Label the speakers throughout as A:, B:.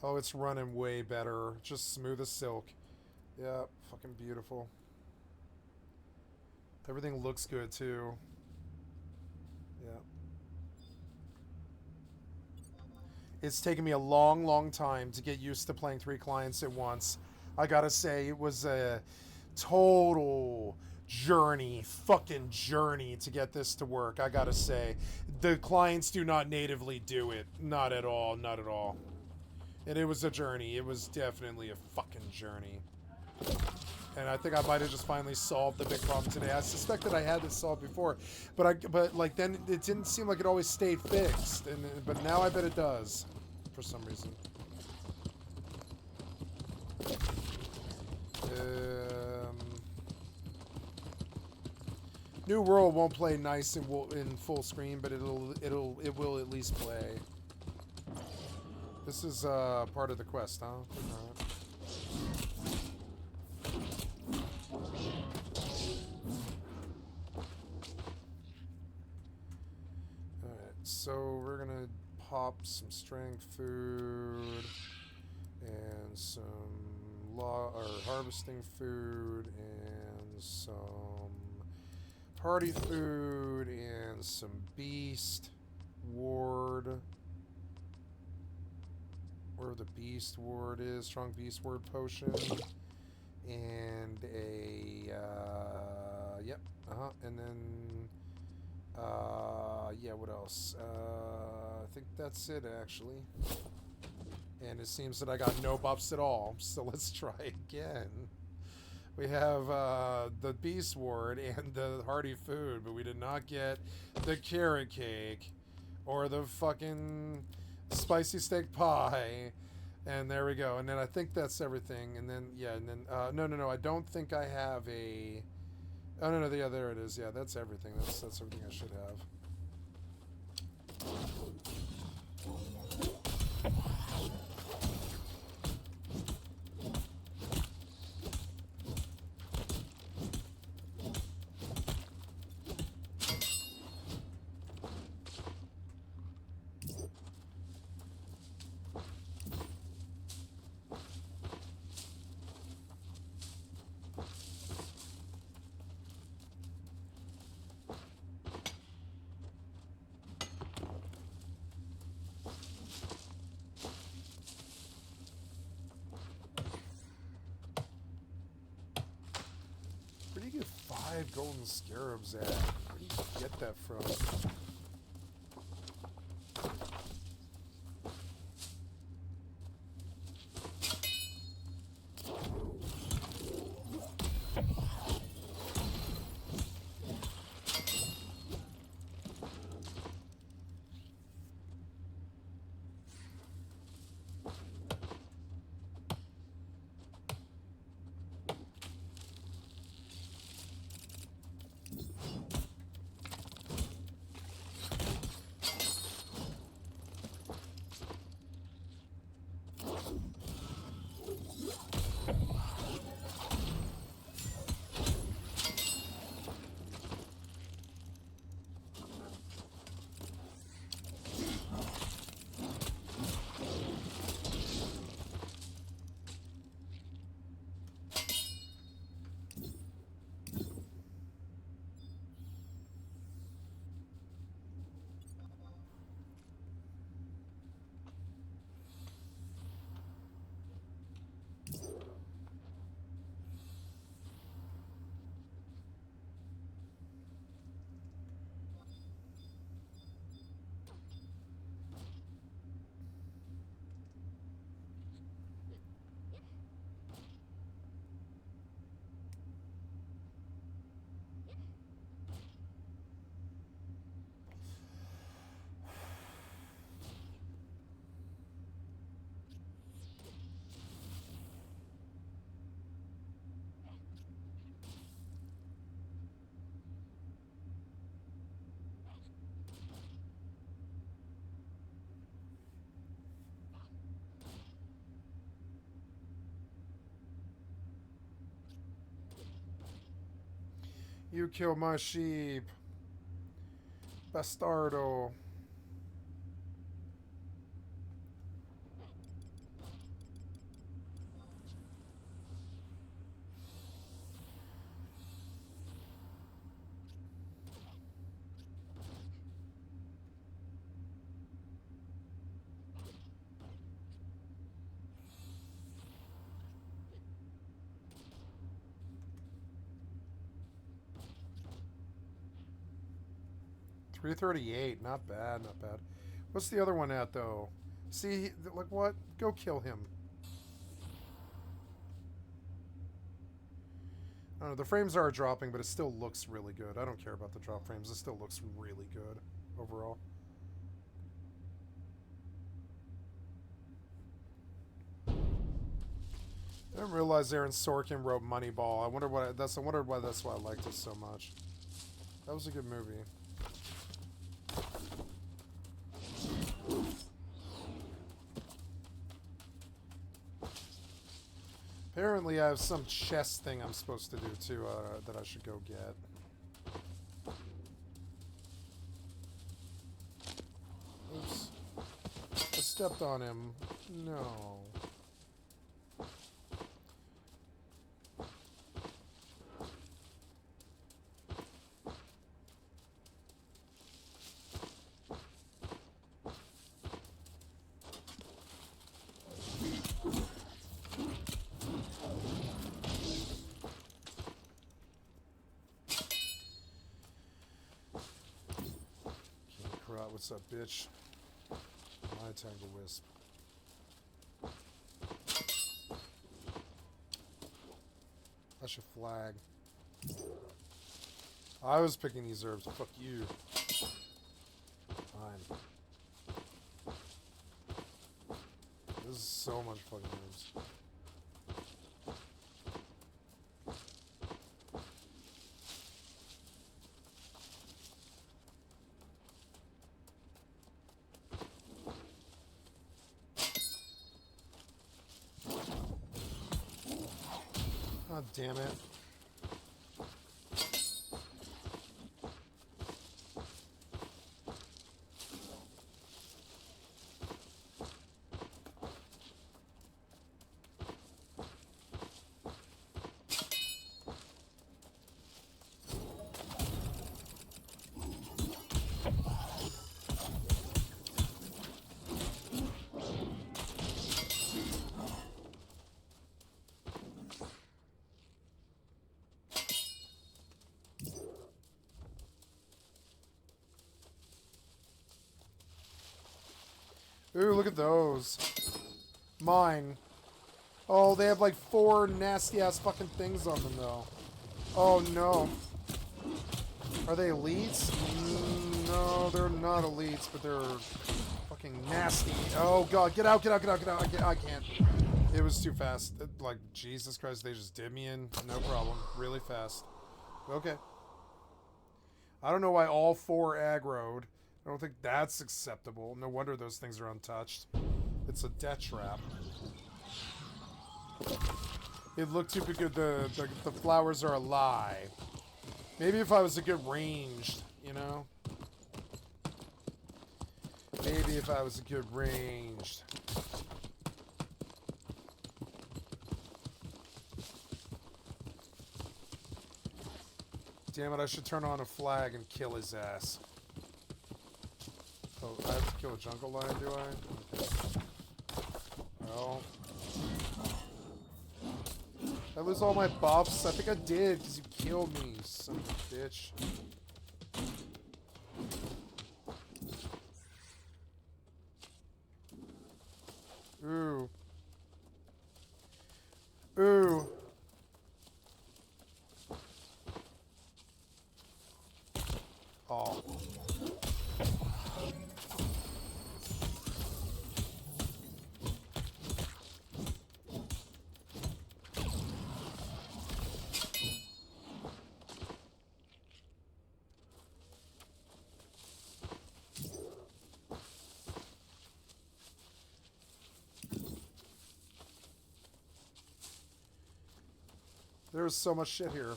A: Oh, it's running way better. Just smooth as silk. Yeah, fucking beautiful. Everything looks good too. Yeah. It's taken me a long, long time to get used to playing 3 clients at once. I gotta say, it was a total journey, fucking journey to get this to work. I gotta say, the clients do not natively do it. Not at all, not at all. And it was a journey. It was definitely a fucking journey. And I think I might have just finally solved the big problem today. I suspected I had this solved before, but like then it didn't seem like it always stayed fixed. But now I bet it does, for some reason. Um, New World won't play nice in full screen, but it will at least play. This is part of the quest, huh? Alright. Alright, so we're gonna pop some strength food and some harvesting food and some party food and some beast ward. Where the beast ward is, strong beast ward potion, and a yep, and then yeah, what else? I think that's it actually. And it seems that I got no buffs at all, so let's try again. We have the beast ward and the hearty food, but we did not get the carrot cake or the fucking spicy steak pie. And there we go. And then I think that's everything. And then yeah, and then no, I don't think I have a. Oh no, yeah, there it is. Yeah, that's everything. That's everything I should have. Where do you get 5 golden scarabs at? Where do you get that from? You killed my sheep. Bastardo. 338. Not bad, not bad. What's the other one at, though? See, like what? Go kill him. I don't know, the frames are dropping, but it still looks really good. I don't care about the drop frames. It still looks really good overall. I didn't realize Aaron Sorkin wrote Moneyball. I wonder why that's why I liked it so much. That was a good movie. Apparently, I have some chess thing I'm supposed to do too that I should go get. Oops. I stepped on him. No. What's up, bitch? My Tangle Wisp. I should flag. I was picking these herbs. Fuck you. Fine. This is so much fucking herbs. God damn it. Ooh, look at those. Mine. Oh, they have like 4 nasty-ass fucking things on them, though. Oh, no. Are they elites? No, they're not elites, but they're fucking nasty. Oh, God. Get out, get out, get out, get out. I can't. It was too fast. Like, Jesus Christ, they just did me in. No problem. Really fast. Okay. I don't know why all 4 aggroed. I don't think that's acceptable. No wonder those things are untouched. It's a death trap. It looked too good. The flowers are a lie. Maybe if I was a good ranged, you know? Maybe if I was a good ranged. Damn it, I should turn on a flag and kill his ass. Oh, I have to kill a jungle lion, do I? Okay. Well. Did I lose all my buffs? I think I did, because you killed me, you son of a bitch. Ooh. Ooh. Oh. There's so much shit here.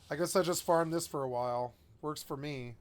A: I guess I just farmed this for a while. Works for me.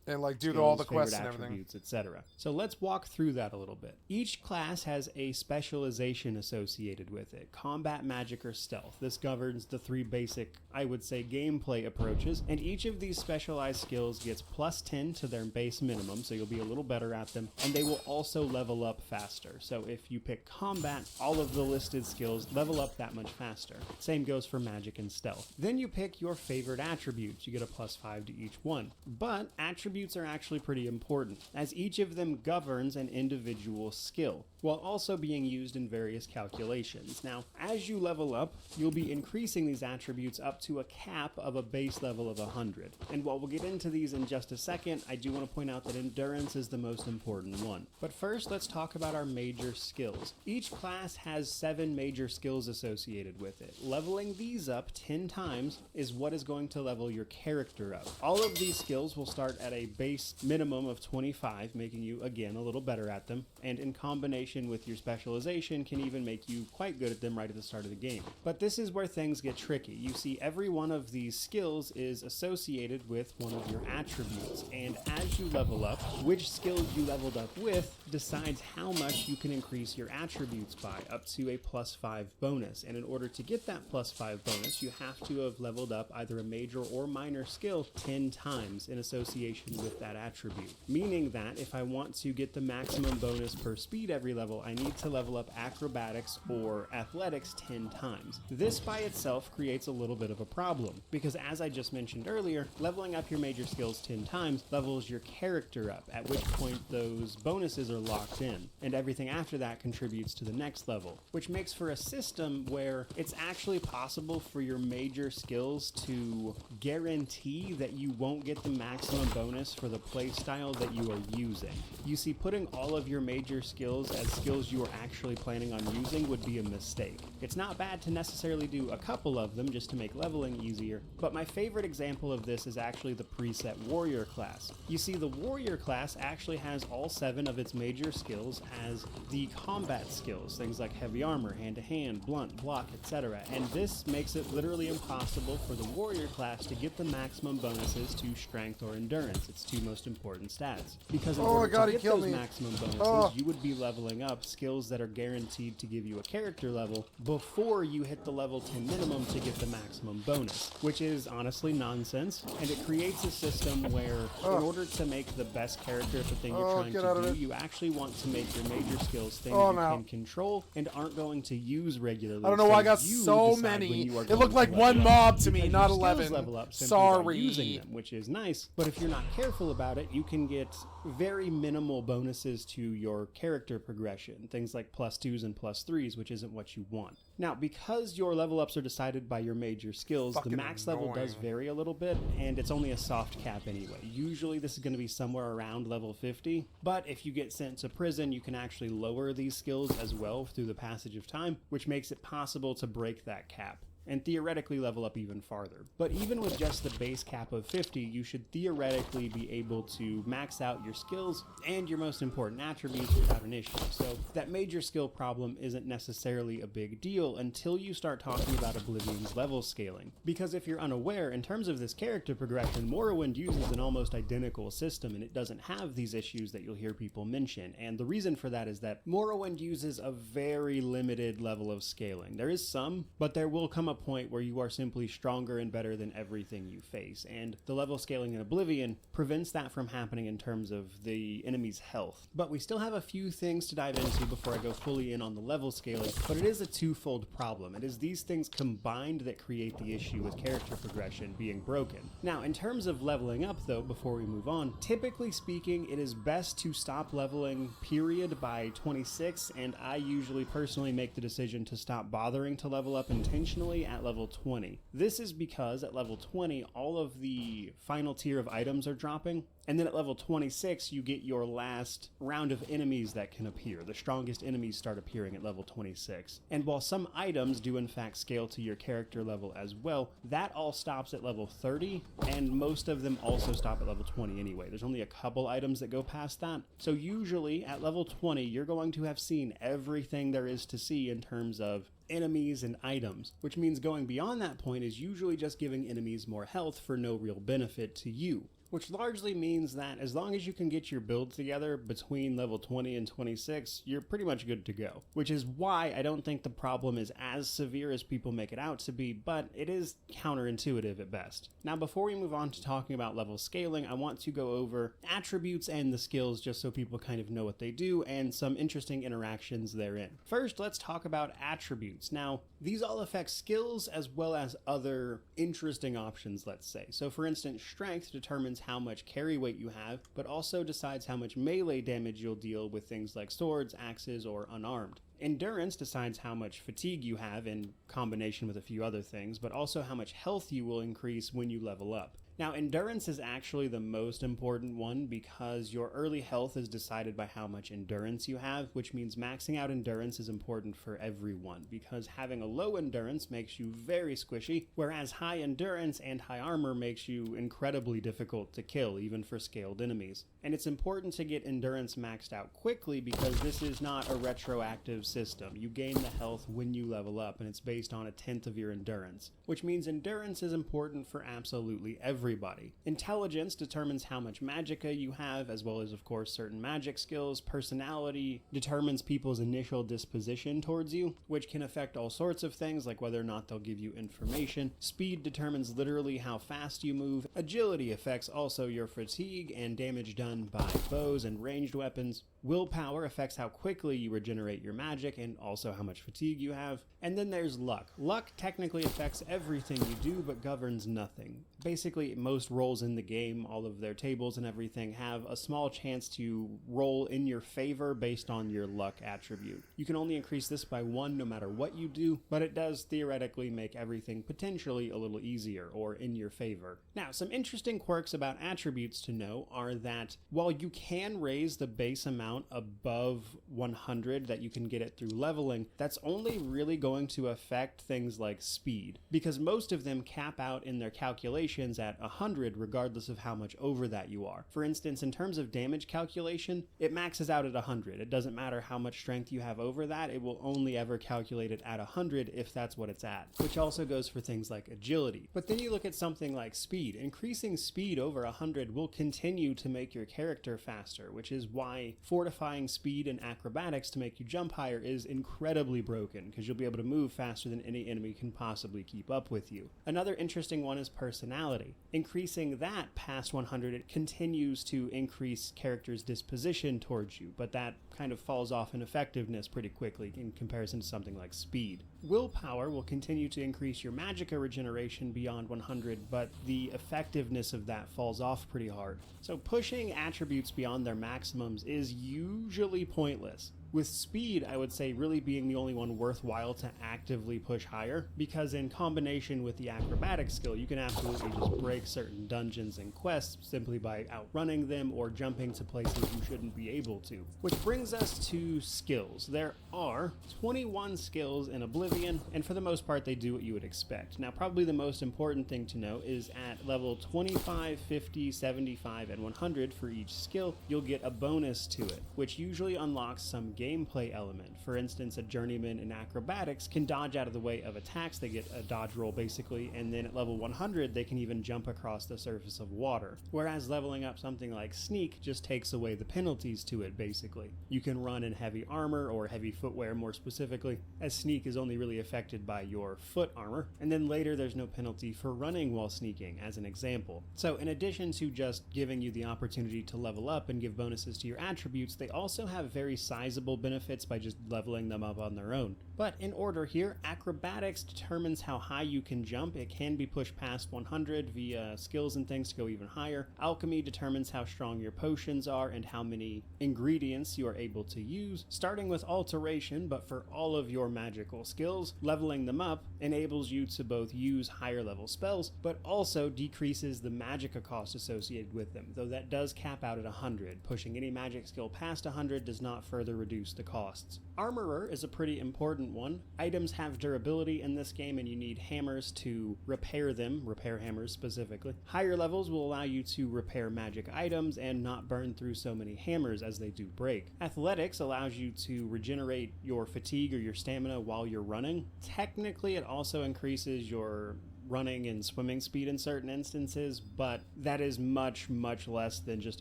A: And like do
B: skills,
A: all the
B: favorite
A: quests and everything.
B: attributes, etc. So let's walk through that a little bit. Each class has a specialization associated with it: combat, magic, or stealth. This governs the three basic, I would say, gameplay approaches, and each of these specialized skills gets plus 10 to their base minimum, so you'll be a little better at them, and they will also level up faster. So if you pick combat, all of the listed skills level up that much faster. Same goes for magic and stealth. Then you pick your favorite attributes. You get a plus 5 to each one. But attributes are actually pretty important, as each of them governs an individual skill, while also being used in various calculations. Now, as you level up, you'll be increasing these attributes up to a cap of a base level of 100. And while we'll get into these in just a second, I do want to point out that endurance is the most important one. But first, let's talk about our major skills. Each class has 7 major skills associated with it. Leveling these up 10 times is what is going to level your character up. All of these skills will start at a base minimum of 25, making you, again, a little better at them, and in combination with your specialization can even make you quite good at them right at the start of the game. But this is where things get tricky. You see, every one of these skills is associated with one of your attributes, and as you level up, which skills you leveled up with decides how much you can increase your attributes by, up to a plus 5 bonus. And in order to get that plus 5 bonus, you have to have leveled up either a major or minor skill 10 times in association with that attribute. Meaning that if I want to get the maximum bonus per speed every level, I need to level up acrobatics or athletics 10 times. This by itself creates a little bit of a problem, because as I just mentioned earlier, leveling up your major skills 10 times levels your character up, at which point those bonuses are locked in, and everything after that contributes to the next level, which makes for a system where it's actually possible for your major skills to guarantee that you won't get the maximum bonus for the playstyle that you are using. You see, putting all of your major skills as skills you are actually planning on using would be a mistake. It's not bad to necessarily do a couple of them just to make leveling easier, but my favorite example of this is actually the preset warrior class. You see, the warrior class actually has all 7 of its major skills as the combat skills, things like heavy armor, hand-to-hand, blunt, block, etc. And this makes it literally impossible for the warrior class to get the maximum bonuses to strength or endurance, its 2 most important stats. Because in order to get those maximum bonuses, you would be leveling up skills that are guaranteed to give you a character level before you hit the level 10 minimum to get the maximum bonus, which is honestly nonsense, and it creates a system where in order to make the best character at the thing you're trying to do, you actually want to make your major skills things you can control and aren't going to use regularly.
A: I don't know why I got so many. It looked like one mob to me, not 11.
B: Level up
A: Sorry.
B: by using them, which is nice, but if you're not careful about it, you can get very minimal bonuses to your character progression, things like plus 2s and plus 3s, which isn't what you want. Now, because your level ups are decided by your major skills, the max level does vary a little bit, and it's only a soft cap anyway. Usually this is going to be somewhere around level 50, but if you get sent to prison, you can actually lower these skills as well through the passage of time, which makes it possible to break that cap and theoretically level up even farther. But even with just the base cap of 50, you should theoretically be able to max out your skills and your most important attributes without an issue. So that major skill problem isn't necessarily a big deal until you start talking about Oblivion's level scaling. Because if you're unaware, in terms of this character progression, Morrowind uses an almost identical system, and it doesn't have these issues that you'll hear people mention. And the reason for that is that Morrowind uses a very limited level of scaling. There is some, but there will come a point where you are simply stronger and better than everything you face, and the level scaling in Oblivion prevents that from happening in terms of the enemy's health. But we still have a few things to dive into before I go fully in on the level scaling, but it is a twofold problem. It is these things combined that create the issue with character progression being broken. Now, in terms of leveling up though, before we move on, typically speaking, it is best to stop leveling period by 26, and I usually personally make the decision to stop bothering to level up intentionally at level 20. This is because at level 20, all of the final tier of items are dropping, and then at level 26, you get your last round of enemies that can appear. The strongest enemies start appearing at level 26. And while some items do in fact scale to your character level as well, that all stops at level 30, and most of them also stop at level 20 anyway. There's only a couple items that go past that. So usually at level 20, you're going to have seen everything there is to see in terms of enemies and items, which means going beyond that point is usually just giving enemies more health for no real benefit to you. which largely means that as long as you can get your build together between level 20 and 26, you're pretty much good to go, which is why I don't think the problem is as severe as people make it out to be, but it is counterintuitive at best. Now, before we move on to talking about level scaling, I want to go over attributes and the skills just so people kind of know what they do and some interesting interactions therein. First, let's talk about attributes. Now, these all affect skills as well as other interesting options, let's say. So for instance, strength determines how much carry weight you have, but also decides how much melee damage you'll deal with things like swords, axes, or unarmed. Endurance decides how much fatigue you have in combination with a few other things, but also how much health you will increase when you level up. Now, endurance is actually the most important one because your early health is decided by how much endurance you have, which means maxing out endurance is important for everyone because having a low endurance makes you very squishy, whereas high endurance and high armor makes you incredibly difficult to kill, even for scaled enemies. And it's important to get endurance maxed out quickly because this is not a retroactive system. You gain the health when you level up, and it's based on 1/10 of your endurance, which means endurance is important for absolutely everybody. Intelligence determines how much magicka you have, as well as, of course, certain magic skills. Personality determines people's initial disposition towards you, which can affect all sorts of things, like whether or not they'll give you information. Speed determines literally how fast you move. Agility affects also your fatigue and damage done by bows and ranged weapons. Willpower affects how quickly you regenerate your magic and also how much fatigue you have. And then there's luck. Luck technically affects everything you do but governs nothing. Basically, most roles in the game, all of their tables and everything, have a small chance to roll in your favor based on your luck attribute. You can only increase this by 1 no matter what you do, but it does theoretically make everything potentially a little easier or in your favor. Now, some interesting quirks about attributes to know are that while you can raise the base amount above 100 that you can get it through leveling, that's only really going to affect things like speed, because most of them cap out in their calculations at 100 regardless of how much over that you are. For instance, in terms of damage calculation, it maxes out at 100. It doesn't matter how much strength you have over that, it will only ever calculate it at 100 if that's what it's at, which also goes for things like agility. But then you look at something like speed. Increasing speed over 100 will continue to make your character faster, which is why fortifying speed and acrobatics to make you jump higher is incredibly broken, because you'll be able to move faster than any enemy can possibly keep up with you. Another interesting one is personality. Increasing that past 100, it continues to increase characters' disposition towards you, but that kind of falls off in effectiveness pretty quickly in comparison to something like speed. Willpower will continue to increase your magicka regeneration beyond 100, but the effectiveness of that falls off pretty hard. So pushing attributes beyond their maximums is usually pointless. With speed, I would say really being the only one worthwhile to actively push higher, because in combination with the acrobatic skill, you can absolutely just break certain dungeons and quests simply by outrunning them or jumping to places you shouldn't be able to. Which brings us to skills. There are 21 skills in Oblivion, and for the most part they do what you would expect. Now, probably the most important thing to know is at level 25, 50, 75, and 100 for each skill, you'll get a bonus to it, which usually unlocks some gameplay element. For instance, a journeyman in acrobatics can dodge out of the way of attacks. They get a dodge roll basically, and then at level 100 they can even jump across the surface of water. Whereas leveling up something like sneak just takes away the penalties to it basically. You can run in heavy armor or heavy footwear more specifically, as sneak is only really affected by your foot armor, and then later there's no penalty for running while sneaking as an example. So in addition to just giving you the opportunity to level up and give bonuses to your attributes, they also have very sizable benefits by just leveling them up on their own. But in order here, acrobatics determines how high you can jump. It can be pushed past 100 via skills and things to go even higher. Alchemy determines how strong your potions are and how many ingredients you are able to use, starting with alteration, but for all of your magical skills. Leveling them up enables you to both use higher level spells, but also decreases the magicka cost associated with them, though that does cap out at 100. Pushing any magic skill past 100 does not further reduce the costs. Armorer is a pretty important one. Items have durability in this game and you need hammers to repair them, repair hammers specifically. Higher levels will allow you to repair magic items and not burn through so many hammers as they do break. Athletics allows you to regenerate your fatigue or your stamina while you're running. Technically, it also increases your running and swimming speed in certain instances, but that is much, much less than just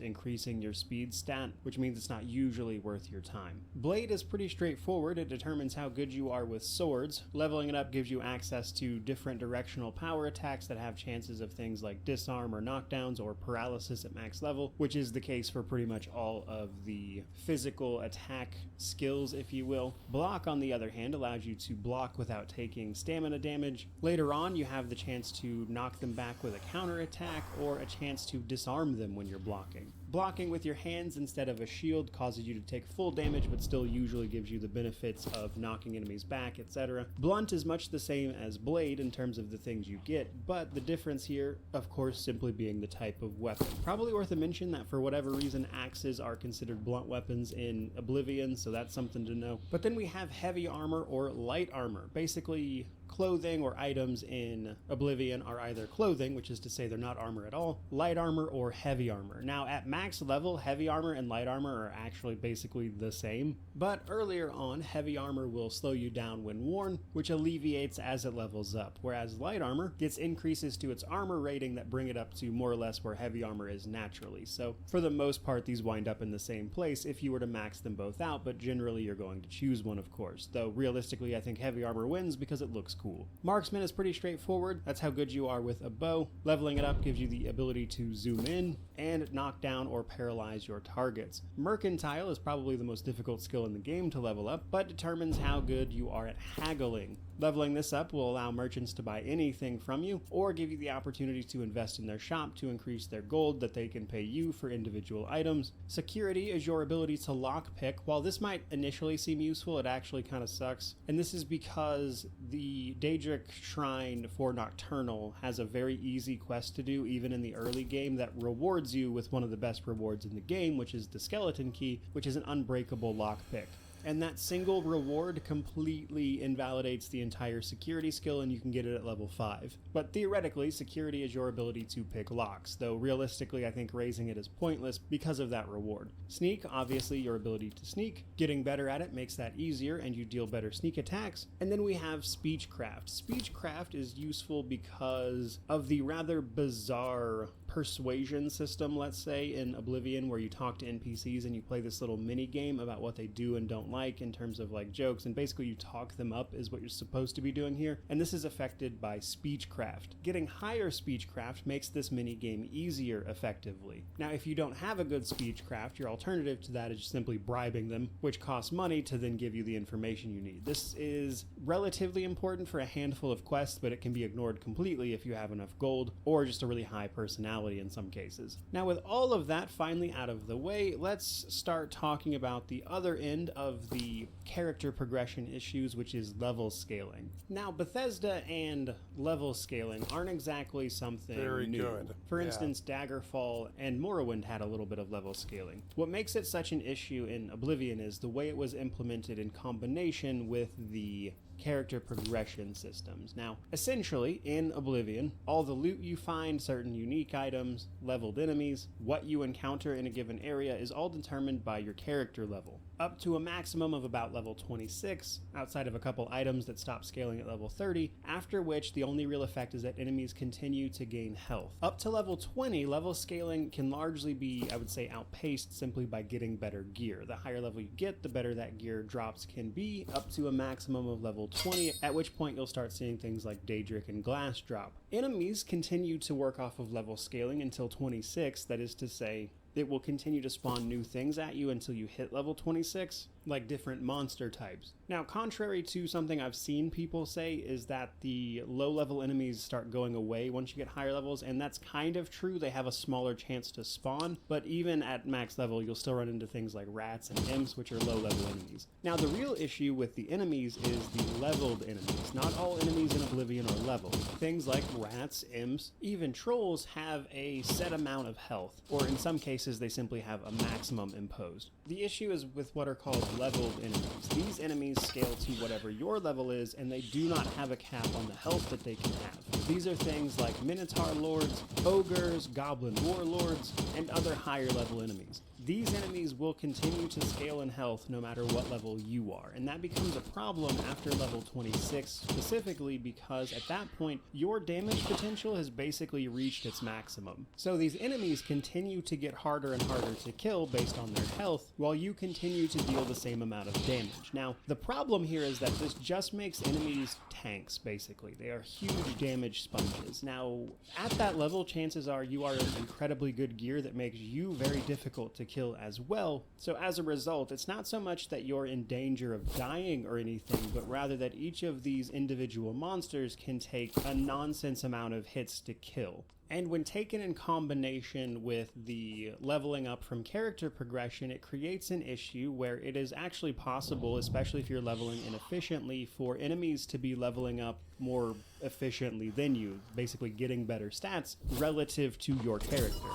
B: increasing your speed stat, which means it's not usually worth your time. Blade is pretty straightforward. It determines how good you are with swords. Leveling it up gives you access to different directional power attacks that have chances of things like disarm or knockdowns or paralysis at max level, which is the case for pretty much all of the physical attack skills, if you will. Block, on the other hand, allows you to block without taking stamina damage. Later on, you have the chance to knock them back with a counter attack or a chance to disarm them when you're blocking. Blocking with your hands instead of a shield causes you to take full damage, but still usually gives you the benefits of knocking enemies back, etc. Blunt is much the same as Blade in terms of the things you get, but the difference here, of course, simply being the type of weapon. Probably worth a mention that for whatever reason, axes are considered blunt weapons in Oblivion, so that's something to know. But then we have heavy armor or light armor. Basically, clothing or items in Oblivion are either clothing, which is to say they're not armor at all, light armor, or heavy armor. Now, at max level, heavy armor and light armor are actually basically the same, but earlier on, heavy armor will slow you down when worn, which alleviates as it levels up, whereas light armor gets increases to its armor rating that bring it up to more or less where heavy armor is naturally. So, for the most part, these wind up in the same place if you were to max them both out, but generally you're going to choose one, of course, though realistically I think heavy armor wins because it looks cool. Marksman is pretty straightforward. That's how good you are with a bow. Leveling it up gives you the ability to zoom in and knock down or paralyze your targets. Mercantile is probably the most difficult skill in the game to level up, but determines how good you are at haggling. Leveling this up will allow merchants to buy anything from you, or give you the opportunity to invest in their shop to increase their gold that they can pay you for individual items. Security is your ability to lockpick. While this might initially seem useful, it actually kind of sucks. And this is because the Daedric Shrine for Nocturnal has a very easy quest to do, even in the early game, that rewards you with one of the best rewards in the game, which is the Skeleton Key, which is an unbreakable lockpick. And that single reward completely invalidates the entire security skill, and you can get it at level 5. But theoretically, security is your ability to pick locks, though realistically I think raising it is pointless because of that reward. Sneak, obviously your ability to sneak. Getting better at it makes that easier, and you deal better sneak attacks. And then we have Speechcraft. Speechcraft is useful because of the rather bizarre persuasion system, let's say, in Oblivion, where you talk to NPCs and you play this little mini game about what they do and don't like in terms of like jokes, and basically you talk them up is what you're supposed to be doing here, and this is affected by Speechcraft. Getting higher Speechcraft makes this mini game easier effectively. Now, if you don't have a good Speechcraft, your alternative to that is simply bribing them, which costs money to then give you the information you need. This is relatively important for a handful of quests, but it can be ignored completely if you have enough gold or just a really high personality in some cases. Now, with all of that finally out of the way, let's start talking about the other end of the character progression issues, which is level scaling. Now, Bethesda and level scaling aren't exactly something
A: very
B: new.
A: good.
B: For instance, Daggerfall and Morrowind had a little bit of level scaling. What makes it such an issue in Oblivion is the way it was implemented in combination with the character progression systems. Now, essentially, in Oblivion, all the loot you find, certain unique items, leveled enemies, what you encounter in a given area is all determined by your character level. Up to a maximum of about level 26, outside of a couple items that stop scaling at level 30, after which the only real effect is that enemies continue to gain health. Up to level 20, level scaling can largely be, I would say, outpaced simply by getting better gear. The higher level you get, the better that gear drops can be, up to a maximum of level 20, at which point you'll start seeing things like Daedric and Glass drop. Enemies continue to work off of level scaling until 26, that is to say, it will continue to spawn new things at you until you hit level 26, like different monster types. Now, contrary to something I've seen people say, is that the low-level enemies start going away once you get higher levels, and that's kind of true. They have a smaller chance to spawn, but even at max level, you'll still run into things like rats and imps, which are low-level enemies. Now, the real issue with the enemies is the leveled enemies. Not all enemies in Oblivion are leveled. Things like rats, imps, even trolls have a set amount of health, or in some cases, they simply have a maximum imposed. The issue is with what are called leveled enemies. These enemies scale to whatever your level is, and they do not have a cap on the health that they can have. These are things like Minotaur Lords, Ogres, Goblin Warlords, and other higher level enemies. These enemies will continue to scale in health no matter what level you are, and that becomes a problem after level 26 specifically because at that point your damage potential has basically reached its maximum. So these enemies continue to get harder and harder to kill based on their health while you continue to deal the same amount of damage. Now, the problem here is that this just makes enemies tanks, basically. They are huge damage sponges. Now, at that level, chances are you are in incredibly good gear that makes you very difficult to kill as well. So as a result, it's not so much that you're in danger of dying or anything, but rather that each of these individual monsters can take a nonsense amount of hits to kill. And when taken in combination with the leveling up from character progression, it creates an issue where it is actually possible, especially if you're leveling inefficiently, for enemies to be leveling up more efficiently than you, basically getting better stats relative to your character.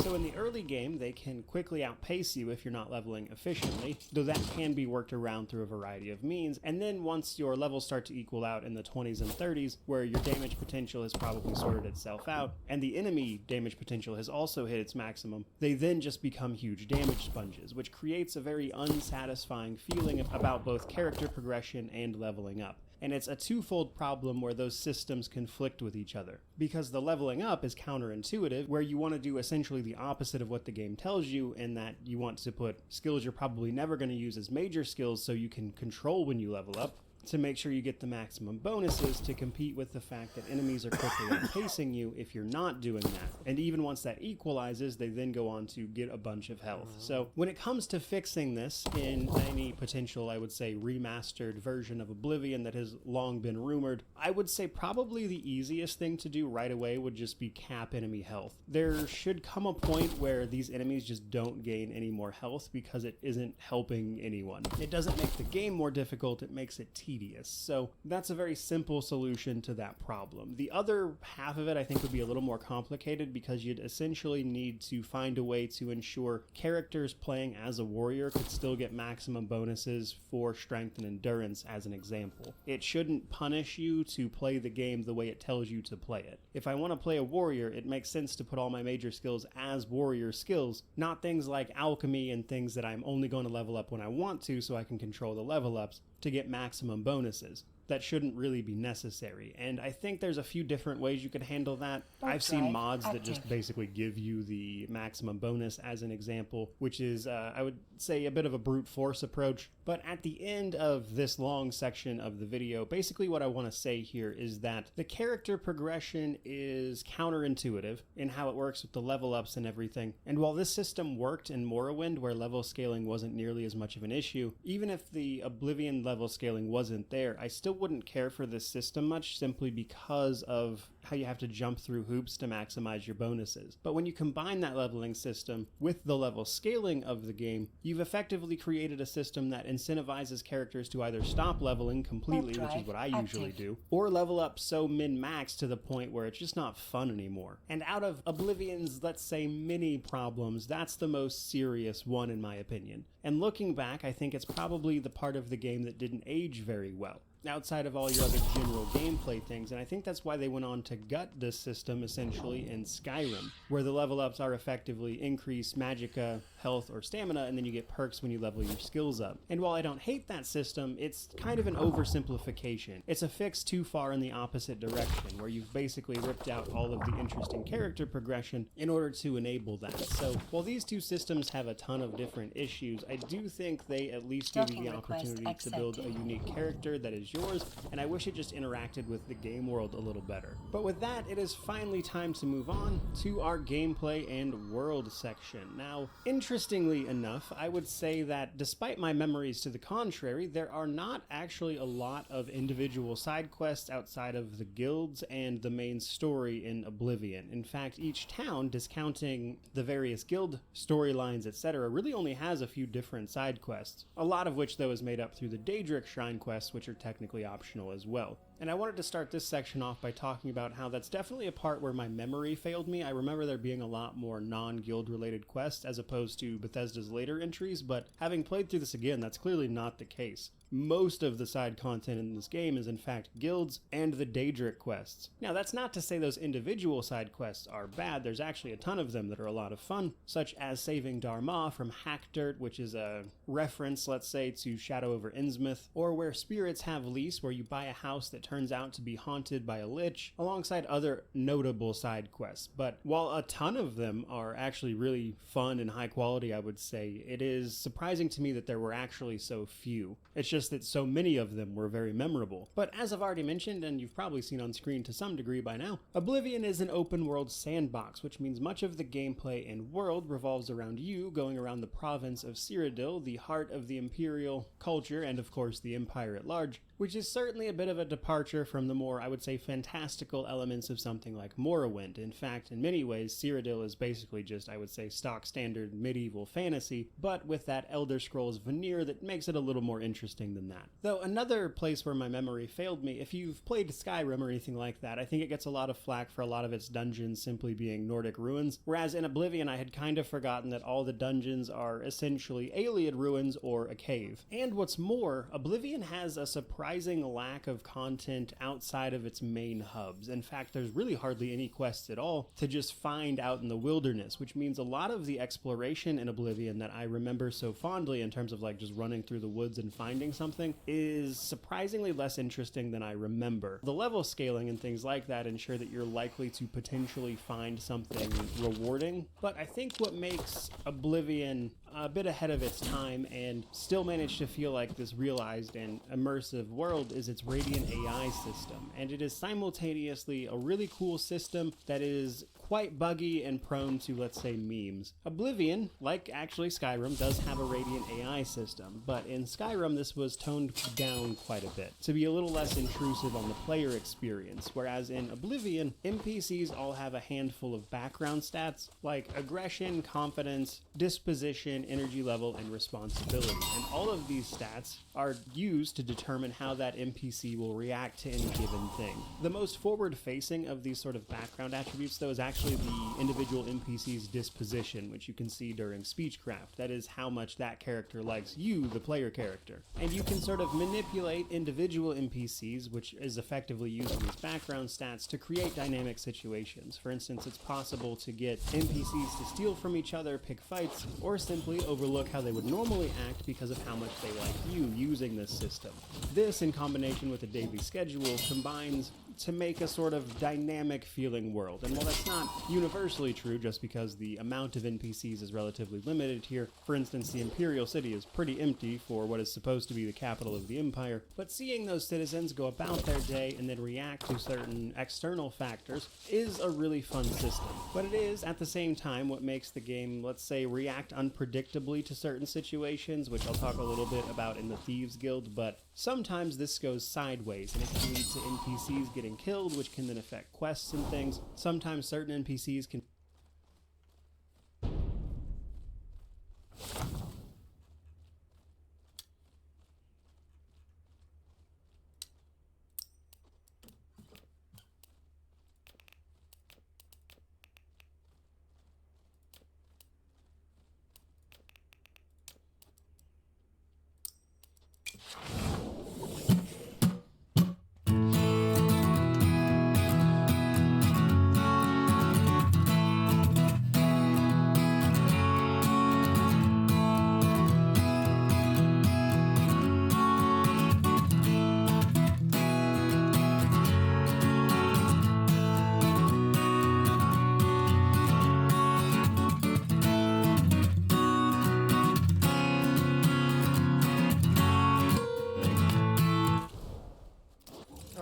B: So in the early game, they can quickly outpace you if you're not leveling efficiently, though that can be worked around through a variety of means. And then once your levels start to equal out in the 20s and 30s, where your damage potential has probably sorted itself out, and the enemy damage potential has also hit its maximum, they then just become huge damage sponges, which creates a very unsatisfying feeling about both character progression and leveling up. And it's a twofold problem where those systems conflict with each other. Because the leveling up is counterintuitive, where you want to do essentially the opposite of what the game tells you, in that you want to put skills you're probably never going to use as major skills so you can control when you level up, to make sure you get the maximum bonuses to compete with the fact that enemies are quickly outpacing you if you're not doing that. And even once that equalizes, they then go on to get a bunch of health. So when it comes to fixing this in any potential, I would say, remastered version of Oblivion that has long been rumored, I would say probably the easiest thing to do right away would just be cap enemy health. There should come a point where these enemies just don't gain any more health because it isn't helping anyone. It doesn't make the game more difficult, it makes it tedious. So that's a very simple solution to that problem. The other half of it I think would be a little more complicated because you'd essentially need to find a way to ensure characters playing as a warrior could still get maximum bonuses for strength and endurance as an example. It shouldn't punish you to play the game the way it tells you to play it. If I want to play a warrior, it makes sense to put all my major skills as warrior skills, not things like alchemy and things that I'm only going to level up when I want to so I can control the level ups to get maximum bonuses. That shouldn't really be necessary. And I think there's a few different ways you could handle that. I've seen mods that just basically give you the maximum bonus as an example, which is, I would say, a bit of a brute force approach. But at the end of this long section of the video, basically what I want to say here is that the character progression is counterintuitive in how it works with the level ups and everything. And while this system worked in Morrowind, where level scaling wasn't nearly as much of an issue, even if the Oblivion level scaling wasn't there, I still wouldn't care for this system much simply because of how you have to jump through hoops to maximize your bonuses. But when you combine that leveling system with the level scaling of the game, you've effectively created a system that incentivizes characters to either stop leveling completely, which is what I usually do, or level up so min-max to the point where it's just not fun anymore. And out of Oblivion's, let's say, mini problems, that's the most serious one in my opinion. And looking back, I think it's probably the part of the game that didn't age very well, outside of all your other general gameplay things, and I think that's why they went on to gut this system essentially in Skyrim, where the level ups are effectively increased magicka, health, or stamina, and then you get perks when you level your skills up. And while I don't hate that system, it's kind of an oversimplification. It's a fix too far in the opposite direction, where you've basically ripped out all of the interesting character progression in order to enable that. So while these two systems have a ton of different issues, I do think they at least give you the opportunity to build a unique character that is yours, and I wish it just interacted with the game world a little better. But with that, it is finally time to move on to our gameplay and world section. Now, interestingly enough, I would say that despite my memories to the contrary, there are not actually a lot of individual side quests outside of the guilds and the main story in Oblivion. In fact, each town, discounting the various guild storylines, etc., really only has a few different side quests, a lot of which though is made up through the Daedric Shrine quests, which are technically optional as well. And I wanted to start this section off by talking about how that's definitely a part where my memory failed me. I remember there being a lot more non-guild related quests as opposed to Bethesda's later entries, but having played through this again, that's clearly not the case. most of the side content in this game is in fact guilds and the Daedric quests. Now, that's not to say those individual side quests are bad. There's actually a ton of them that are a lot of fun, such as saving Dharma from Hackdirt, which is a reference, let's say, to Shadow over Innsmouth, or Where Spirits Have Lease, where you buy a house that turns out to be haunted by a lich, alongside other notable side quests. But while a ton of them are actually really fun and high quality, I would say, it is surprising to me that there were actually so few. It's just that so many of them were very memorable. But as I've already mentioned, and you've probably seen on screen to some degree by now, Oblivion is an open world sandbox, which means much of the gameplay and world revolves around you going around the province of Cyrodiil, the heart of the Imperial culture, and of course the Empire at large, which is certainly a bit of a departure from the more, I would say, fantastical elements of something like Morrowind. In fact, in many ways, Cyrodiil is basically just, I would say, stock standard medieval fantasy, but with that Elder Scrolls veneer that makes it a little more interesting than that. Though another place where my memory failed me, if you've played Skyrim or anything like that, I think it gets a lot of flack for a lot of its dungeons simply being Nordic ruins, whereas in Oblivion I had kind of forgotten that all the dungeons are essentially Ayleid ruins or a cave. And what's more, Oblivion has a surprising lack of content outside of its main hubs. In fact, there's really hardly any quests at all to just find out in the wilderness, which means a lot of the exploration in Oblivion that I remember so fondly in terms of like just running through the woods and finding something is surprisingly less interesting than I remember. The level scaling and things like that ensure that you're likely to potentially find something rewarding, but I think what makes Oblivion a bit ahead of its time and still manage to feel like this realized and immersive world is its Radiant AI system, and it is simultaneously a really cool system that is quite buggy and prone to, let's say, memes. Oblivion, like actually Skyrim, does have a Radiant AI system, but in Skyrim this was toned down quite a bit to be a little less intrusive on the player experience, whereas in Oblivion, NPCs all have a handful of background stats like aggression, confidence, disposition, energy level, and responsibility, and all of these stats are used to determine how that NPC will react to any given thing. The most forward-facing of these sort of background attributes, though, is actually the individual NPC's disposition, which you can see during Speechcraft. That is how much that character likes you, the player character. And you can sort of manipulate individual NPCs, which is effectively using these background stats to create dynamic situations. For instance, it's possible to get NPCs to steal from each other, pick fights, or simply overlook how they would normally act because of how much they like you using this system. This, in combination with a daily schedule, combines to make a sort of dynamic feeling world. And while that's not universally true, just because the amount of NPCs is relatively limited here, for instance, the Imperial City is pretty empty for what is supposed to be the capital of the Empire, but seeing those citizens go about their day and then react to certain external factors is a really fun system. But it is, at the same time, what makes the game, let's say, react unpredictably to certain situations, which I'll talk a little bit about in the Thieves Guild, but sometimes this goes sideways, and it can lead to NPCs getting killed, which can then affect quests and things. Sometimes certain NPCs can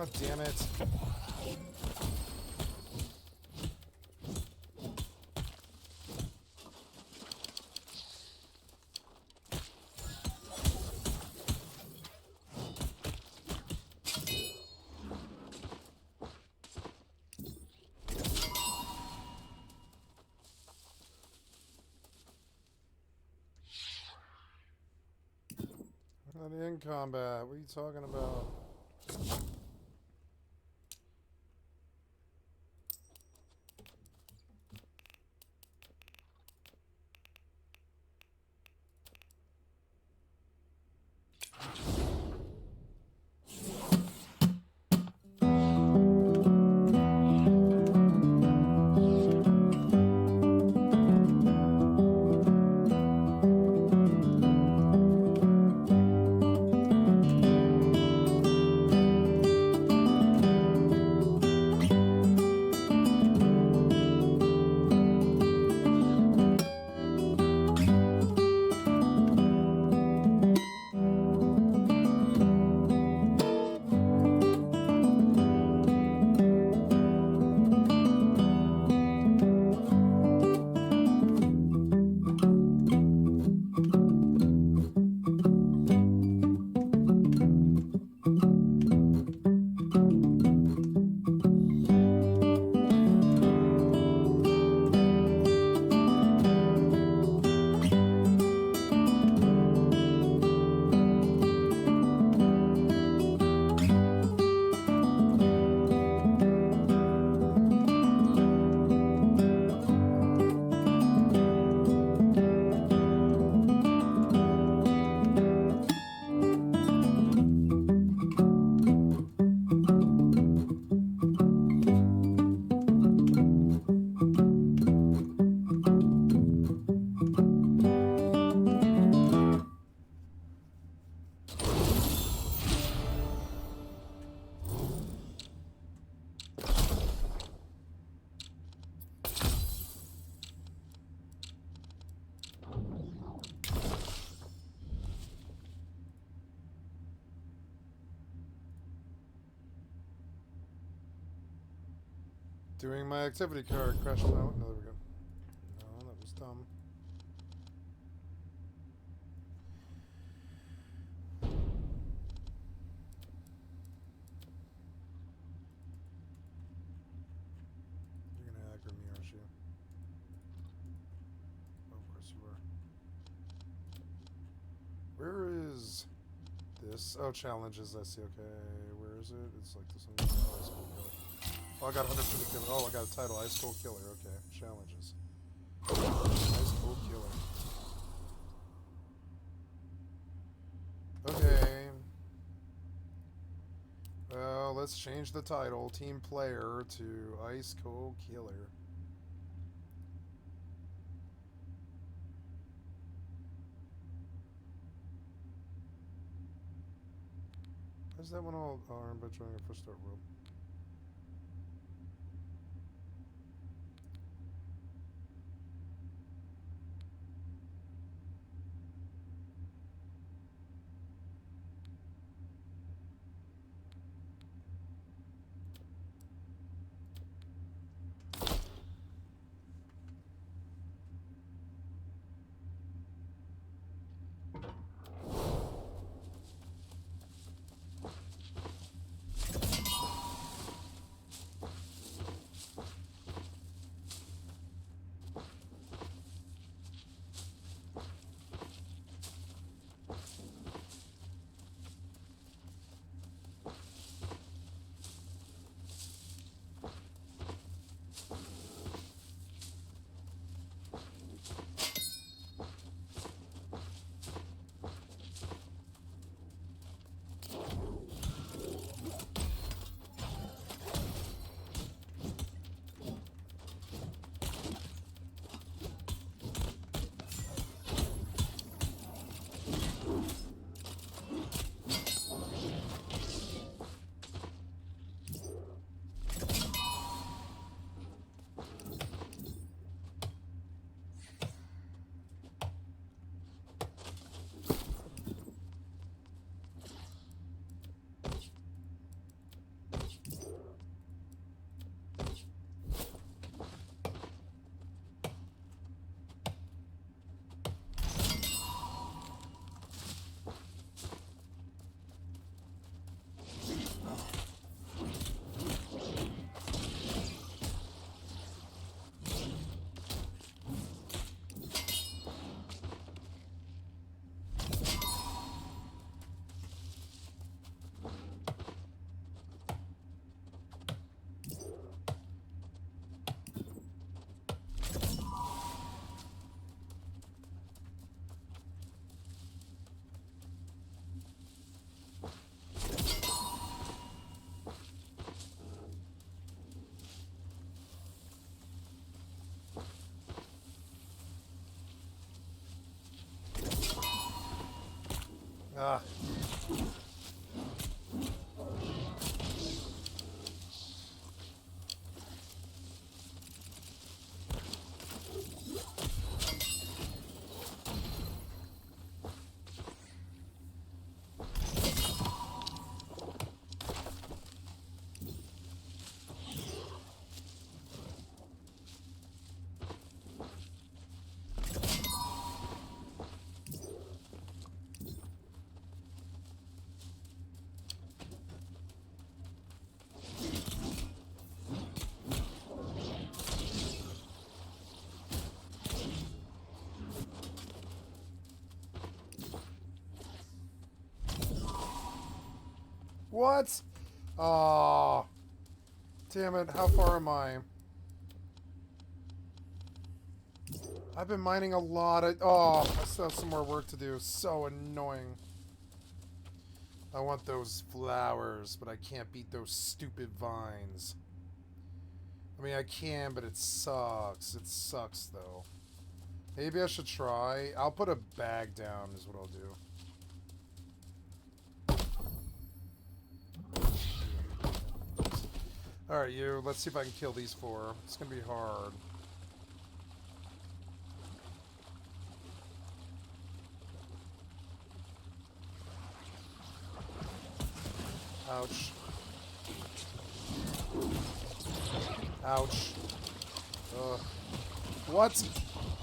A: Oh, damn it. Not in combat. What are you talking about? Doing my activity card. Crash out. No, there we go. No, that was dumb. You're gonna aggro me, aren't you? Oh, of course you are. Where is this? Oh, challenges. I see. Okay, where is it? It's like this one. Oh, Ice Cold Killer. Oh, I got 100 for the killer. Oh, I got a title. Ice Cold Killer. Okay, challenges. Ice Cold Killer. Okay. Well, let's change the title. Team Player to Ice Cold Killer. How's that one all armed by joining a first start world? Ah. What? Aw. Damn it, how far am I? I've been mining a lot of... Oh, I still have some more work to do. So annoying. I want those flowers, but I can't beat those stupid vines. I mean, I can, but it sucks. It sucks, though. Maybe I should try. I'll put a bag down, is what I'll do. Alright, you. Let's see if I can kill these four. It's gonna be hard. Ouch. Ouch. Ugh. What?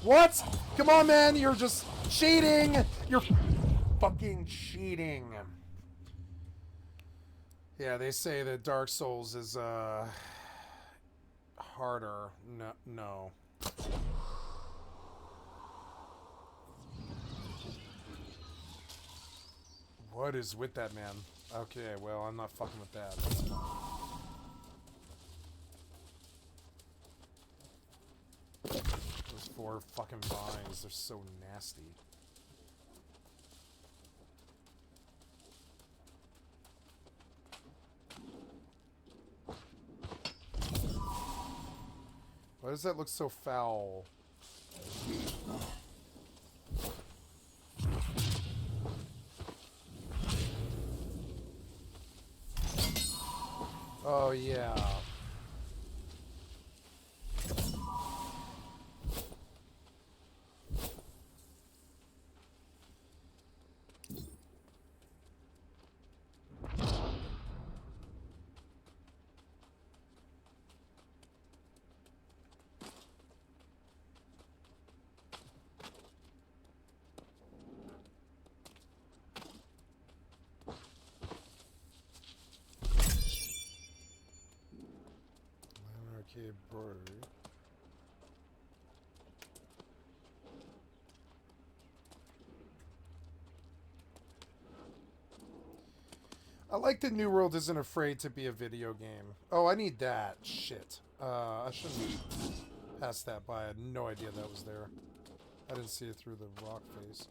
A: What? Come on, man. You're just cheating. You're fucking cheating. Yeah, they say that Dark Souls is, harder. No. What is with that, man? Okay, well, I'm not fucking with that. That's fine. Those 4 fucking vines, they're so nasty. Why does that look so foul? Oh, yeah. Okay, bro. I like that New World isn't afraid to be a video game. Oh, I need that. Shit. I shouldn't have passed that by. I had no idea that was there. I didn't see it through the rock face.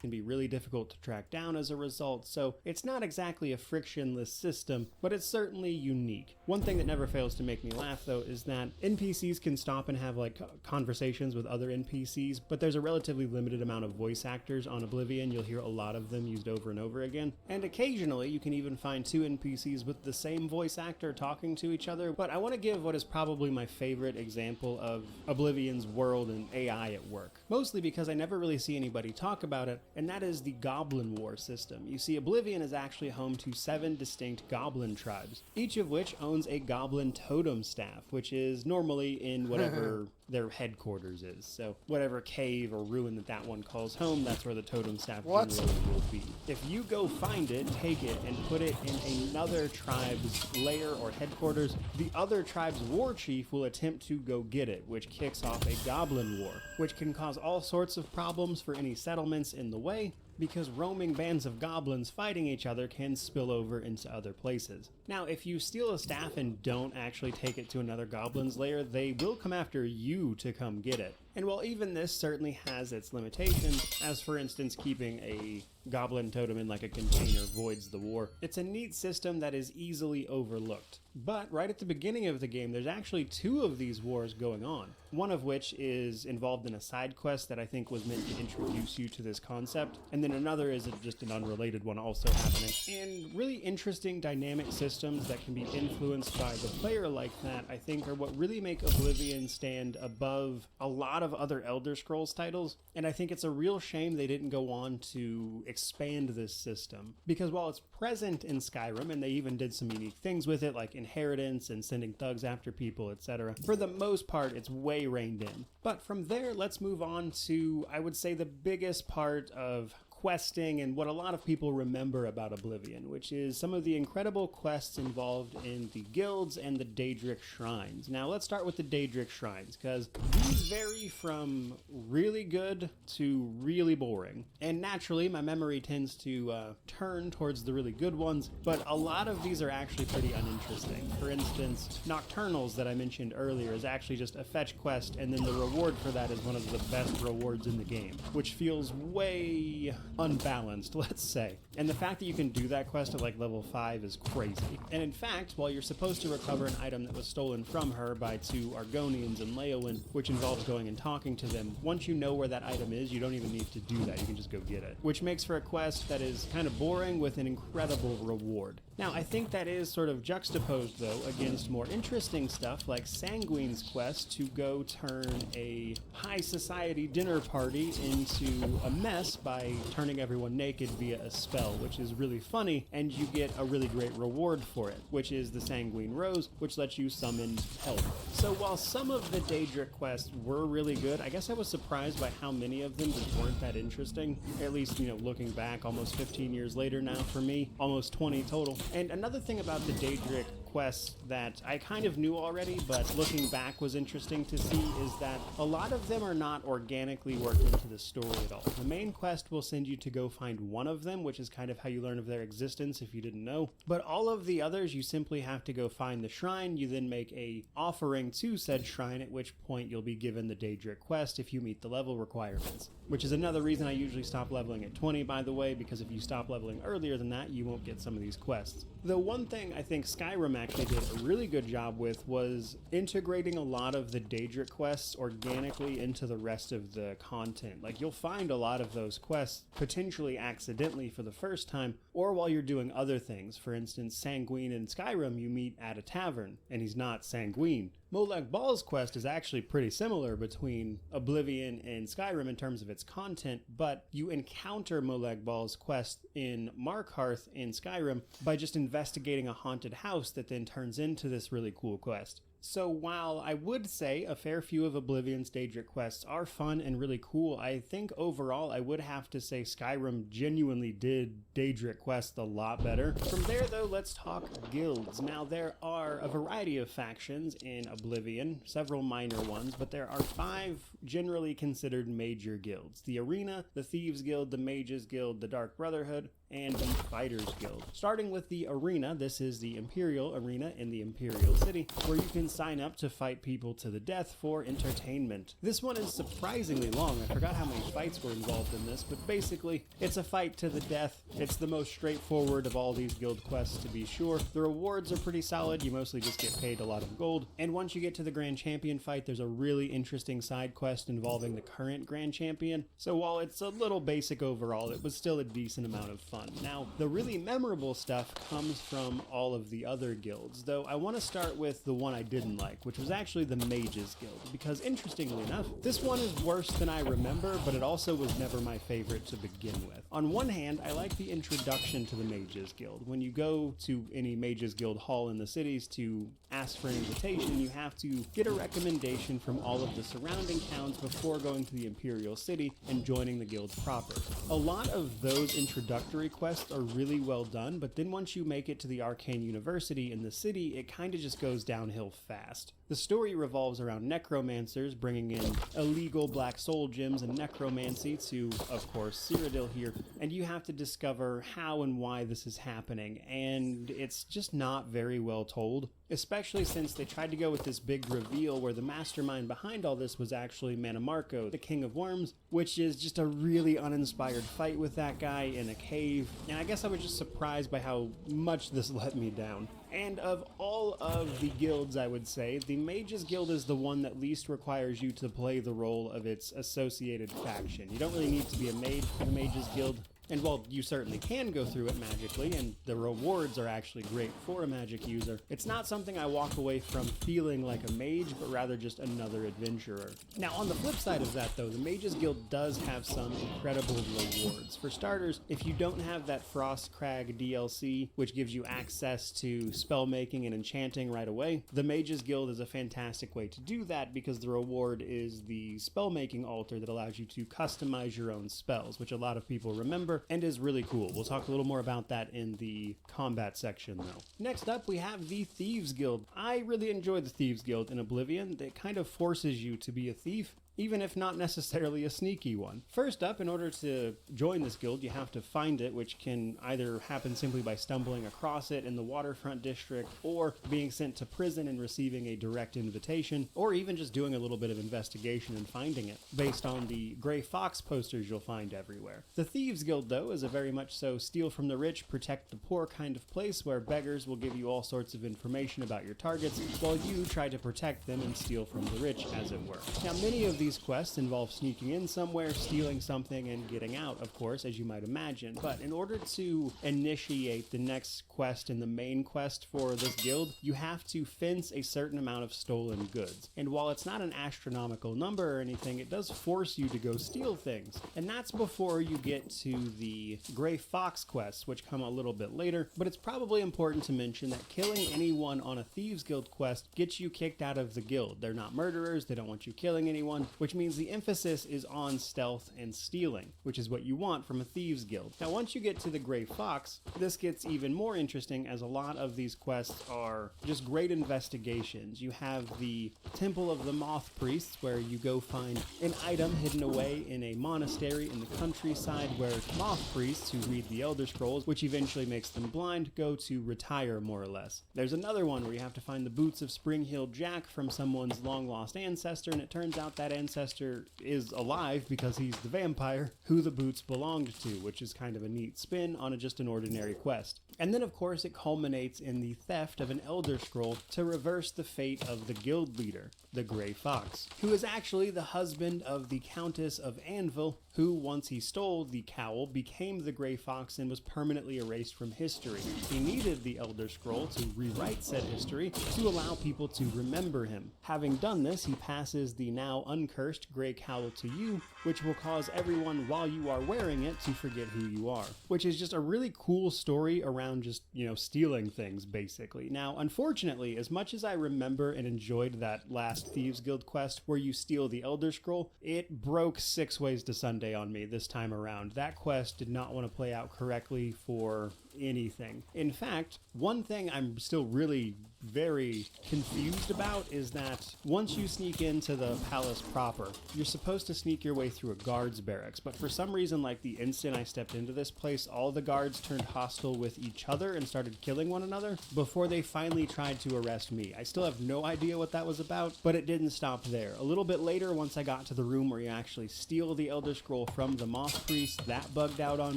B: Can be really difficult to track down as a result, so it's not exactly a frictionless system, but it's certainly unique. One thing that never fails to make me laugh, though, is that NPCs can stop and have like conversations with other NPCs, but there's a relatively limited amount of voice actors on Oblivion. You'll hear a lot of them used over and over again, and occasionally you can even find 2 NPCs with the same voice actor talking to each other. But I want to give what is probably my favorite example of Oblivion's world and AI at work, mostly because I never really see anybody talk about it, and that is the Goblin War system. You see, Oblivion is actually home to 7 distinct goblin tribes, each of which owns a goblin totem staff, which is normally in whatever their headquarters is. So whatever cave or ruin that one calls home, that's where the totem staff generally will be. If you go find it, take it, and put it in another tribe's lair or headquarters, the other tribe's war chief will attempt to go get it, which kicks off a goblin war, which can cause all sorts of problems for any settlements in the way, because roaming bands of goblins fighting each other can spill over into other places. Now, if you steal a staff and don't actually take it to another goblin's lair, they will come after you to come get it. And while even this certainly has its limitations, as for instance keeping a goblin totem in like a container voids the war, it's a neat system that is easily overlooked. But right at the beginning of the game, there's actually 2 of these wars going on. One of which is involved in a side quest that I think was meant to introduce you to this concept, and then another is just an unrelated one also happening. And really interesting dynamic systems that can be influenced by the player like that, I think, are what really make Oblivion stand above a lot of other Elder Scrolls titles, and I think it's a real shame they didn't go on to expand this system, because while it's present in Skyrim, and they even did some unique things with it, like inheritance and sending thugs after people, etc., for the most part it's way reined in. But from there, let's move on to, I would say, the biggest part of questing and what a lot of people remember about Oblivion, which is some of the incredible quests involved in the guilds and the Daedric shrines. Now let's start with the Daedric shrines, because these vary from really good to really boring, and naturally my memory tends to turn towards the really good ones, but a lot of these are actually pretty uninteresting. For instance, Nocturnals that I mentioned earlier is actually just a fetch quest, and then the reward for that is one of the best rewards in the game, which feels way unbalanced, let's say. And the fact that you can do that quest at like level 5 is crazy. And in fact, while you're supposed to recover an item that was stolen from her by 2 Argonians in Leolin, which involves going and talking to them, once you know where that item is, you don't even need to do that, you can just go get it. Which makes for a quest that is kind of boring with an incredible reward. Now, I think that is sort of juxtaposed, though, against more interesting stuff like Sanguine's quest to go turn a high society dinner party into a mess by turning everyone naked via a spell, which is really funny, and you get a really great reward for it, which is the Sanguine Rose, which lets you summon help. So while some of the Daedric quests were really good, I guess I was surprised by how many of them just weren't that interesting, at least, looking back almost 15 years later now for me, almost 20 total. And another thing about the Daedric quests that I kind of knew already, but looking back was interesting to see, is that a lot of them are not organically worked into the story at all. The main quest will send you to go find one of them, which is kind of how you learn of their existence if you didn't know. But all of the others, you simply have to go find the shrine. You then make a offering to said shrine, at which point you'll be given the Daedric quest if you meet the level requirements. Which is another reason I usually stop leveling at 20, by the way, because if you stop leveling earlier than that, you won't get some of these quests. Though one thing I think Skyrim actually did a really good job with was integrating a lot of the Daedric quests organically into the rest of the content. Like, you'll find a lot of those quests potentially accidentally for the first time, or while you're doing other things. For instance, Sanguine in Skyrim you meet at a tavern, and he's not Sanguine. Molag Bal's quest is actually pretty similar between Oblivion and Skyrim in terms of its content, but you encounter Molag Bal's quest in Markarth in Skyrim by just investigating a haunted house that then turns into this really cool quest. So while I would say a fair few of Oblivion's Daedric quests are fun and really cool, I think overall I would have to say Skyrim genuinely did Daedric quests a lot better. From there though, let's talk guilds. Now there are a variety of factions in Oblivion, several minor ones, but there are 5 generally considered major guilds. The Arena, the Thieves Guild, the Mages Guild, the Dark Brotherhood, and the Fighters Guild. Starting with the Arena, this is the Imperial Arena in the Imperial City, where you can sign up to fight people to the death for entertainment. This one is surprisingly long. I forgot how many fights were involved in this, but basically, it's a fight to the death. It's the most straightforward of all these guild quests, to be sure. The rewards are pretty solid. You mostly just get paid a lot of gold. And once you get to the Grand Champion fight, there's a really interesting side quest involving the current Grand Champion. So while it's a little basic overall, it was still a decent amount of fun. Now, the really memorable stuff comes from all of the other guilds, though I want to start with the one I didn't like, which was actually the Mages Guild, because interestingly enough, this one is worse than I remember, but it also was never my favorite to begin with. On one hand, I like the introduction to the Mages Guild. When you go to any Mages Guild hall in the cities to ask for an invitation, you have to get a recommendation from all of the surrounding towns before going to the Imperial City and joining the guild proper. A lot of those introductory quests are really well done, but then once you make it to the Arcane University in the city, it kind of just goes downhill fast. The story revolves around necromancers bringing in illegal black soul gems and necromancy to, of course, Cyrodiil here, and you have to discover how and why this is happening, and it's just not very well told, especially since they tried to go with this big reveal where the mastermind behind all this was actually Mannimarco, the King of Worms, which is just a really uninspired fight with that guy in a cave, and I guess I was just surprised by how much this let me down. And of all of the guilds, I would say, the Mages Guild is the one that least requires you to play the role of its associated faction. You don't really need to be a mage for the Mages Guild. And while you certainly can go through it magically, and the rewards are actually great for a magic user, it's not something I walk away from feeling like a mage, but rather just another adventurer. Now, on the flip side of that, though, the Mages Guild does have some incredible rewards. For starters, if you don't have that Frostcrag DLC, which gives you access to spellmaking and enchanting right away, the Mages Guild is a fantastic way to do that because the reward is the spellmaking altar that allows you to customize your own spells, which a lot of people remember and is really cool. We'll talk a little more about that in the combat section though. Next up, we have the Thieves Guild. I really enjoy the Thieves Guild in Oblivion. It kind of forces you to be a thief, even if not necessarily a sneaky one. First up, in order to join this guild, you have to find it, which can either happen simply by stumbling across it in the waterfront district, or being sent to prison and receiving a direct invitation, or even just doing a little bit of investigation and finding it, based on the Gray Fox posters you'll find everywhere. The Thieves Guild, though, is a very much so steal from the rich, protect the poor kind of place where beggars will give you all sorts of information about your targets, while you try to protect them and steal from the rich, as it were. Now, many of these quests involve sneaking in somewhere, stealing something, and getting out, of course, as you might imagine. But in order to initiate the next quest in the main quest for this guild, you have to fence a certain amount of stolen goods. And while it's not an astronomical number or anything, it does force you to go steal things. And that's before you get to the Gray Fox quests, which come a little bit later. But it's probably important to mention that killing anyone on a Thieves Guild quest gets you kicked out of the guild. They're not murderers, they don't want you killing anyone, which means the emphasis is on stealth and stealing, which is what you want from a Thieves Guild. Now, once you get to the Gray Fox, this gets even more interesting, as a lot of these quests are just great investigations. You have the Temple of the Moth Priests, where you go find an item hidden away in a monastery in the countryside, where moth priests who read the Elder Scrolls, which eventually makes them blind, go to retire, more or less. There's another one where you have to find the boots of Spring-Heeled Jack from someone's long-lost ancestor, and it turns out that ancestor is alive because he's the vampire who the boots belonged to, which is kind of a neat spin on just an ordinary quest. And then, of course, it culminates in the theft of an Elder Scroll to reverse the fate of the guild leader, the Gray Fox, who is actually the husband of the Countess of Anvil, who, once he stole the cowl, became the Gray Fox and was permanently erased from history. He needed the Elder Scroll to rewrite said history to allow people to remember him. Having done this, he passes the now uncursed Gray Cowl to you, which will cause everyone while you are wearing it to forget who you are. Which is just a really cool story around just, stealing things, basically. Now, unfortunately, as much as I remember and enjoyed that last Thieves Guild quest where you steal the Elder Scroll, it broke 6 Ways to Sunday on me this time around. That quest did not want to play out correctly for anything. In fact, one thing I'm still really very confused about is that once you sneak into the palace proper, you're supposed to sneak your way through a guard's barracks, but for some reason, like the instant I stepped into this place, all the guards turned hostile with each other and started killing one another before they finally tried to arrest me. I still have no idea what that was about, but it didn't stop there. A little bit later, once I got to the room where you actually steal the Elder Scroll from the Moth Priest, that bugged out on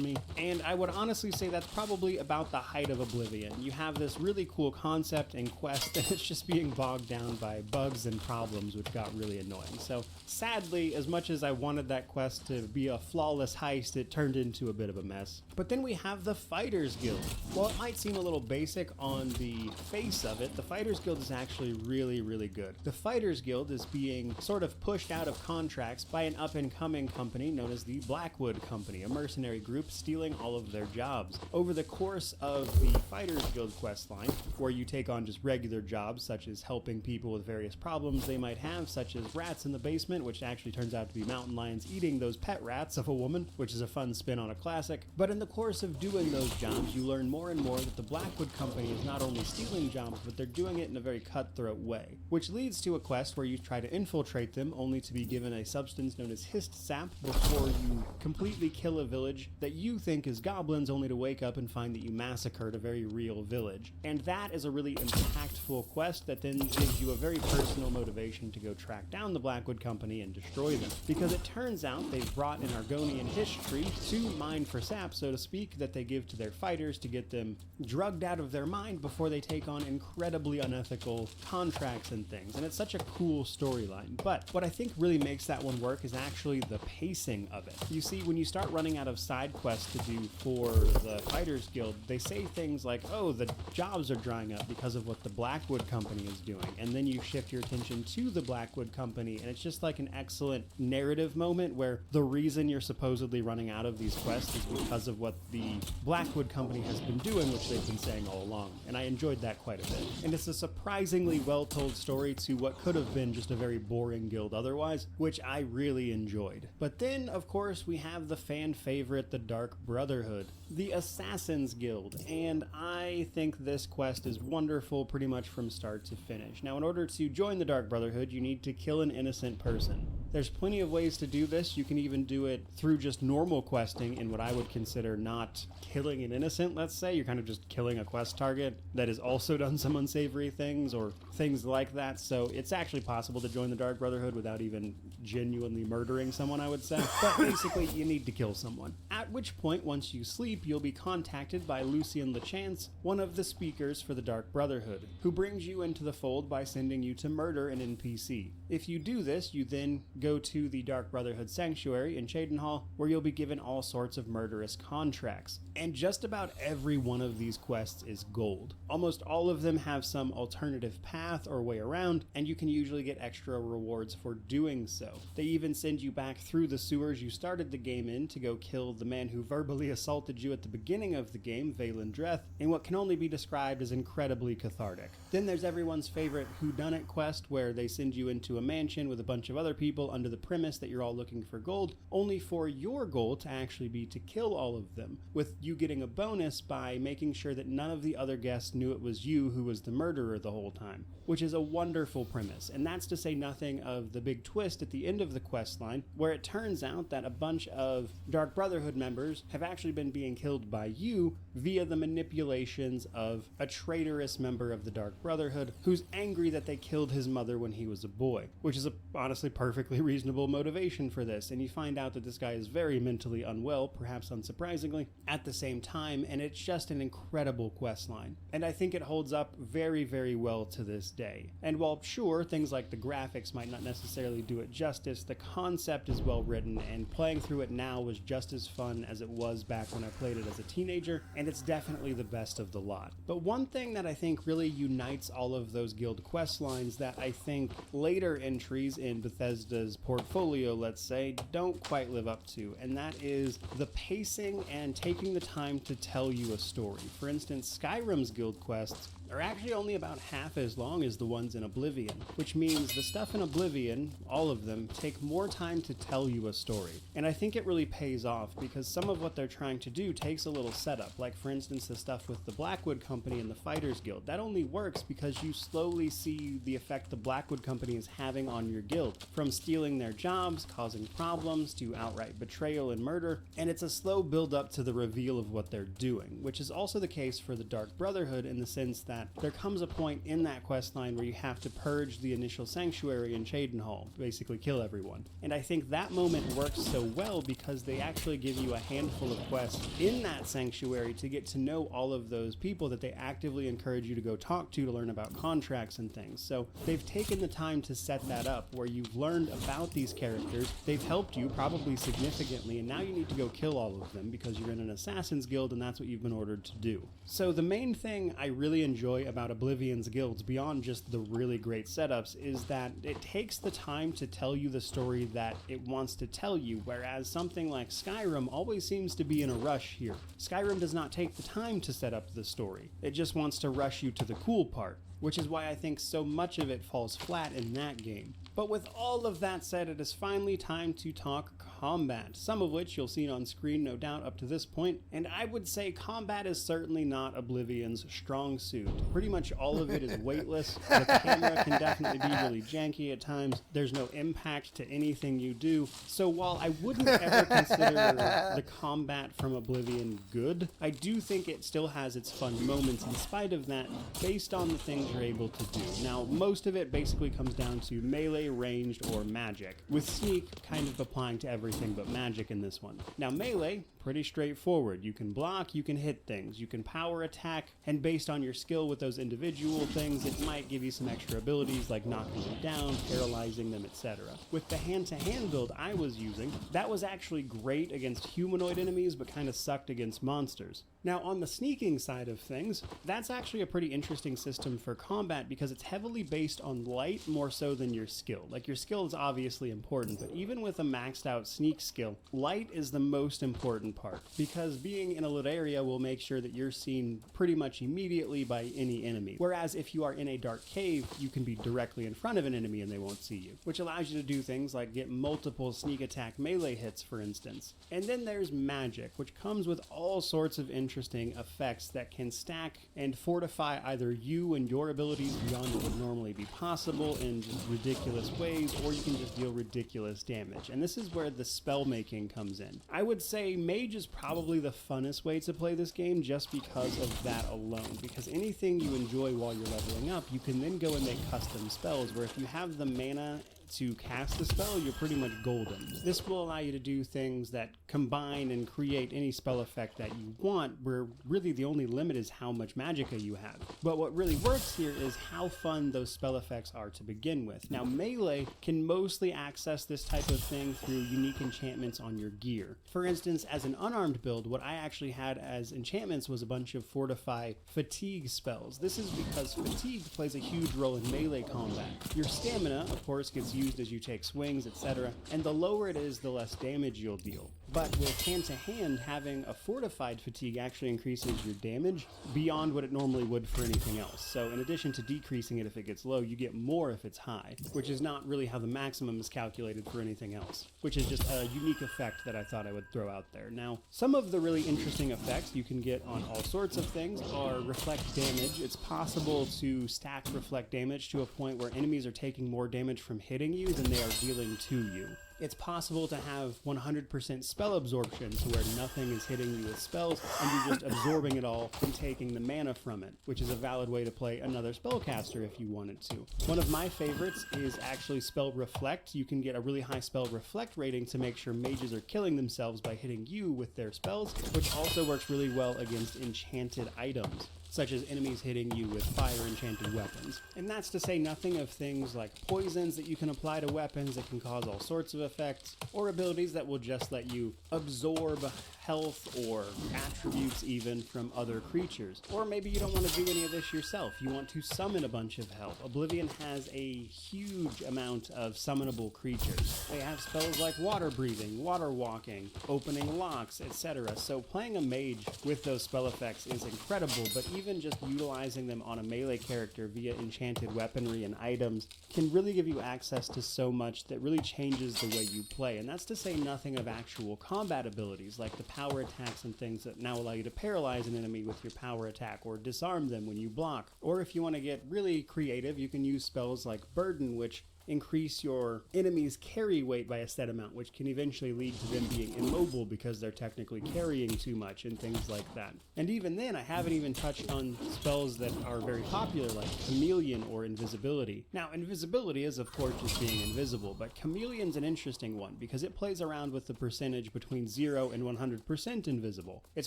B: me, and I would honestly say that's probably about the height of Oblivion. You have this really cool concept and quest, and it's just being bogged down by bugs and problems, which got really annoying. So sadly, as much as I wanted that quest to be a flawless heist, it turned into a bit of a mess. But then we have the Fighters Guild. While it might seem a little basic on the face of it, the Fighters Guild is actually really, really good. The Fighters Guild is being sort of pushed out of contracts by an up-and-coming company known as the Blackwood Company, a mercenary group stealing all of their jobs. Over the course of the Fighters Guild questline, where you take on just regular jobs such as helping people with various problems they might have, such as rats in the basement, which actually turns out to be mountain lions eating those pet rats of a woman, which is a fun spin on a classic. But in the course of doing those jobs, you learn more and more that the Blackwood Company is not only stealing jobs, but they're doing it in a very cutthroat way, which leads to a quest where you try to infiltrate them, only to be given a substance known as hist sap before you completely kill a village that you think is goblins, only to wake up and find that you massacred a very real village. And that is a really impactful quest that then gives you a very personal motivation to go track down the Blackwood Company and destroy them. Because it turns out they've brought an Argonian history to mine for sap, so to speak, that they give to their fighters to get them drugged out of their mind before they take on incredibly unethical contracts and things. And it's such a cool storyline. But what I think really makes that one work is actually the pacing of it. You see, when you start running out of side quests to do for the Fighters Guild, they say things like, oh, the jobs are drying up because of what the Blackwood Company is doing. And then you shift your attention to the Blackwood Company, and it's just like an excellent narrative moment where the reason you're supposedly running out of these quests is because of what the Blackwood Company has been doing, which they've been saying all along. And I enjoyed that quite a bit. And it's a surprisingly well-told story to what could have been just a very boring guild otherwise, which I really enjoyed. But then, of course, we have the fan favorite, the Dark Brotherhood, the Assassin's Guild, and I think this quest is wonderful pretty much from start to finish. Now, in order to join the Dark Brotherhood, you need to kill an innocent person. There's plenty of ways to do this. You can even do it through just normal questing in what I would consider not killing an innocent, let's say. You're kind of just killing a quest target that has also done some unsavory things or things like that. So it's actually possible to join the Dark Brotherhood without even genuinely murdering someone, I would say. But basically, you need to kill someone. At which point, once you sleep, you'll be contacted by Lucien Lechance, one of the speakers for the Dark Brotherhood, who brings you into the fold by sending you to murder an NPC. If you do this, you then go to the Dark Brotherhood Sanctuary in Cheydinhal, where you'll be given all sorts of murderous contracts. And just about every one of these quests is gold. Almost all of them have some alternative path or way around, and you can usually get extra rewards for doing so. They even send you back through the sewers you started the game in to go kill the man who verbally assaulted you at the beginning of the game, Valen Dreth, in what can only be described as incredibly cathartic. Then there's everyone's favorite whodunit quest, where they send you into a mansion with a bunch of other people under the premise that you're all looking for gold, only for your goal to actually be to kill all of them, with you getting a bonus by making sure that none of the other guests knew it was you who was the murderer the whole time, which is a wonderful premise. And that's to say nothing of the big twist at the end of the quest line, where it turns out that a bunch of Dark Brotherhood members have actually been being killed by you via the manipulations of a traitorous member of the Dark Brotherhood who's angry that they killed his mother when he was a boy, which is a honestly perfectly reasonable motivation for this. And you find out that this guy is very mentally unwell, perhaps unsurprisingly, at the same time, and it's just an incredible quest line. And I think it holds up very, very well to this day. And while sure, things like the graphics might not necessarily do it justice, the concept is well written, and playing through it now was just as fun as it was back when I played it as a teenager, and it's definitely the best of the lot. But one thing that I think really unites all of those guild quest lines that I think later entries in Bethesda's portfolio, let's say, don't quite live up to, and that is the pacing and taking the time to tell you a story. For instance, Skyrim's guild quests are actually only about half as long as the ones in Oblivion, which means the stuff in Oblivion, all of them, take more time to tell you a story. And I think it really pays off because some of what they're trying to do takes a little setup, like for instance the stuff with the Blackwood Company and the Fighters Guild. That only works because you slowly see the effect the Blackwood Company is having on your guild, from stealing their jobs, causing problems, to outright betrayal and murder, and it's a slow build up to the reveal of what they're doing, which is also the case for the Dark Brotherhood in the sense that there comes a point in that quest line where you have to purge the initial sanctuary in Cheydinhal, basically kill everyone. And I think that moment works so well because they actually give you a handful of quests in that sanctuary to get to know all of those people that they actively encourage you to go talk to learn about contracts and things. So they've taken the time to set that up where you've learned about these characters, they've helped you probably significantly, and now you need to go kill all of them because you're in an assassin's guild and that's what you've been ordered to do. So the main thing I really enjoy about Oblivion's guilds, beyond just the really great setups, is that it takes the time to tell you the story that it wants to tell you, whereas something like Skyrim always seems to be in a rush here. Skyrim does not take the time to set up the story. It just wants to rush you to the cool part, which is why I think so much of it falls flat in that game. But with all of that said, it is finally time to talk combat, some of which you'll see on screen no doubt up to this point, and I would say combat is certainly not Oblivion's strong suit. Pretty much all of it is weightless, the camera can definitely be really janky at times, there's no impact to anything you do, so while I wouldn't ever consider the combat from Oblivion good, I do think it still has its fun moments in spite of that, based on the things you're able to do. Now, most of it basically comes down to melee, ranged, or magic, with sneak kind of applying to everything but magic in this one. Now, melee, pretty straightforward. You can block, you can hit things, you can power attack, and based on your skill with those individual things, it might give you some extra abilities like knocking them down, paralyzing them, etc. With the hand-to-hand build I was using, that was actually great against humanoid enemies, but kind of sucked against monsters. Now, on the sneaking side of things, that's actually a pretty interesting system for combat because it's heavily based on light more so than your skill. Like, your skill is obviously important, but even with a maxed out sneak skill, light is the most important part, because being in a lit area will make sure that you're seen pretty much immediately by any enemy. Whereas if you are in a dark cave, you can be directly in front of an enemy and they won't see you, which allows you to do things like get multiple sneak attack melee hits, for instance. And then there's magic, which comes with all sorts of interesting effects that can stack and fortify either you and your abilities beyond what would normally be possible in just ridiculous ways, or you can just deal ridiculous damage. And this is where the spell making comes in. I would say mage is probably the funnest way to play this game just because of that alone, because anything you enjoy while you're leveling up, you can then go and make custom spells where if you have the mana to cast the spell, you're pretty much golden. This will allow you to do things that combine and create any spell effect that you want, where really the only limit is how much magicka you have. But what really works here is how fun those spell effects are to begin with. Now, melee can mostly access this type of thing through unique enchantments on your gear. For instance, as an unarmed build, what I actually had as enchantments was a bunch of fortify fatigue spells. This is because fatigue plays a huge role in melee combat. Your stamina, of course, gets used as you take swings, etc., and the lower it is, the less damage you'll deal. But with hand-to-hand, having a fortified fatigue actually increases your damage beyond what it normally would for anything else. So in addition to decreasing it if it gets low, you get more if it's high, which is not really how the maximum is calculated for anything else, which is just a unique effect that I thought I would throw out there. Now, some of the really interesting effects you can get on all sorts of things are reflect damage. It's possible to stack reflect damage to a point where enemies are taking more damage from hitting you than they are dealing to you. It's possible to have 100% spell absorption, to where nothing is hitting you with spells and you're just absorbing it all and taking the mana from it, which is a valid way to play another spellcaster if you wanted to. One of my favorites is actually spell reflect. You can get a really high spell reflect rating to make sure mages are killing themselves by hitting you with their spells, which also works really well against enchanted items, such as enemies hitting you with fire enchanted weapons. And that's to say nothing of things like poisons that you can apply to weapons that can cause all sorts of effects, or abilities that will just let you absorb health or attributes even from other creatures. Or maybe you don't want to do any of this yourself. You want to summon a bunch of health. Oblivion has a huge amount of summonable creatures. They have spells like water breathing, water walking, opening locks, etc. So playing a mage with those spell effects is incredible, but even just utilizing them on a melee character via enchanted weaponry and items can really give you access to so much that really changes the way you play. And that's to say nothing of actual combat abilities like the power attacks and things that now allow you to paralyze an enemy with your power attack or disarm them when you block. Or if you want to get really creative, you can use spells like Burden, which increase your enemy's carry weight by a set amount, which can eventually lead to them being immobile because they're technically carrying too much and things like that. And even then, I haven't even touched on spells that are very popular like Chameleon or Invisibility. Now, Invisibility is of course just being invisible, but Chameleon's an interesting one because it plays around with the percentage between 0 and 100% invisible. It's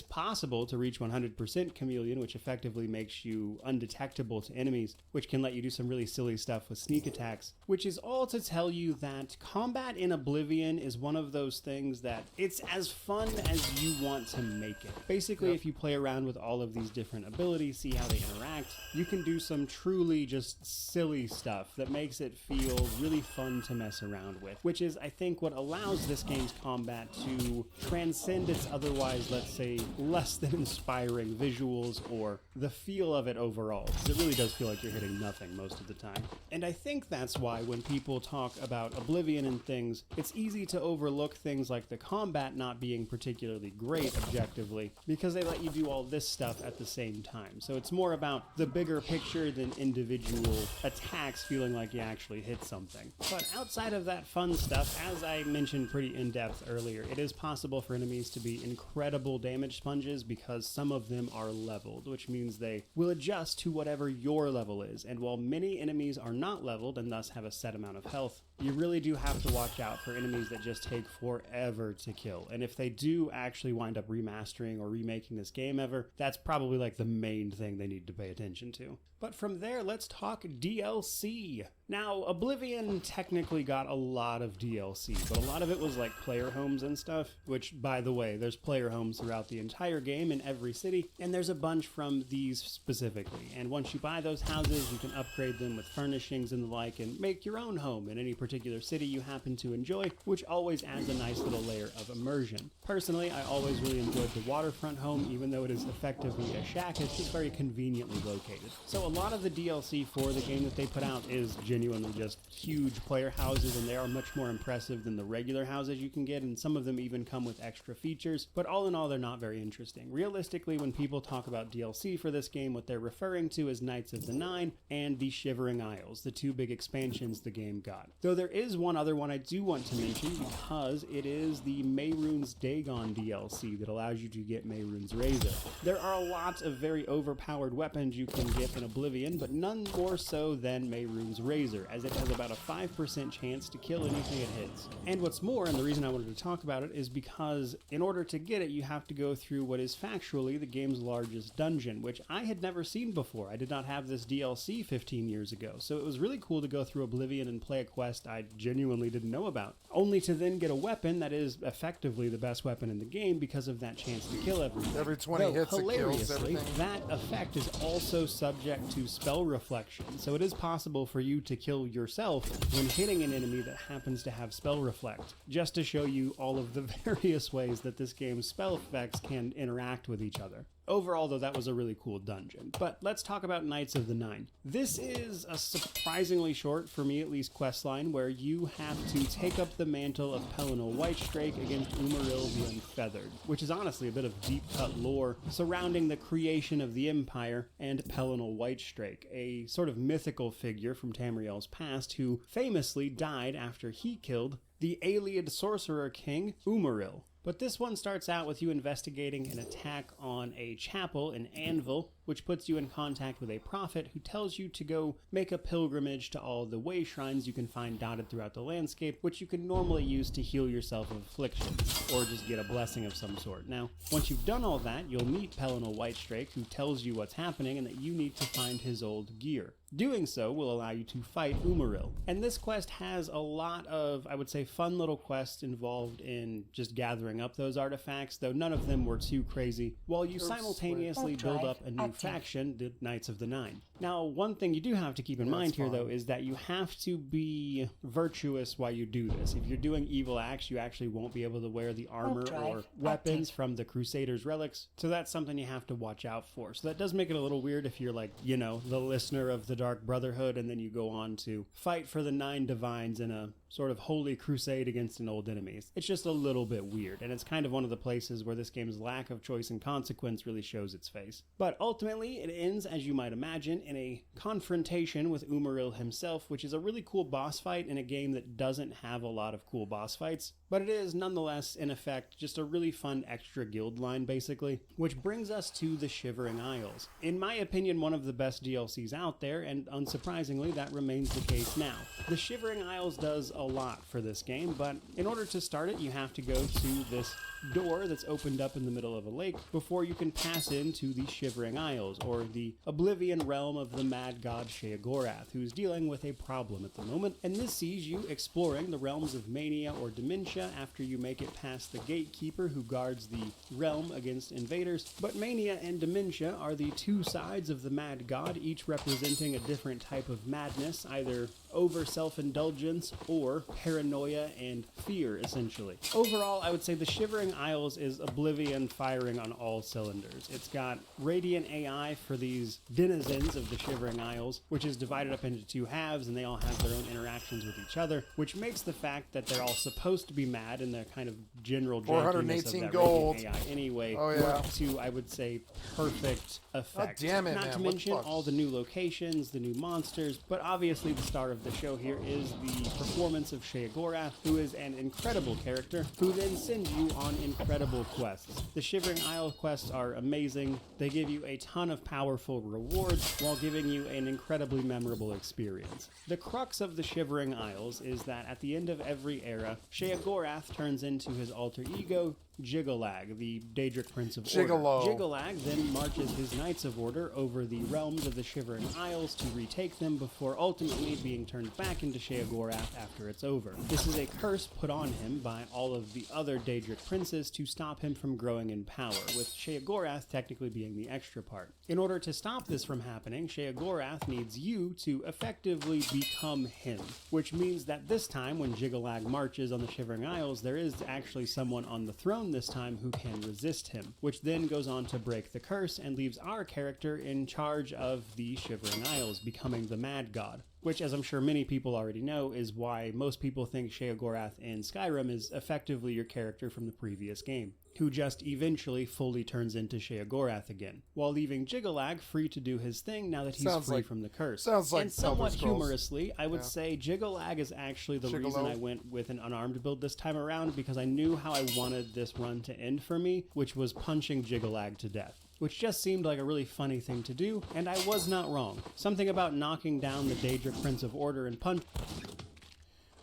B: possible to reach 100% Chameleon, which effectively makes you undetectable to enemies, which can let you do some really silly stuff with sneak attacks, which is all to tell you that combat in Oblivion is one of those things that it's as fun as you want to make it. Basically, if you play around with all of these different abilities, see how they interact, you can do some truly just silly stuff that makes it feel really fun to mess around with, which is, I think, what allows this game's combat to transcend its otherwise, let's say, less than inspiring visuals or the feel of it overall, because it really does feel like you're hitting nothing most of the time. And I think that's why when people talk about Oblivion and things, it's easy to overlook things like the combat not being particularly great objectively, because they let you do all this stuff at the same time. So it's more about the bigger picture than individual attacks feeling like you actually hit something. But outside of that fun stuff, as I mentioned pretty in-depth earlier, it is possible for enemies to be incredible damage sponges because some of them are leveled, which means they will adjust to whatever your level is. And while many enemies are not leveled and thus have a set amount of health, you really do have to watch out for enemies that just take forever to kill. And if they do actually wind up remastering or remaking this game ever, that's probably like the main thing they need to pay attention to. But from there, let's talk DLC. Now, Oblivion technically got a lot of DLC, but a lot of it was like player homes and stuff, which, by the way, there's player homes throughout the entire game in every city, and there's a bunch from these specifically. And once you buy those houses, you can upgrade them with furnishings and the like and make your own home in any particular city you happen to enjoy, which always adds a nice little layer of immersion. Personally, I always really enjoyed the waterfront home, even though it is effectively a shack, it's just very conveniently located. So a lot of the DLC for the game that they put out is genuinely just huge player houses, and they are much more impressive than the regular houses you can get, and some of them even come with extra features, but all in all, they're not very interesting. Realistically, when people talk about DLC for this game, what they're referring to is Knights of the Nine and the Shivering Isles, the two big expansions the game got. Though there is one other one I do want to mention, because it is the Mehrunes Dagon DLC that allows you to get Mehrunes Razor. There are a lot of very overpowered weapons you can get in Oblivion, but none more so than Mehrunes Razor, as it has about a 5% chance to kill anything it hits. And what's more, and the reason I wanted to talk about it, is because in order to get it, you have to go through what is factually the game's largest dungeon, which I had never seen before. I did not have this DLC 15 years ago, so it was really cool to go through Oblivion and play a quest I genuinely didn't know about, only to then get a weapon that is effectively the best weapon in the game because of that chance to kill everything.
A: Every 20 hits it kills everything.
B: That effect is also subject to spell reflection, so it is possible for you to kill yourself when hitting an enemy that happens to have spell reflect, just to show you all of the various ways that this game's spell effects can interact with each other. Overall, though, that was a really cool dungeon. But let's talk about Knights of the Nine. This is a surprisingly short, for me at least, questline where you have to take up the mantle of Pelennor Whitestrake against Umaril the Unfeathered, which is honestly a bit of deep-cut lore surrounding the creation of the Empire and Pelennor Whitestrake, a sort of mythical figure from Tamriel's past who famously died after he killed the Ayleid sorcerer king Umaril. But this one starts out with you investigating an attack on a chapel in Anvil, which puts you in contact with a prophet who tells you to go make a pilgrimage to all the way shrines you can find dotted throughout the landscape, which you can normally use to heal yourself of afflictions, or just get a blessing of some sort. Now, once you've done all that, you'll meet Pelennor Whitestrake, who tells you what's happening and that you need to find his old gear. Doing so will allow you to fight Umaril. And this quest has a lot of, I would say, fun little quests involved in just gathering up those artifacts, though none of them were too crazy, while you simultaneously build up a new faction, the Knights of the Nine. Now, one thing you do have to keep in mind here, though, is that you have to be virtuous while you do this. If you're doing evil acts, you actually won't be able to wear the armor or weapons from the Crusaders' relics, so that's something you have to watch out for. So that does make it a little weird if you're like, you know, the listener of the Dark Brotherhood, and then you go on to fight for the Nine Divines in a sort of holy crusade against an old enemies. It's just a little bit weird, and it's kind of one of the places where this game's lack of choice and consequence really shows its face. But ultimately, it ends, as you might imagine, in a confrontation with Umaril himself, which is a really cool boss fight in a game that doesn't have a lot of cool boss fights. But it is, nonetheless, in effect, just a really fun extra guild line, basically. Which brings us to the Shivering Isles. In my opinion, one of the best DLCs out there, and unsurprisingly, that remains the case now. The Shivering Isles does a lot for this game, but in order to start it, you have to go to this door that's opened up in the middle of a lake before you can pass into the Shivering Isles, or the Oblivion realm of the mad god Sheogorath, who's dealing with a problem at the moment, and this sees you exploring the realms of Mania or Dementia after you make it past the gatekeeper who guards the realm against invaders. But Mania and Dementia are the two sides of the mad god, each representing a different type of madness, either over self-indulgence or paranoia and fear, essentially. Overall, I would say the Shivering Isles is Oblivion firing on all cylinders. It's got radiant AI for these denizens of the Shivering Isles, which is divided up into two halves, and they all have their own interactions with each other, which makes the fact that they're all supposed to be mad and the kind of general jankiness of that
A: gold.
B: radiant AI anyway
A: work
B: to, I would say, perfect effect.
A: Oh, damn it,
B: Not
A: man.
B: to mention all the new locations, the new monsters, but obviously the star of the show here is the performance of Sheogorath, who is an incredible character, who then sends you on incredible quests. The Shivering Isle quests are amazing. They give you a ton of powerful rewards while giving you an incredibly memorable experience. The crux of the Shivering Isles is that at the end of every era, Sheogorath turns into his alter ego, Jiggalag, the Daedric Prince of Order. Jiggalag then marches his Knights of Order over the realms of the Shivering Isles to retake them before ultimately being turned back into Sheogorath after it's over. This is a curse put on him by all of the other Daedric princes to stop him from growing in power, with Sheogorath technically being the extra part. In order to stop this from happening, Sheogorath needs you to effectively become him, which means that this time when Jiggalag marches on the Shivering Isles, there is actually someone on the throne this time who can resist him, which then goes on to break the curse and leaves our character in charge of the Shivering Isles, becoming the Mad God. which, as I'm sure many people already know, is why most people think Sheogorath in Skyrim is effectively your character from the previous game, who just eventually fully turns into Sheogorath again, while leaving Jiggalag free to do his thing now that he's free from the curse.
A: Sounds like
B: and somewhat
A: Elder Scrolls.
B: humorously, I would say Jiggalag is actually the reason I went with an unarmed build this time around, because I knew how I wanted this run to end for me, which was punching Jiggalag to death, which just seemed like a really funny thing to do, and I was not wrong. Something about knocking down the Daedric Prince of Order and punch...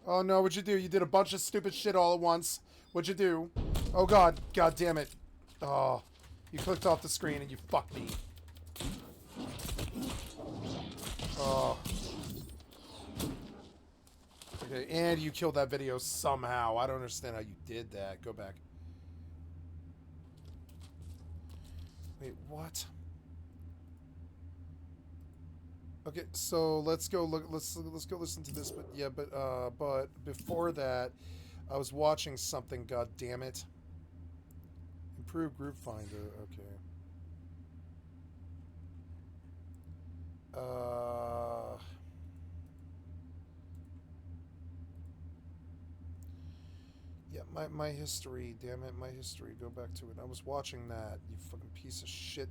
A: Oh no, what'd you do? You did a bunch of stupid shit all at once. What'd you do? Oh god, god damn it. Oh, you clicked off the screen and you fucked me. Oh. Okay, and you killed that video somehow. I don't understand how you did that. Go back. Wait, what? Okay, so let's go look. Let's go listen to this. But yeah, but before that, I was watching something. God damn it! Improve group finder. Okay. Yeah, my history. Damn it, my history. Go back to it. I was watching that. You fucking piece of shit.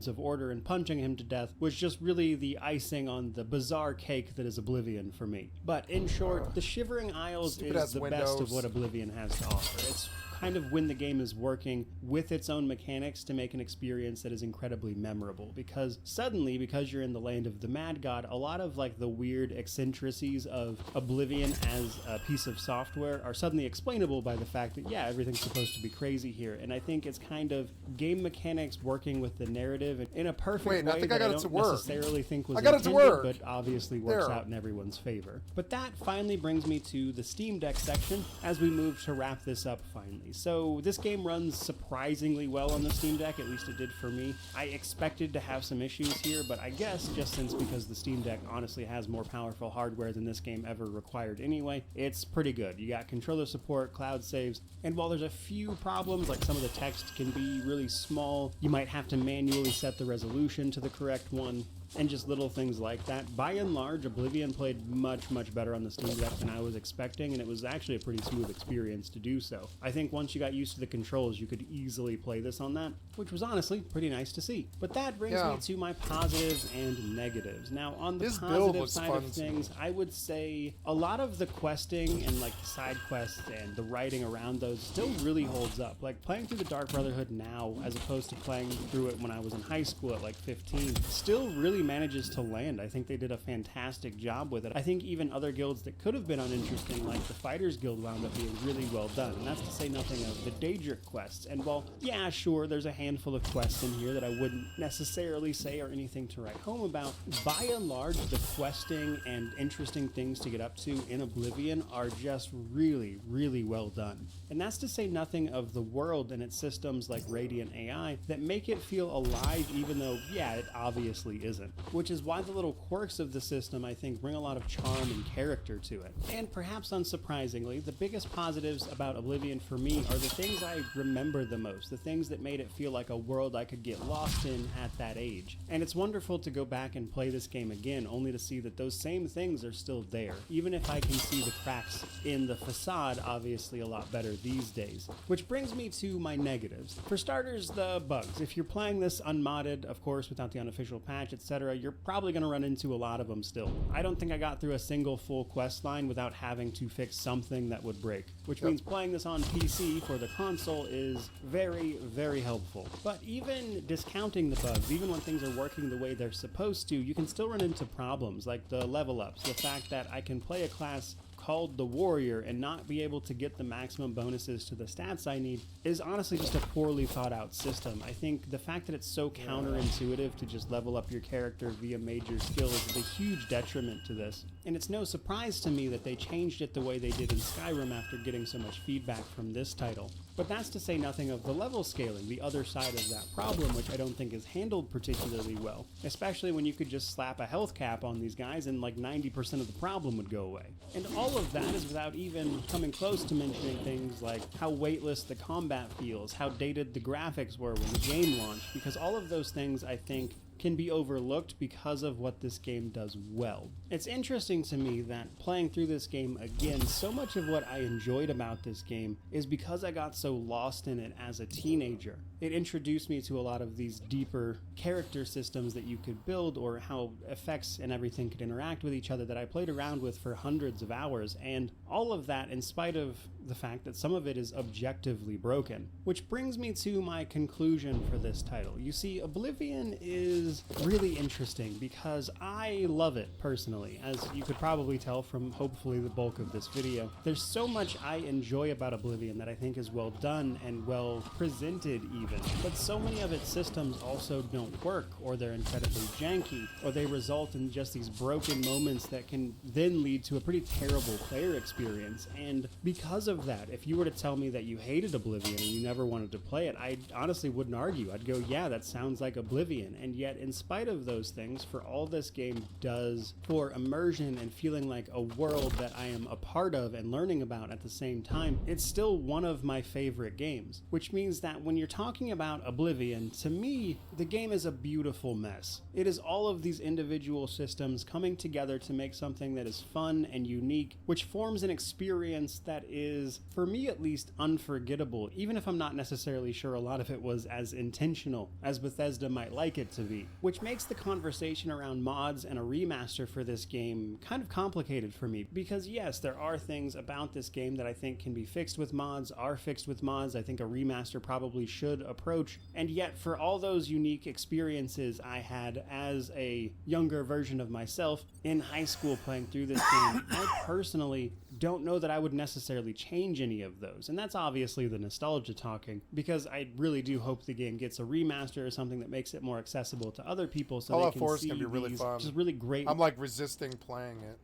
B: Of Order and punching him to death was just really the icing on the bizarre cake that is Oblivion for me. But in short, the Shivering Isles is the best of what Oblivion has to offer. It's kind of when the game is working with its own mechanics to make an experience that is incredibly memorable, because suddenly, because you're in the land of the Mad God, a lot of like the weird eccentricities of Oblivion as a piece of software are suddenly explainable by the fact that yeah, everything's supposed to be crazy here. And I think it's kind of game mechanics working with the narrative in a perfect way
A: I think
B: that
A: I
B: don't necessarily think was intended, but obviously works out in everyone's favor. But that finally brings me to the Steam Deck section as we move to wrap this up finally. So this game runs surprisingly well on the Steam Deck, at least it did for me. I expected to have some issues here, but I guess just because the Steam Deck honestly has more powerful hardware than this game ever required anyway, it's pretty good. You got controller support, cloud saves, and while there's a few problems, like some of the text can be really small, you might have to manually set the resolution to the correct one, and just little things like that. By and large, Oblivion played much, much better on the Steam Deck than I was expecting, and it was actually a pretty smooth experience to do so. I think once you got used to the controls, you could easily play this on that, which was honestly pretty nice to see. But that brings me to my positives and negatives. Now, on the positive side of things, I would say a lot of the questing and like the side quests and the writing around those still really holds up. Like playing through the Dark Brotherhood now, as opposed to playing through it when I was in high school at like 15, still really manages to land. I think they did a fantastic job with it. I think even other guilds that could have been uninteresting, like the Fighters Guild, wound up being really well done. And that's to say nothing of the Daedric quests. And while, yeah, sure, there's a handful of quests in here that I wouldn't necessarily say are anything to write home about, by and large, the questing and interesting things to get up to in Oblivion are just really, really well done. And that's to say nothing of the world and its systems like Radiant AI that make it feel alive, even though, yeah, it obviously isn't. Which is why the little quirks of the system, I think, bring a lot of charm and character to it. And perhaps unsurprisingly, the biggest positives about Oblivion for me are the things I remember the most, the things that made it feel like a world I could get lost in at that age. And it's wonderful to go back and play this game again, only to see that those same things are still there, even if I can see the cracks in the facade obviously a lot better these days. Which brings me to my negatives. For starters, the bugs. If you're playing this unmodded, of course, without the unofficial patch, etc., you're probably going to run into a lot of them still. I don't think I got through a single full quest line without having to fix something that would break, which means playing this on PC for the console is very, very helpful. But even discounting the bugs, even when things are working the way they're supposed to, you can still run into problems like the level ups, the fact that I can play a class called the Warrior and not be able to get the maximum bonuses to the stats I need is honestly just a poorly thought out system. I think the fact that it's so counterintuitive to just level up your character via major skills is a huge detriment to this. And it's no surprise to me that they changed it the way they did in Skyrim after getting so much feedback from this title. But that's to say nothing of the level scaling, the other side of that problem, which I don't think is handled particularly well, especially when you could just slap a health cap on these guys and like 90% of the problem would go away. And all of that is without even coming close to mentioning things like how weightless the combat feels, how dated the graphics were when the game launched, because all of those things I think can be overlooked because of what this game does well. It's interesting to me that playing through this game again, so much of what I enjoyed about this game is because I got so lost in it as a teenager. It introduced me to a lot of these deeper character systems that you could build, or how effects and everything could interact with each other that I played around with for hundreds of hours, and all of that in spite of the fact that some of it is objectively broken. Which brings me to my conclusion for this title. You see, Oblivion is really interesting because I love it personally, as you could probably tell from hopefully the bulk of this video. There's so much I enjoy about Oblivion that I think is well done and well presented even, but so many of its systems also don't work, or they're incredibly janky, or they result in just these broken moments that can then lead to a pretty terrible player experience. And because of that, if you were to tell me that you hated Oblivion and you never wanted to play it, I honestly wouldn't argue. I'd go, yeah, that sounds like Oblivion. And yet, in spite of those things, for all this game does for immersion and feeling like a world that I am a part of and learning about at the same time, it's still one of my favorite games. Which means that when you're talking about Oblivion, to me, the game is a beautiful mess. It is all of these individual systems coming together to make something that is fun and unique, which forms an experience that is, for me at least, unforgettable, even if I'm not necessarily sure a lot of it was as intentional as Bethesda might like it to be. Which makes the conversation around mods and a remaster for this game kind of complicated for me, because yes, there are things about this game that I think can be fixed with mods, are fixed with mods, I think a remaster probably should approach, and yet for all those unique experiences I had as a younger version of myself in high school playing through this game, I personally don't know that I would necessarily change any of those. And that's obviously the nostalgia talking, because I really do hope the game gets a remaster or something that makes it more accessible to other people so they can see
A: can be really
B: these
A: fun.
B: just really great.
A: I'm like resisting playing it.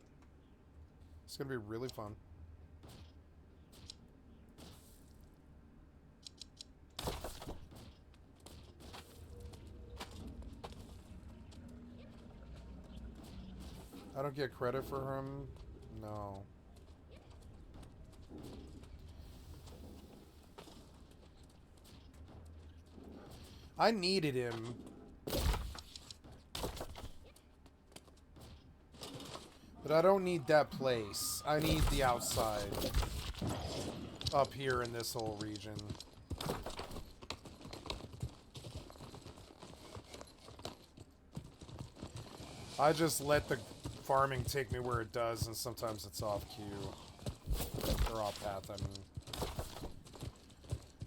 A: It's gonna be really fun. I don't get credit for him? No. I needed him. But I don't need that place. I need the outside. Up here in this whole region. I just let the farming take me where it does, and sometimes it's off cue. Or off path, I mean.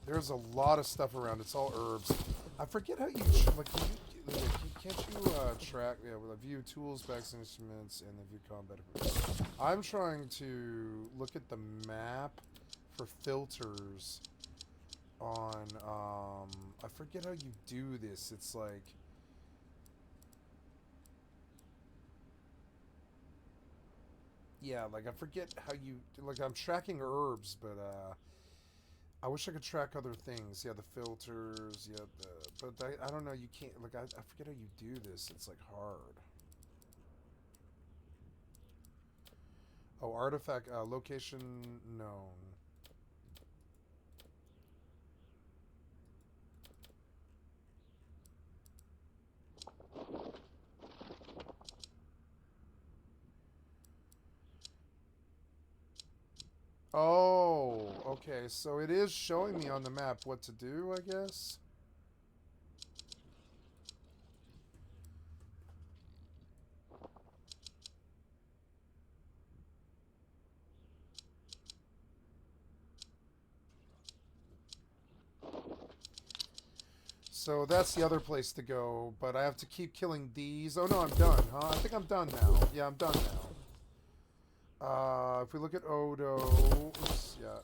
A: There's a lot of stuff around. It's all herbs. I forget how you, can't you track, yeah, with view tools, backs, instruments, and the view combat. I'm trying to look at the map for filters on, I forget how you do this. It's like, yeah, like I forget how you, like I'm tracking herbs, but, I wish I could track other things. Yeah, the filters. Yeah, but I don't know. You can't. Like I forget how you do this. It's like hard. Oh, artifact location known. Oh, okay. So it is showing me on the map what to do, I guess. So that's the other place to go, but I have to keep killing these. Oh no, I'm done, huh? I think I'm done now. Yeah, I'm done now. If we look at Odo, oops, yeah,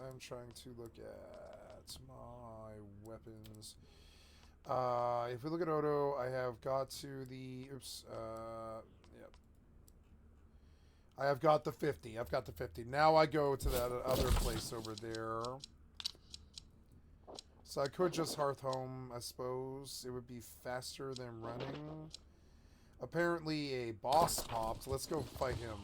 A: I'm trying to look at my weapons. If we look at Odo, I have got to the, yep. I have got the 50. I've got the 50. Now I go to that other place over there. So I could just Hearth Home, I suppose. It would be faster than running. Apparently a boss popped. Let's go fight him.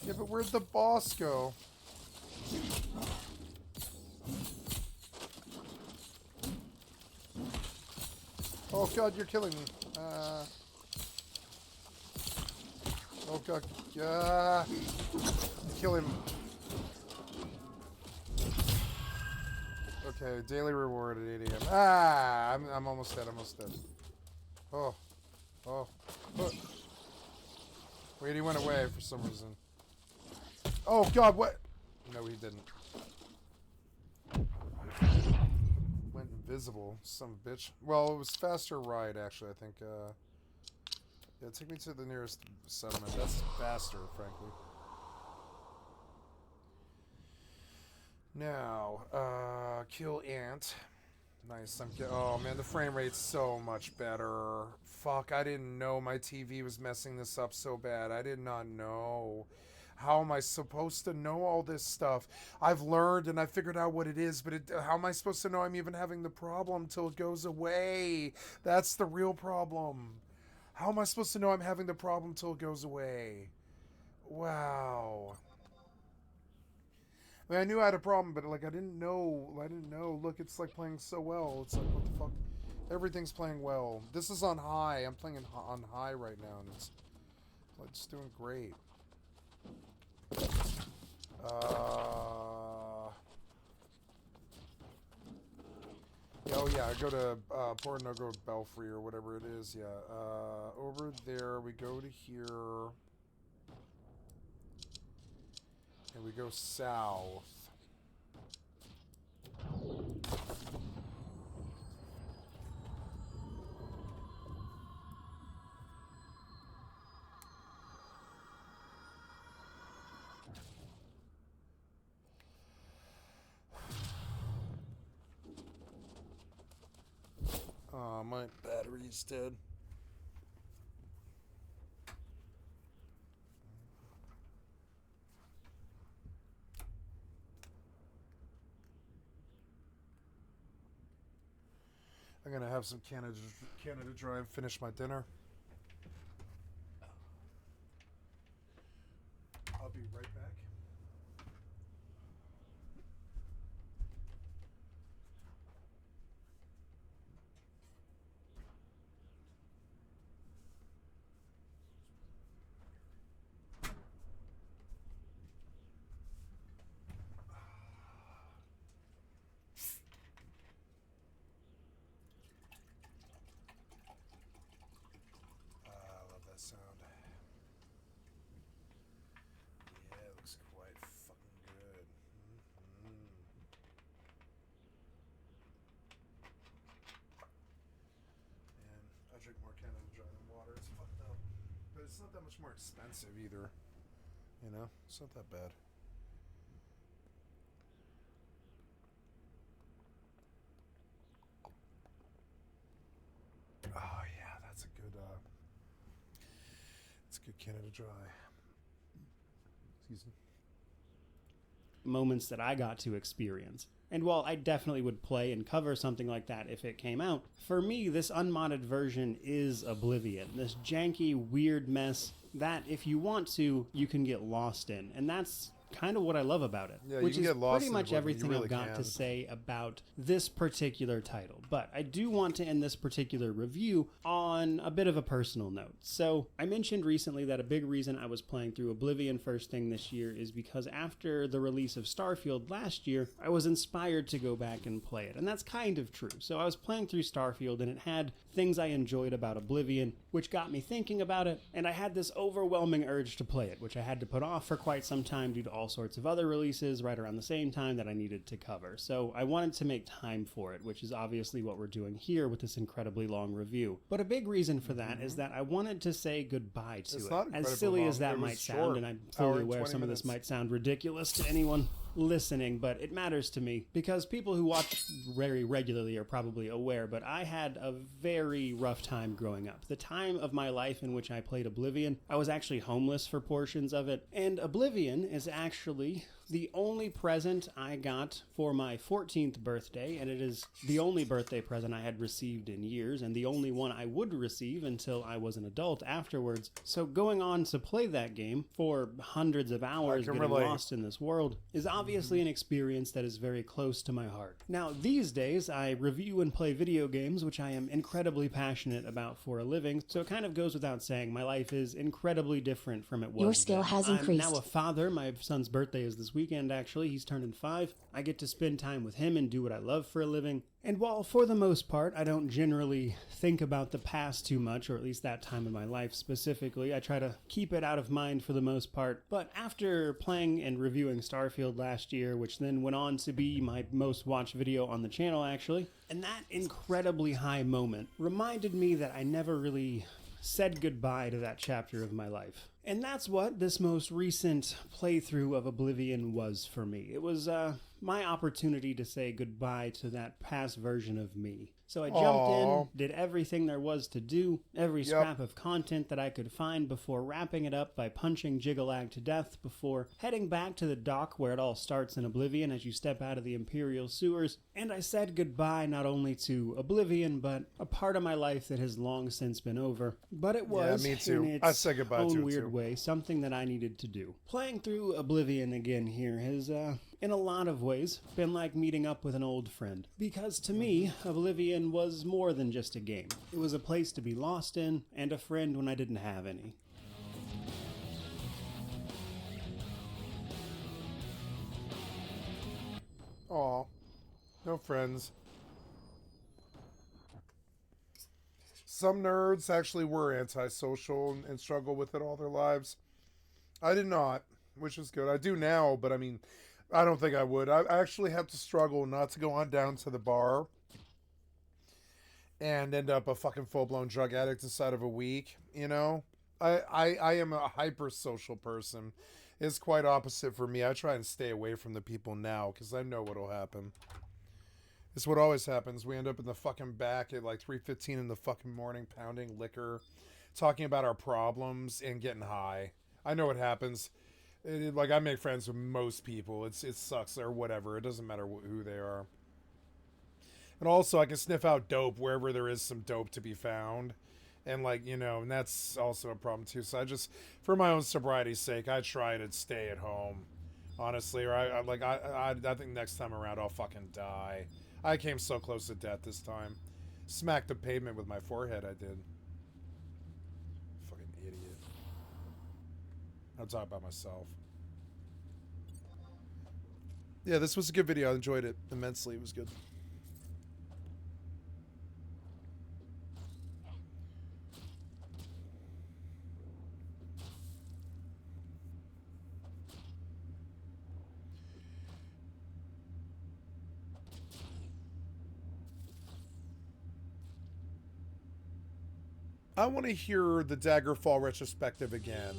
A: Yeah, but where'd the boss go? Oh god, you're killing me. Oh god, yeah. Kill him. Okay, daily reward at 8 a.m. Ah, I'm almost dead, almost dead. Oh. Oh. Oh. Wait, he went away for some reason. Oh god, what? No, he didn't. Went invisible, son of a bitch. Well, it was faster ride, actually, I think. Yeah, take me to the nearest settlement. That's faster, frankly. Now, kill ant. Nice, oh man, the frame rate's so much better. Fuck, I didn't know my TV was messing this up so bad. I did not know. How am I supposed to know all this stuff? I've learned and I figured out what it is, but how am I supposed to know I'm even having the problem till it goes away? That's the real problem. How am I supposed to know I'm having the problem till it goes away? Wow. I mean, I knew I had a problem, but like I didn't know. Look, it's like playing so well. It's like, what the fuck? Everything's playing well. This is on high. I'm playing on high right now, and it's doing great. Oh yeah, I go to Port Nogo Belfry or whatever it is. Yeah, over there we go to here, and we go south. My battery's dead. I'm gonna have some Canada Dry and finish my dinner. I'll be right back. I love that sound. Yeah, it looks quite fucking good. And I drink more Canada Dry than water. It's fucked up. But it's not that much more expensive either. You know? It's not that bad. Oh yeah, that's a good it's good Canada Dry. Excuse me.
B: Moments that I got to experience. And while I definitely would play and cover something like that if it came out, for me, this unmodded version is Oblivion. This janky, weird mess that, if you want to, you can get lost in. And that's kind of what I love about it.
A: Yeah,
B: which
A: you can
B: is
A: get lost
B: pretty
A: in
B: much
A: Oblivion,
B: everything
A: you really
B: I've got
A: can.
B: to say about this particular title. But I do want to end this particular review on a bit of a personal note. So I mentioned recently that a big reason I was playing through Oblivion first thing this year is because after the release of Starfield last year, I was inspired to go back and play it. And that's kind of true. So I was playing through Starfield and it had things I enjoyed about Oblivion, which got me thinking about it, and I had this overwhelming urge to play it, which I had to put off for quite some time due to all sorts of other releases right around the same time that I needed to cover. So I wanted to make time for it, which is obviously what we're doing here with this incredibly long review. But a big reason for that is that I wanted to say goodbye to it. As silly as that might sound, and I'm fully aware some of this might sound ridiculous to anyone listening, but it matters to me because people who watch very regularly are probably aware, but I had a very rough time growing up. The time of my life in which I played Oblivion, I was actually homeless for portions of it, and Oblivion is actually the only present I got for my 14th birthday, and it is the only birthday present I had received in years, and the only one I would receive until I was an adult afterwards. So going on to play that game for hundreds of hours, getting lost in this world, is obviously an experience that is very close to my heart. Now, these days, I review and play video games, which I am incredibly passionate about for a living, so it kind of goes without saying, my life is incredibly different from it was
C: Your skill
B: then.
C: has
B: I'm
C: increased.
B: now a father. My son's birthday is this weekend, actually. He's turning 5. I get to spend time with him and do what I love for a living. And while for the most part, I don't generally think about the past too much, or at least that time in my life specifically, I try to keep it out of mind for the most part. But after playing and reviewing Starfield last year, which then went on to be my most watched video on the channel actually, and that incredibly high moment reminded me that I never really said goodbye to that chapter of my life. And that's what this most recent playthrough of Oblivion was for me. It was my opportunity to say goodbye to that past version of me. So I jumped in, did everything there was to do, every scrap of content that I could find before wrapping it up by punching Jigalag to death before heading back to the dock where it all starts in Oblivion as you step out of the Imperial sewers. And I said goodbye not only to Oblivion, but a part of my life that has long since been over. But it was,
A: me too.
B: in
A: I
B: its
A: said goodbye
B: own
A: to it
B: weird
A: too.
B: way, something that I needed to do. Playing through Oblivion again here has, in a lot of ways, been like meeting up with an old friend. Because to me, Oblivion was more than just a game. It was a place to be lost in, and a friend when I didn't have any.
A: Aw, no friends. Some nerds actually were antisocial and struggle with it all their lives. I did not, which is good. I do now, but I mean, I don't think I would. I actually have to struggle not to go on down to the bar and end up a fucking full-blown drug addict inside of a week, you know? I am a hyper-social person. It's quite opposite for me. I try and stay away from the people now because I know what'll happen. It's what always happens. We end up in the fucking back at like 3:15 in the fucking morning, pounding liquor, talking about our problems, and getting high. I know what happens. Like, I make friends with most people. It sucks or whatever. It doesn't matter who they are. And also, I can sniff out dope wherever there is some dope to be found. And, like, you know, and that's also a problem, too. So I just, for my own sobriety's sake, I try to stay at home, honestly. Or, I think next time around, I'll fucking die. I came so close to death this time. Smacked the pavement with my forehead, I did. Fucking idiot. I'll talk about myself. Yeah, this was a good video. I enjoyed it immensely. It was good. I want to hear the Daggerfall retrospective again.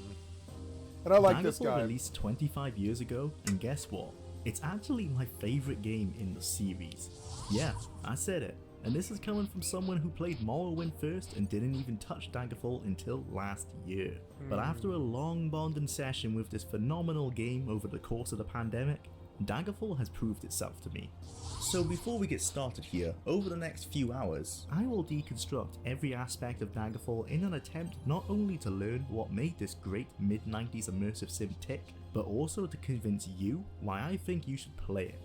A: And I like this guy.
D: Daggerfall released 25 years ago, and guess what? It's actually my favorite game in the series. Yeah, I said it. And this is coming from someone who played Morrowind first and didn't even touch Daggerfall until last year. But after a long bonding session with this phenomenal game over the course of the pandemic, Daggerfall has proved itself to me. So before we get started here, over the next few hours, I will deconstruct every aspect of Daggerfall in an attempt not only to learn what made this great mid-90s immersive sim tick, but also to convince you why I think you should play it.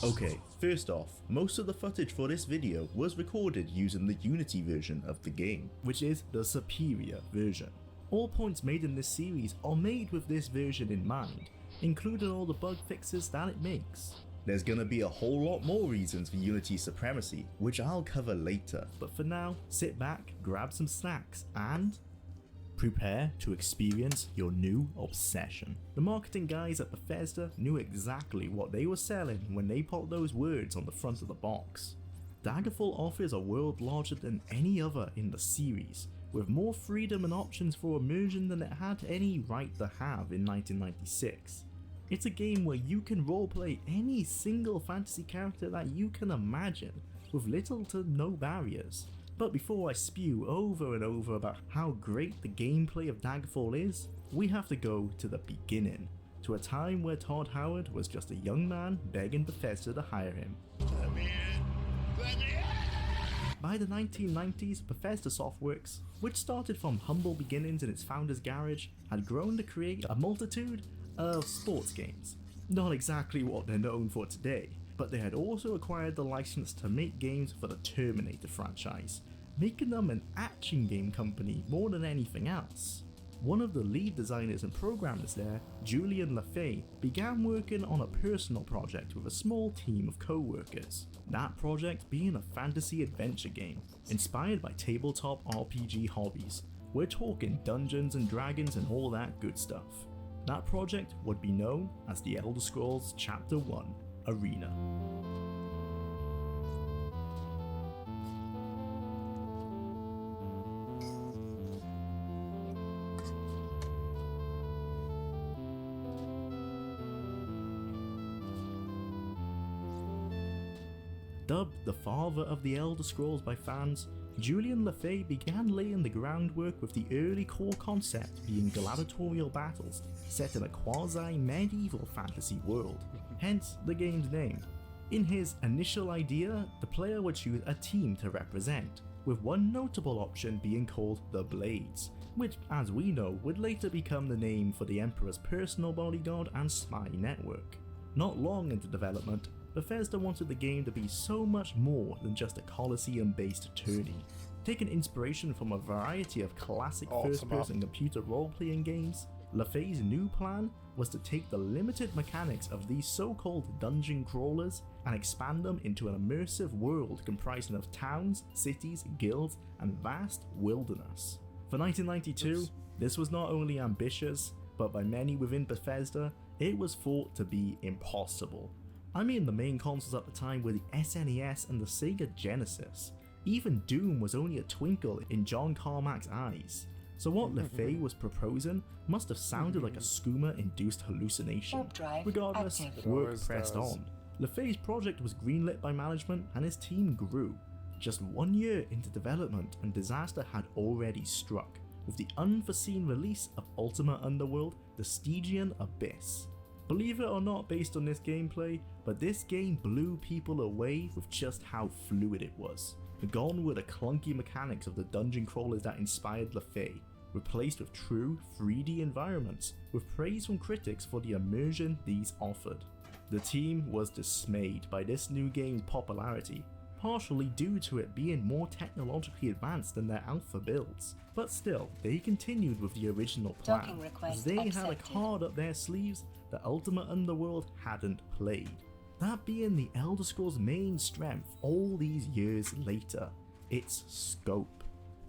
D: Okay, first off, most of the footage for this video was recorded using the Unity version of the game, which is the superior version. All points made in this series are made with this version in mind, including all the bug fixes that it makes. There's gonna be a whole lot more reasons for Unity's supremacy, which I'll cover later, but for now, sit back, grab some snacks, and prepare to experience your new obsession. The marketing guys at Bethesda knew exactly what they were selling when they put those words on the front of the box. Daggerfall offers a world larger than any other in the series, with more freedom and options for immersion than it had any right to have in 1996. It's a game where you can roleplay any single fantasy character that you can imagine, with little to no barriers. But before I spew over and over about how great the gameplay of Daggerfall is, we have to go to the beginning, to a time where Todd Howard was just a young man begging Bethesda to hire him. By the 1990s, Bethesda Softworks, which started from humble beginnings in its founder's garage, had grown to create a multitude of sports games. Not exactly what they're known for today, but they had also acquired the license to make games for the Terminator franchise, making them an action game company more than anything else. One of the lead designers and programmers there, Julian LaFay, began working on a personal project with a small team of co-workers. That project being a fantasy adventure game, inspired by tabletop RPG hobbies. We're talking Dungeons and Dragons and all that good stuff. That project would be known as The Elder Scrolls Chapter 1 Arena. Dubbed the father of the Elder Scrolls by fans, Julian LaFay began laying the groundwork with the early core concept being gladiatorial battles set in a quasi-medieval fantasy world, hence the game's name. In his initial idea, the player would choose a team to represent, with one notable option being called the Blades, which as we know would later become the name for the Emperor's personal bodyguard and spy network. Not long into development, Bethesda wanted the game to be so much more than just a Colosseum-based tourney. Taking inspiration from a variety of classic first-person computer role-playing games, LaFay's new plan was to take the limited mechanics of these so-called dungeon crawlers and expand them into an immersive world comprising of towns, cities, guilds, and vast wilderness. For 1992, this was not only ambitious, but by many within Bethesda, it was thought to be impossible. I mean, the main consoles at the time were the SNES and the Sega Genesis. Even Doom was only a twinkle in John Carmack's eyes. So what LaFay was proposing must have sounded like a skooma-induced hallucination. Regardless, work pressed on. LaFay's project was greenlit by management and his team grew. Just 1 year into development and disaster had already struck, with the unforeseen release of Ultima Underworld: The Stygian Abyss. Believe it or not based on this gameplay, but this game blew people away with just how fluid it was. Gone were the clunky mechanics of the dungeon crawlers that inspired LaFay, replaced with true 3D environments, with praise from critics for the immersion these offered. The team was dismayed by this new game's popularity, partially due to it being more technologically advanced than their alpha builds. But still, they continued with the original plan, as they had a card up their sleeves that Ultima Underworld hadn't played. That being the Elder Scrolls' main strength all these years later, its scope.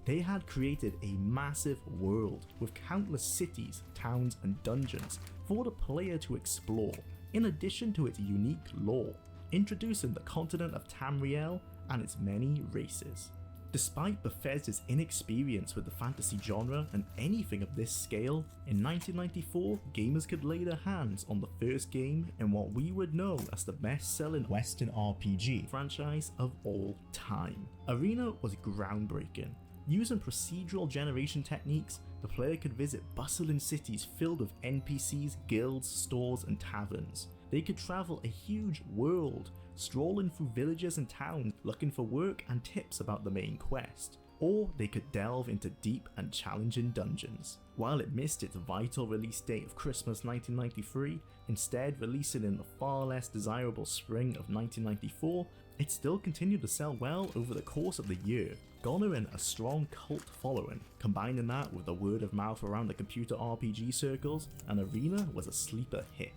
D: They had created a massive world with countless cities, towns and dungeons for the player to explore, in addition to its unique lore, introducing the continent of Tamriel and its many races. Despite Bethesda's inexperience with the fantasy genre and anything of this scale, in 1994 gamers could lay their hands on the first game in what we would know as the best-selling Western RPG franchise of all time. Arena was groundbreaking. Using procedural generation techniques, the player could visit bustling cities filled with NPCs, guilds, stores and taverns. They could travel a huge world, strolling through villages and towns looking for work and tips about the main quest. Or they could delve into deep and challenging dungeons. While it missed its vital release date of Christmas 1993, instead releasing in the far less desirable spring of 1994, it still continued to sell well over the course of the year, garnering a strong cult following. Combining that with the word of mouth around the computer RPG circles, and Arena was a sleeper hit.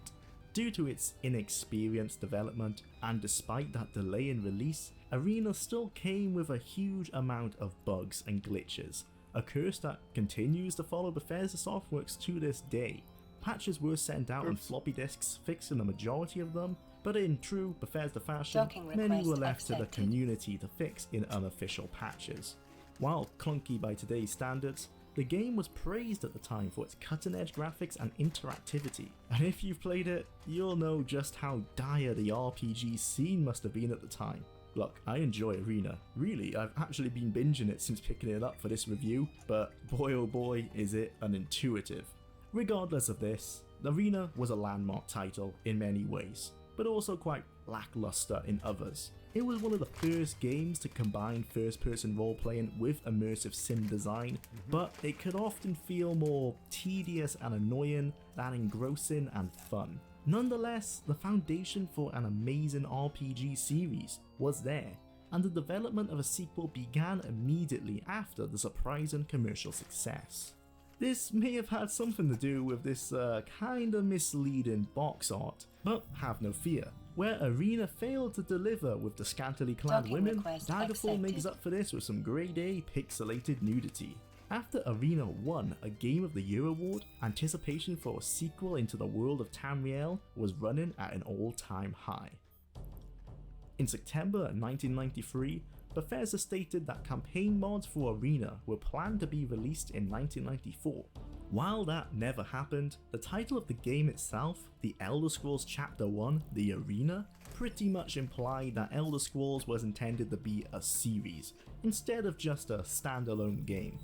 D: Due to its inexperienced development, and despite that delay in release, Arena still came with a huge amount of bugs and glitches, a curse that continues to follow Bethesda Softworks to this day. Patches were sent out on floppy disks fixing the majority of them, but in true Bethesda fashion, many were left to the community to fix in unofficial patches. While clunky by today's standards, the game was praised at the time for its cutting-edge graphics and interactivity, and if you've played it, you'll know just how dire the RPG scene must have been at the time. Look, I enjoy Arena. Really, I've actually been binging it since picking it up for this review, but boy oh boy is it unintuitive. Regardless of this, Arena was a landmark title in many ways, but also quite lackluster in others. It was one of the first games to combine first-person role-playing with immersive sim design, but it could often feel more tedious and annoying than engrossing and fun. Nonetheless, the foundation for an amazing RPG series was there, and the development of a sequel began immediately after the surprising commercial success. This may have had something to do with this kinda misleading box art, but have no fear. Where Arena failed to deliver with the scantily clad women, Daggerfall makes up for this with some grade A pixelated nudity. After Arena won a Game of the Year award, anticipation for a sequel into the world of Tamriel was running at an all-time high. In September 1993, Bethesda stated that campaign mods for Arena were planned to be released in 1994. While that never happened, the title of the game itself, The Elder Scrolls Chapter 1, The Arena, pretty much implied that Elder Scrolls was intended to be a series, instead of just a standalone game.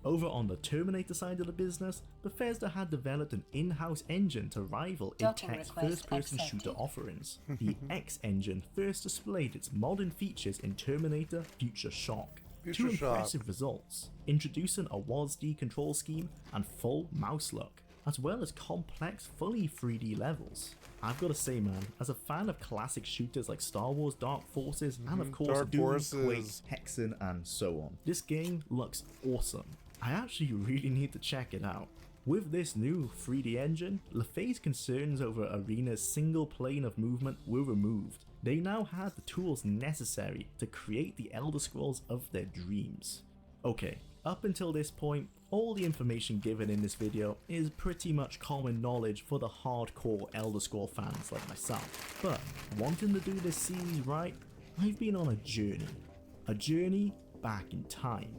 D: Over on the Terminator side of the business, Bethesda had developed an in-house engine to rival id Tech's first-person shooter offerings. The X engine first displayed its modern features in Terminator Future Shock. Two impressive results, introducing a WASD control scheme and full mouse look, as well as complex, fully 3D levels. I've gotta say man, as a fan of classic shooters like Star Wars Dark Forces and of course Doom, Quake, Hexen and so on, this game looks awesome. I actually really need to check it out. With this new 3D engine, LaFay's concerns over Arena's single plane of movement were removed. They now had the tools necessary to create the Elder Scrolls of their dreams. Okay, up until this point, all the information given in this video is pretty much common knowledge for the hardcore Elder Scrolls fans like myself. But wanting to do this series right, I've been on a journey back in time.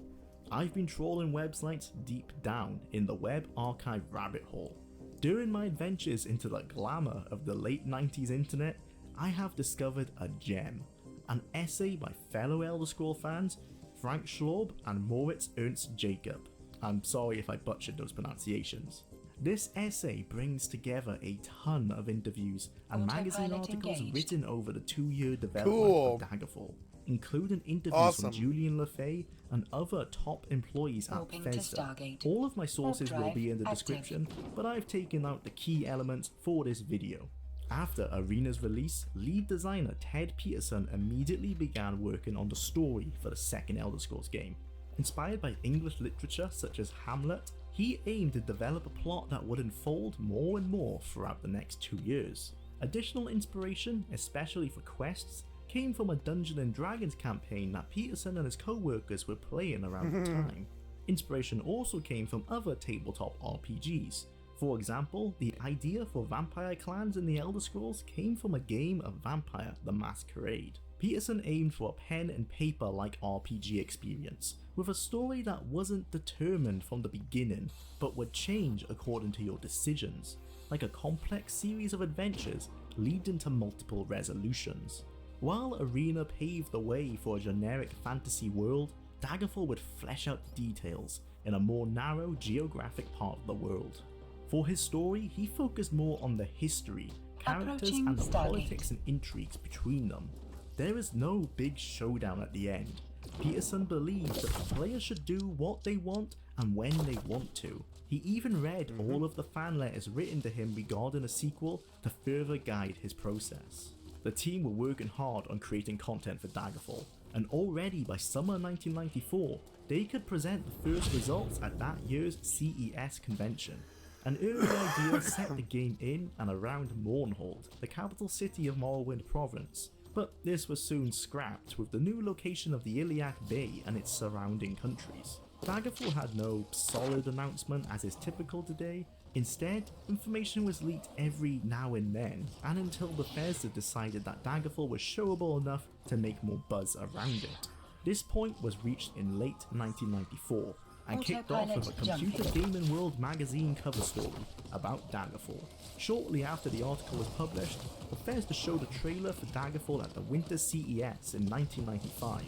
D: I've been trawling websites deep down in the web archive rabbit hole. During my adventures into the glamour of the late 90s internet, I have discovered a gem, an essay by fellow Elder Scrolls fans Frank Schlob and Moritz Ernst Jacob. I'm sorry if I butchered those pronunciations. This essay brings together a ton of interviews and magazine articles written over the 2-year development of Daggerfall, including interviews from Julian LaFay and other top employees at Bethesda. All of my sources will be in the description, but I've taken out the key elements for this video. After Arena's release, lead designer Ted Peterson immediately began working on the story for the second Elder Scrolls game. Inspired by English literature such as Hamlet, he aimed to develop a plot that would unfold more and more throughout the next 2 years. Additional inspiration, especially for quests, came from a Dungeons & Dragons campaign that Peterson and his co-workers were playing around the time. Inspiration also came from other tabletop RPGs. For example, the idea for vampire clans in the Elder Scrolls came from a game of Vampire the Masquerade. Peterson aimed for a pen and paper like RPG experience, with a story that wasn't determined from the beginning, but would change according to your decisions, like a complex series of adventures leading to multiple resolutions. While Arena paved the way for a generic fantasy world, Daggerfall would flesh out the details in a more narrow geographic part of the world. For his story, he focused more on the history, characters
C: Approaching
D: and the
C: Stargate.
D: politics and intrigues between them. There is no big showdown at the end. Peterson believes that the players should do what they want and when they want to. He even read all of the fan letters written to him regarding a sequel to further guide his process. The team were working hard on creating content for Daggerfall, and already by summer 1994, they could present the first results at that year's CES convention. An early idea set the game in and around Mournhold, the capital city of Morrowind province, but this was soon scrapped with the new location of the Iliac Bay and its surrounding countries. Daggerfall had no solid announcement as is typical today. Instead, information was leaked every now and then, and until Bethesda decided that Daggerfall was showable enough to make more buzz around it. This point was reached in late 1994, and kicked off with a Computer Gaming World magazine cover story about Daggerfall. Shortly after the article was published, Bethesda showed a trailer for Daggerfall at the Winter CES in 1995.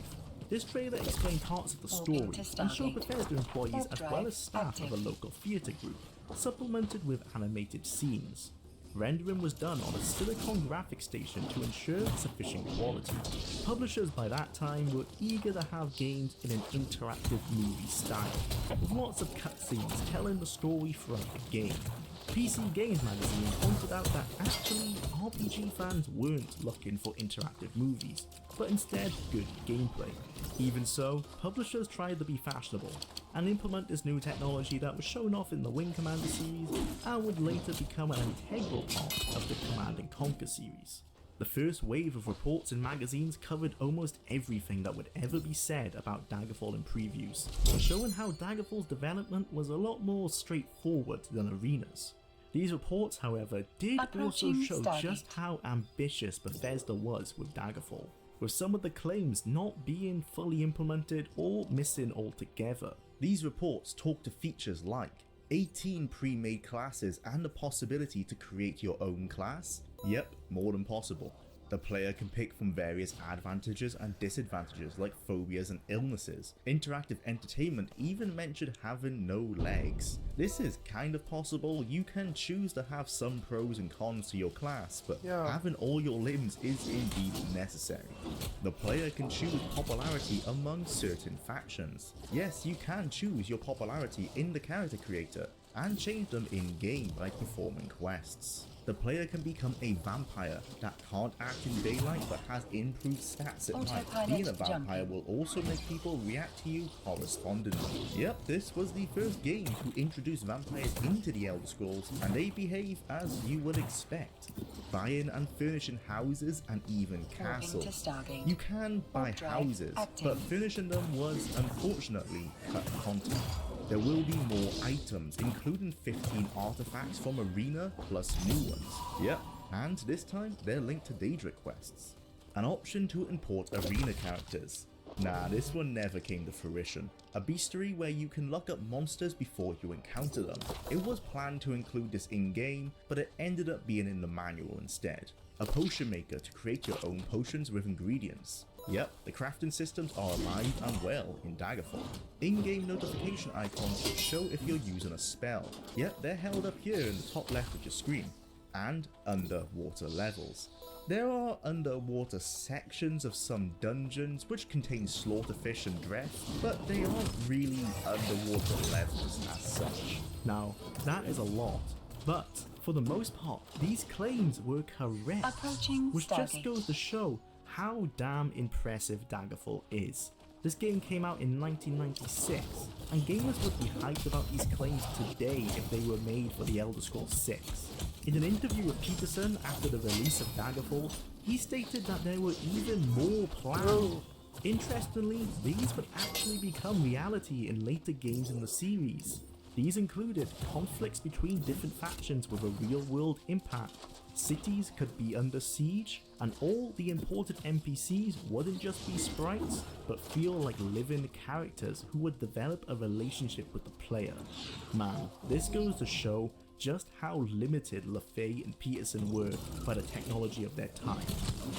D: This trailer explained parts of the story and showed Bethesda employees as well as staff of a local theatre group, supplemented with animated scenes. Rendering was done on a Silicon graphics station to ensure sufficient quality. Publishers by that time were eager to have games in an interactive movie style, with lots of cutscenes telling the story throughout the game. PC Games magazine pointed out that actually RPG fans weren't looking for interactive movies, but instead good gameplay. Even so, publishers tried to be fashionable and implement this new technology that was shown off in the Wing Commander series and would later become an integral part of the Command & Conquer series. The first wave of reports in magazines covered almost everything that would ever be said about Daggerfall in previews, showing how Daggerfall's development was a lot more straightforward than Arena's. These reports, however, did also show just how ambitious Bethesda was with Daggerfall, with some of the claims not being fully implemented or missing altogether. These reports talk to features like 18 pre-made classes and the possibility to create your own class. Yep, more than possible. The player can pick from various advantages and disadvantages like phobias and illnesses. Interactive entertainment even mentioned having no legs. This is kind of possible. You can choose to have some pros and cons to your class, but having all your limbs is indeed necessary. The player can choose popularity among certain factions. Yes, you can choose your popularity in the character creator and change them in-game by performing quests. The player can become a vampire that can't act in daylight but has improved stats at night. Being a vampire will also make people react to you correspondingly. Yep, this was the first game to introduce vampires into the Elder Scrolls, and they behave as you would expect. Buying and furnishing houses and even castles. You can buy houses, but furnishing them was unfortunately cut content. There will be more items, including 15 artifacts from Arena plus new ones. Yep, and this time they're linked to Daedric quests. An option to import Arena characters. Nah, this one never came to fruition. A bestiary where you can look up monsters before you encounter them. It was planned to include this in-game, but it ended up being in the manual instead. A potion maker to create your own potions with ingredients. Yep, the crafting systems are alive and well in Daggerfall. In-game notification icons will show if you're using a spell. Yep, they're held up here in the top left of your screen. And underwater levels. There are underwater sections of some dungeons which contain slaughterfish and dress, but they aren't really underwater levels as such. Now, that is a lot, but for the most part, these claims were correct, which just goes to show how damn impressive Daggerfall is. This game came out in 1996, and gamers would be hyped about these claims today if they were made for the Elder Scrolls 6. In an interview with Peterson after the release of Daggerfall, he stated that there were even more planned. Interestingly, these would actually become reality in later games in the series. These included conflicts between different factions with a real-world impact. Cities could be under siege, and all the important NPCs wouldn't just be sprites, but feel like living characters who would develop a relationship with the player. Man, this goes to show just how limited LaFay and Peterson were by the technology of their time.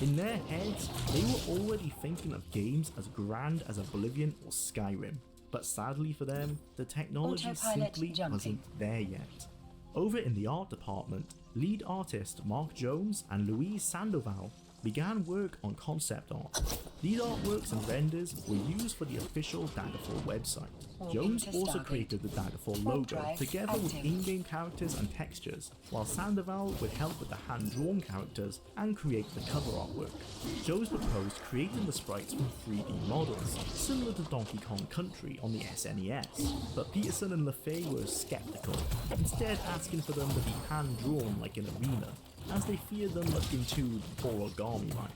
D: In their heads, they were already thinking of games as grand as Oblivion or Skyrim, but sadly for them, the technology simply wasn't there yet. Over in the art department, lead artist Mark Jones and Louise Sandoval began work on concept art. These artworks and renders were used for the official Daggerfall website. Jones also created the Daggerfall logo together with in-game characters and textures, while Sandoval would help with the hand-drawn characters and create the cover artwork. Jones proposed creating the sprites from 3D models, similar to Donkey Kong Country on the SNES, but Peterson and LaFay were skeptical, instead asking for them to be hand-drawn like an arena, as they feared them looking too origami-like.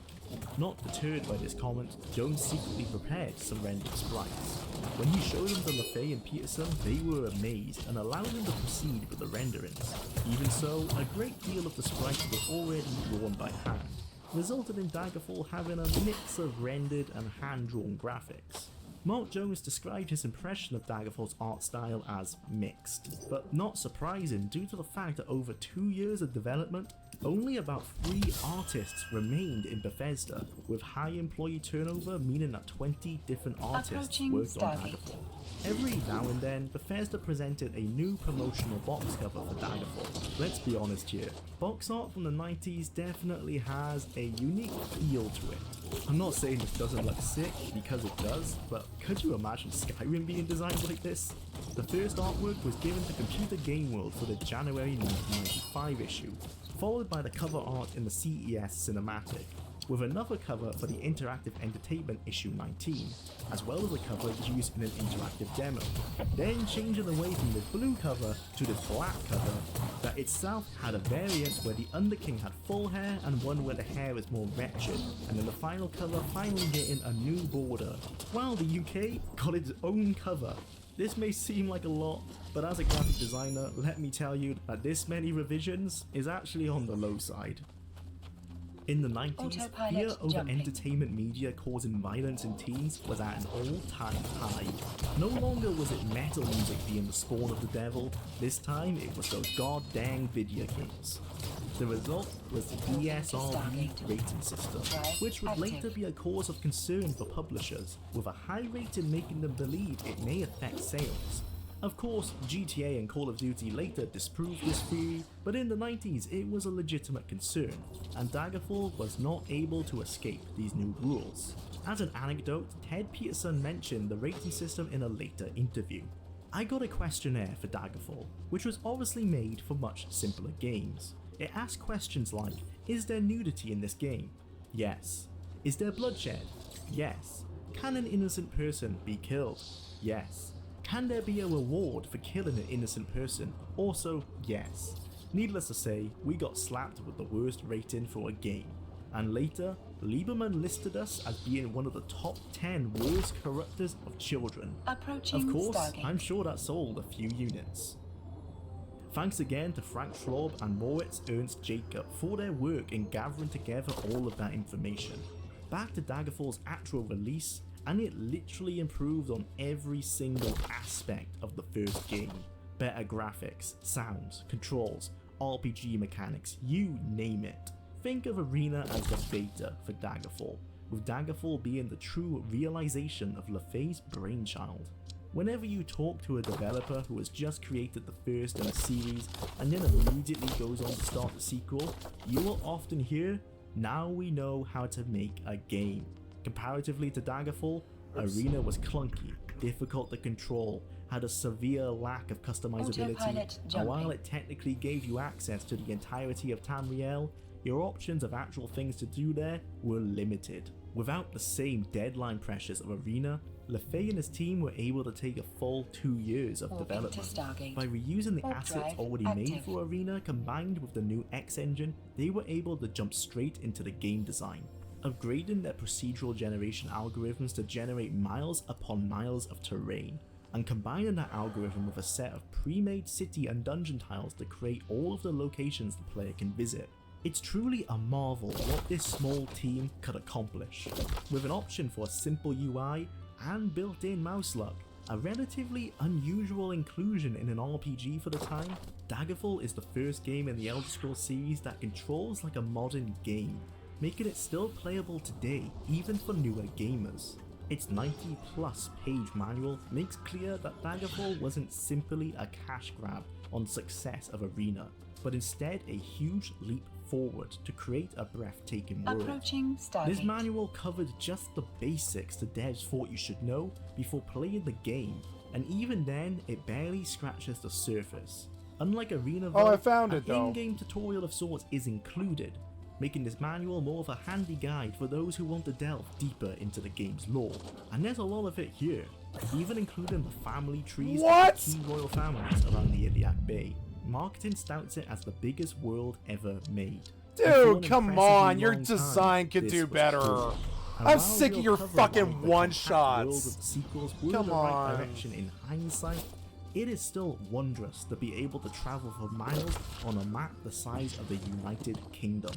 D: Not deterred by this comment, Jones secretly prepared some rendered sprites. When he showed them to LaFay and Peterson, they were amazed and allowed them to proceed with the renderings. Even so, a great deal of the sprites were already drawn by hand, resulting in Daggerfall having a mix of rendered and hand-drawn graphics. Mark Jones described his impression of Daggerfall's art style as mixed, but not surprising due to the fact that over 2 years of development, only about 3 artists remained in Bethesda, with high employee turnover meaning that 20 different artists worked on Daggerfall. Every now and then, Bethesda presented a new promotional box cover for Daggerfall. Let's be honest here, box art from the 90s definitely has a unique feel to it. I'm not saying this doesn't look sick, because it does, but could you imagine Skyrim being designed like this? The first artwork was given to Computer Game World for the January 1995 issue, followed by the cover art in the CES cinematic, with another cover for the Interactive Entertainment issue 19, as well as a cover used in an interactive demo, then changing away from this blue cover to this black cover that itself had a variant where the Underking had full hair and one where the hair was more wretched, and then the final cover finally getting a new border, while the UK got its own cover. This may seem like a lot, but as a graphic designer, let me tell you that this many revisions is actually on the low side. In the 90s, fear over entertainment media causing violence in teens was at an all-time high. No longer was it metal music being the spawn of the devil, this time it was those goddamn video games. The result was the ESRB rating system, which would later be a cause of concern for publishers, with a high rating making them believe it may affect sales. Of course, GTA and Call of Duty later disproved this theory, but in the 90s it was a legitimate concern, and Daggerfall was not able to escape these new rules. As an anecdote, Ted Peterson mentioned the rating system in a later interview. I got a questionnaire for Daggerfall, which was obviously made for much simpler games. It asked questions like, is there nudity in this game? Yes. Is there bloodshed? Yes. Can an innocent person be killed? Yes. Can there be a reward for killing an innocent person? Also, yes. Needless to say, we got slapped with the worst rating for a game. And later, Lieberman listed us as being one of the top 10 worst corruptors of children. Of course, I'm sure that sold a few units. Thanks again to Frank Schwab and Moritz Ernst Jacob for their work in gathering together all of that information. Back to Daggerfall's actual release, and it literally improved on every single aspect of the first game. Better graphics, sounds, controls, RPG mechanics, you name it. Think of Arena as the beta for Daggerfall, with Daggerfall being the true realization of LaFay's brainchild. Whenever you talk to a developer who has just created the first in a series and then immediately goes on to start the sequel, you will often hear, now we know how to make a game. Comparatively to Daggerfall, Arena was clunky, difficult to control, had a severe lack of customizability, and while it technically gave you access to the entirety of Tamriel, your options of actual things to do there were limited. Without the same deadline pressures of Arena, LaFay and his team were able to take a full 2 years of development. By reusing the assets already made for Arena combined with the new X engine, they were able to jump straight into the game design, upgrading their procedural generation algorithms to generate miles upon miles of terrain, and combining that algorithm with a set of pre-made city and dungeon tiles to create all of the locations the player can visit. It's truly a marvel what this small team could accomplish. With an option for a simple UI and built-in mouse luck, a relatively unusual inclusion in an RPG for the time, Daggerfall is the first game in the Elder Scrolls series that controls like a modern game, making it still playable today even for newer gamers. Its 90-plus page manual makes clear that Daggerfall wasn't simply a cash grab on success of Arena, but instead a huge leap forward to create a breathtaking world.
C: Approaching Stargate.
D: This manual covered just the basics the devs thought you should know before playing the game, and even then it barely scratches the surface. Unlike Arena,
A: Oh, I found it,
D: an
A: though.
D: in-game tutorial of sorts is included, making this manual more of a handy guide for those who want to delve deeper into the game's lore. And there's a lot of it here, even including the family trees
A: What?
D: of the key royal families around the Iliac Bay. Marketing stouts it as the biggest world ever made. And for an
A: Dude, come
D: impressively
A: on, your
D: long time,
A: design could
D: this
A: do
D: was
A: better.
D: true. And
A: I'm
D: while
A: sick of
D: we'll
A: your
D: cover
A: fucking
D: why the compact
A: one-shots.
D: world of sequels were
A: Come
D: the right
A: on.
D: direction in hindsight, it is still wondrous to be able to travel for miles on a map the size of the United Kingdom.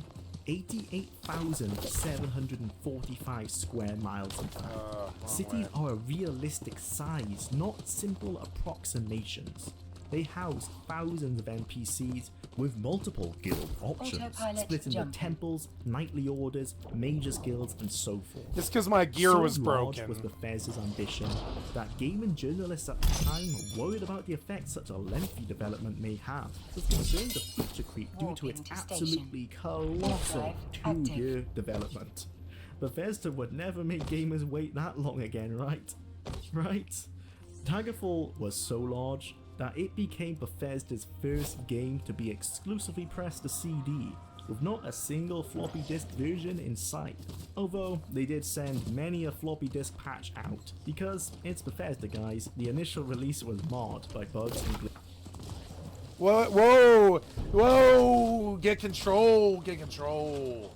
D: 88,745 square miles in fact. Cities are a realistic size, not simple approximations. They house thousands of NPCs with multiple guild options,
C: Autopilot
D: split into
C: jumping.
D: temples, knightly orders, mages guilds, and so forth.
A: It's because my gear
D: So
A: was
D: large
A: broken.
D: was Bethesda's ambition that gaming journalists at the time worried about the effects such a lengthy development may have, was concerned of feature creep due to its
C: Warping to station.
D: absolutely colossal
C: Drive
D: 2-year development. Bethesda would never make gamers wait that long again, right? Right? Daggerfall was so large that it became Bethesda's first game to be exclusively pressed to CD, with not a single floppy disk version in sight. Although they did send many a floppy disk patch out, because it's Bethesda guys, the initial release was marred by bugs and glitches.
A: Whoa, whoa, whoa! Get control, get control.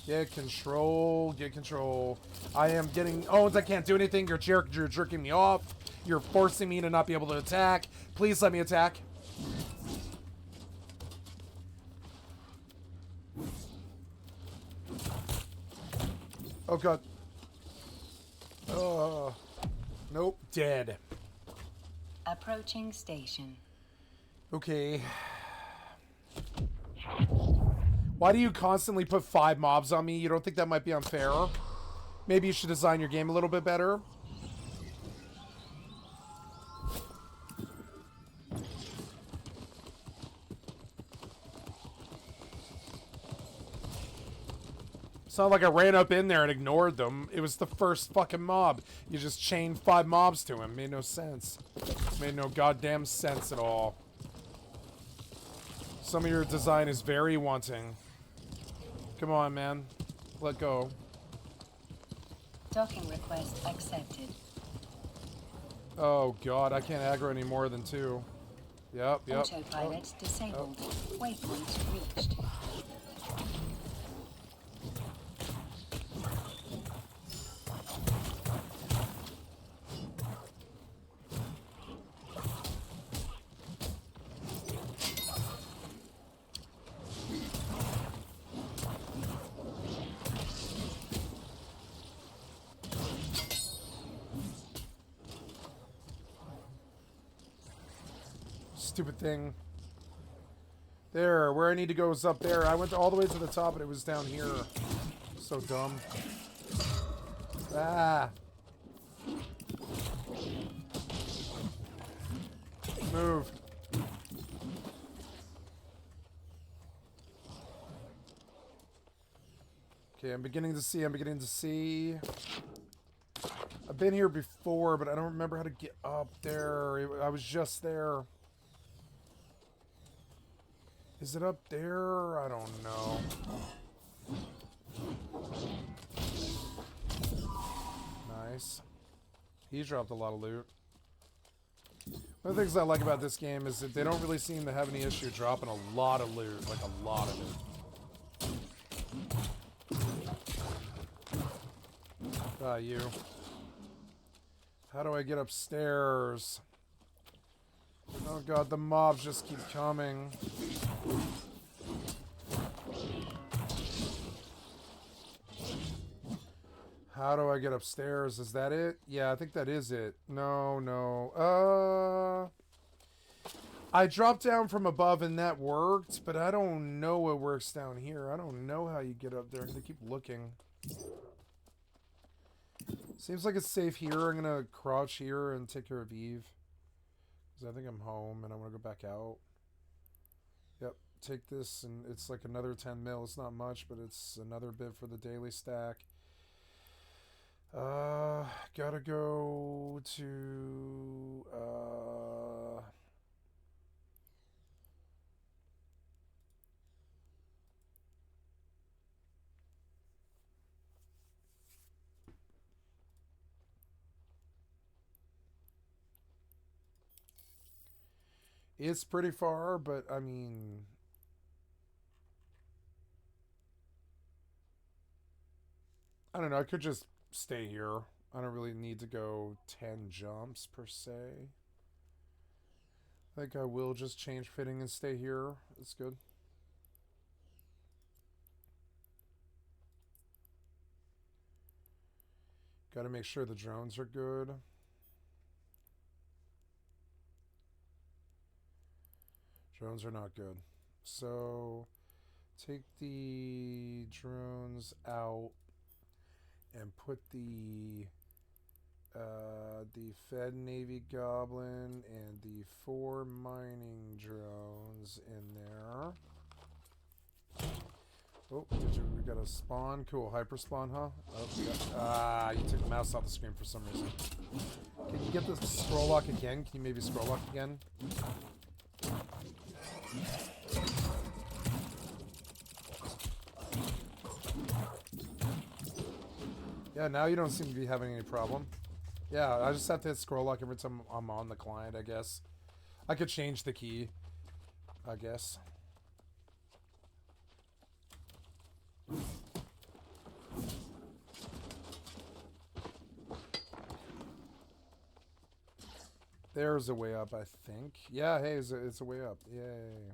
A: Get control, get control. I am getting... Oh, I can't do anything. You're jerking me off. You're forcing me to not be able to attack. Please let me attack. Oh, God. Nope, dead.
C: Approaching station.
A: Okay. Why do you constantly put 5 mobs on me? You don't think that might be unfair? Maybe you should design your game a little bit better. It's not like I ran up in there and ignored them. It was the first fucking mob. You just chained 5 mobs to him. Made no sense. Made no goddamn sense at all. Some of your design is very wanting. Come on, man. Let go.
C: Docking request accepted.
A: Oh, God. I can't aggro any more than 2. Yep.
C: Autopilot disabled. Waypoint reached.
A: Stupid thing. There, where I need to go is up there. I went all the way to the top and it was down here. So dumb. Ah. Move. Okay, I'm beginning to see. I've been here before, but I don't remember how to get up there. I was just there. Is it up there? I don't know. Nice. He dropped a lot of loot. One of the things I like about this game is that they don't really seem to have any issue dropping a lot of loot. Like a lot of it. Ah, you. How do I get upstairs? Oh God, the mobs just keep coming. How do I get upstairs? Is that it? Yeah, I think that is it. No. I dropped down from above and that worked, but I don't know what works down here. I don't know how you get up there. I'm gonna keep looking. Seems like it's safe here. I'm gonna crouch here and take care of Eve. Because I think I'm home and I want to go back out. Yep, take this and it's like another 10 mil. It's not much, but it's another bit for the daily stack. Gotta go to, it's pretty far, but I mean, I don't know. I could just stay here. I don't really need to go 10 jumps per se. I think I will just change fitting and stay here. It's good. Got to make sure the drones are good. Drones are not good. So take the drones out and put the Fed Navy Goblin and the 4 mining drones in there. Oh, we got a spawn. Cool, hyper spawn, huh? Oh, yeah. You took the mouse off the screen for some reason. Can you get the scroll lock again? Can you maybe scroll lock again? Yeah, now you don't seem to be having any problem. Yeah, I just have to hit scroll lock every time I'm on the client, I guess. I could change the key, I guess. There's a way up, I think. Yeah, hey, it's a way up. Yay.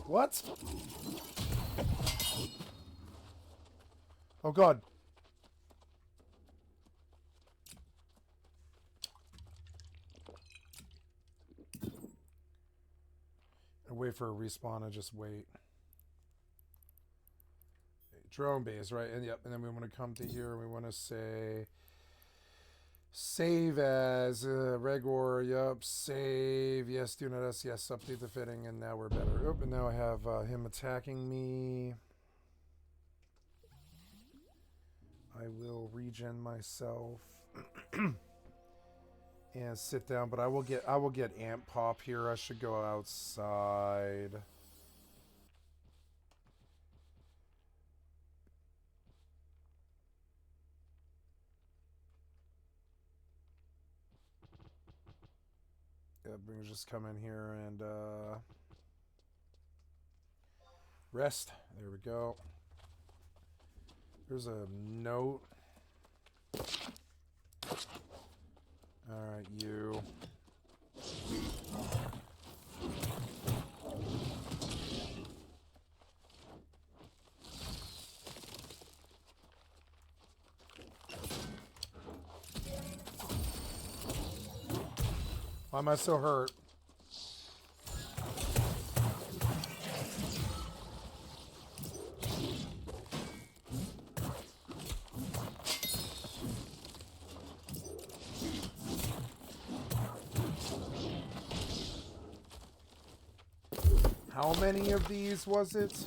A: What? Oh god. I wait for a respawn and just wait. Drone base, right? And yep, and then we want to come to here and we want to say save as Regor, yup, save, yes, do not S, yes, update the fitting, and now we're better. Oh, and now I have him attacking me. I will regen myself and sit down, but I will get amp pop here. I should go outside. Yeah, we can just come in here and rest. There we go. There's a note. Alright, you. Why am I so hurt? How many of these was it?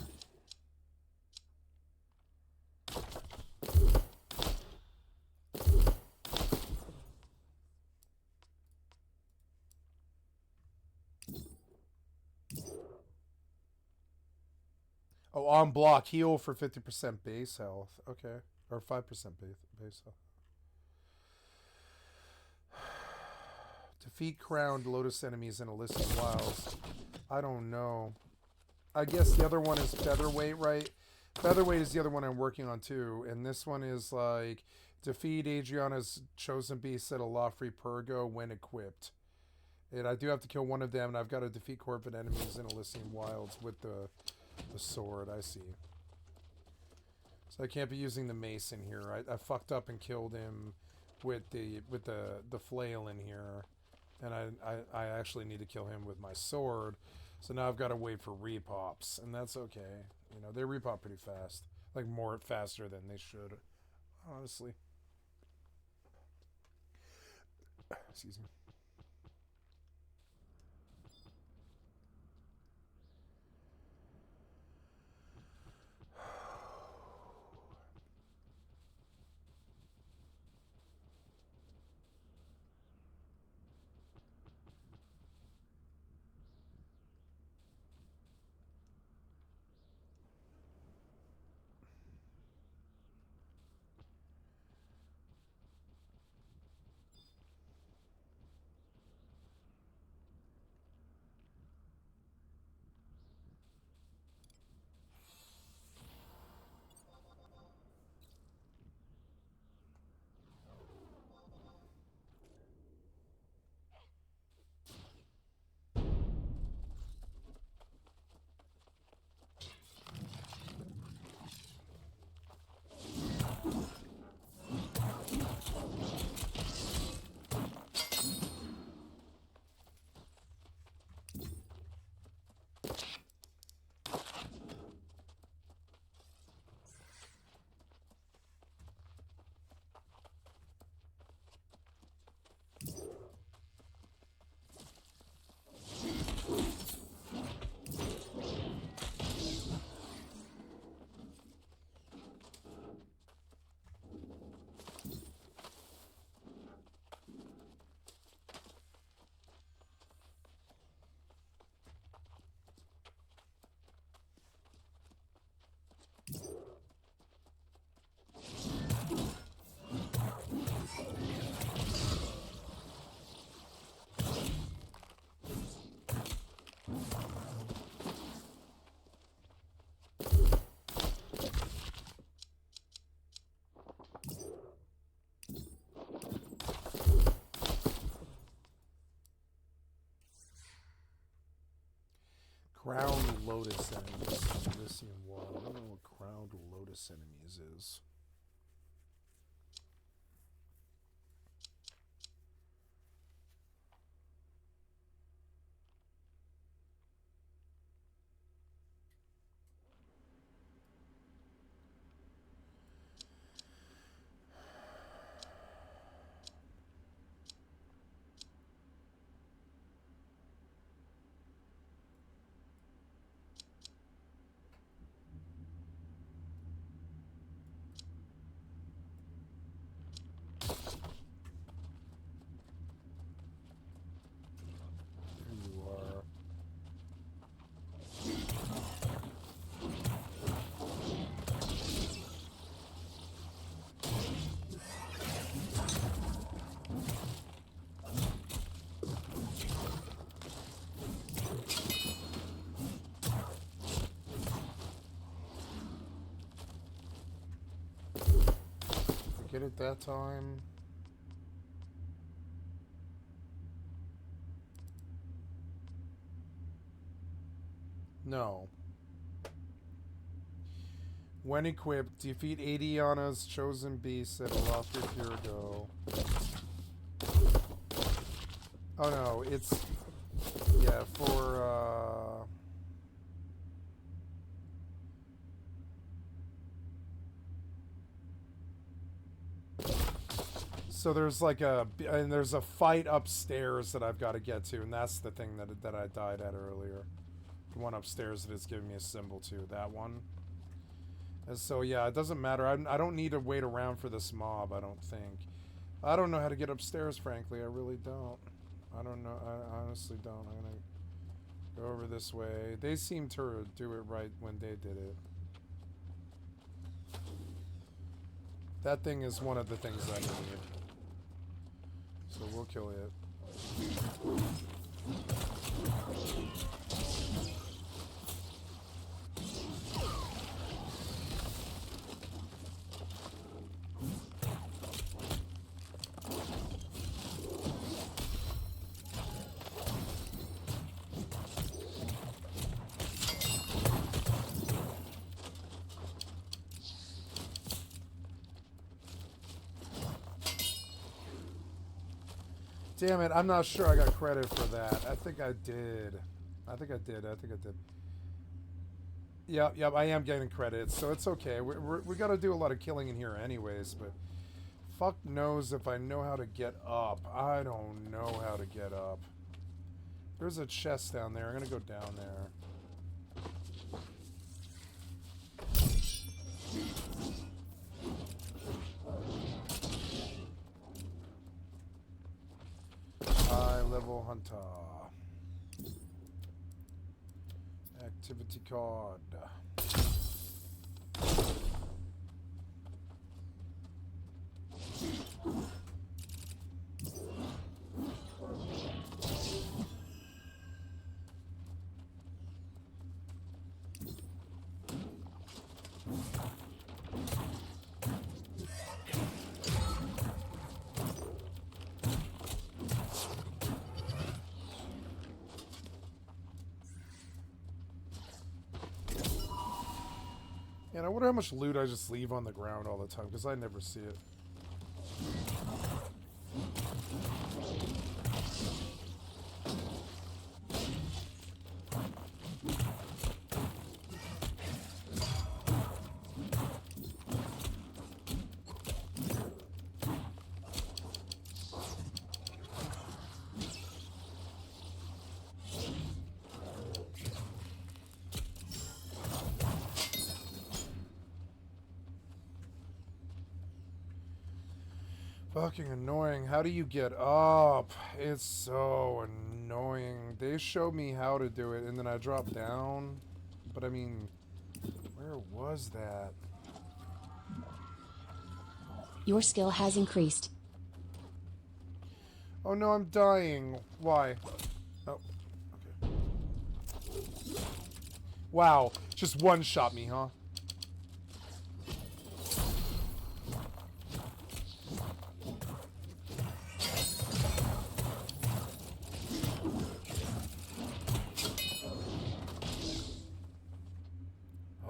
A: Oh, on block, heal for 50% base health. Okay. Or 5% base health. Defeat crowned lotus enemies in Elysian Wilds. I don't know. I guess the other one is Featherweight, right? Featherweight is the other one I'm working on too. And this one is like defeat Adriana's chosen beast at a Lawfree Purgo when equipped. And I do have to kill one of them, and I've got to defeat corporate enemies in Elysian Wilds with the sword. I see. So I can't be using the mace in here. I fucked up and killed him with the flail in here, and I actually need to kill him with my sword. So now I've got to wait for repops, and that's okay. You know, they repop pretty fast, like more faster than they should, honestly. Excuse me. Crowned Lotus enemies in Elysian Wild. I don't know what Crowned Lotus enemies is. Get it that time. No. When equipped, defeat Adiana's chosen beast at a Lofty Purgo. Oh no, it's yeah, for so there's like there's a fight upstairs that I've got to get to, and that's the thing that I died at earlier. The one upstairs that is giving me a symbol to, that one. And so yeah, it doesn't matter. I don't need to wait around for this mob, I don't think. I don't know how to get upstairs, frankly. I really don't. I don't know. I honestly don't. I'm gonna go over this way. They seem to do it right when they did it. That thing is one of the things I need. So we'll kill it. Damn it, I'm not sure I got credit for that. I think I did. I think I did. Yep, I am getting credit, so it's okay. We got to do a lot of killing in here anyways, but fuck knows if I know how to get up. I don't know how to get up. There's a chest down there. I'm going to go down there. High level hunter. Activity card. And I wonder how much loot I just leave on the ground all the time, because I never see it. Fucking annoying. How do you get up? It's so annoying. They showed me how to do it, and then I dropped down. But I mean, where was that?
E: Your skill has increased.
A: Oh no, I'm dying. Why? Oh, okay. Wow, just one shot me, huh?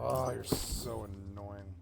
A: Oh, you're so annoying.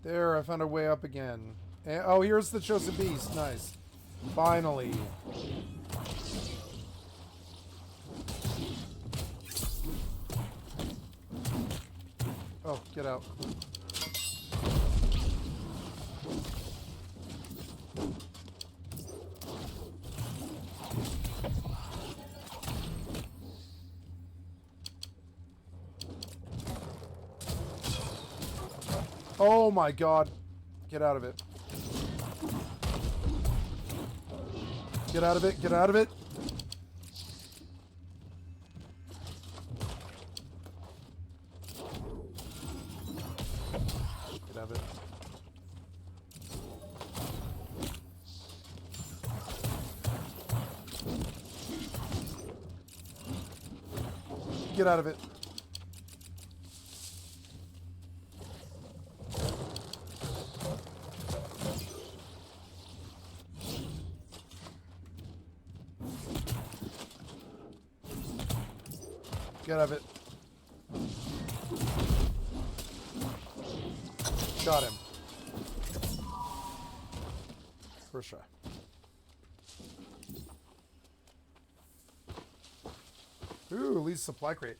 A: There, I found a way up again. And, oh, here's the chosen beast. Nice. Finally. Oh, get out. Oh my god. Get out of it. Get out of it. Get out of it. Get out of it. Get out of it. Get out of it. Got him. First try. Ooh, leads supply crate.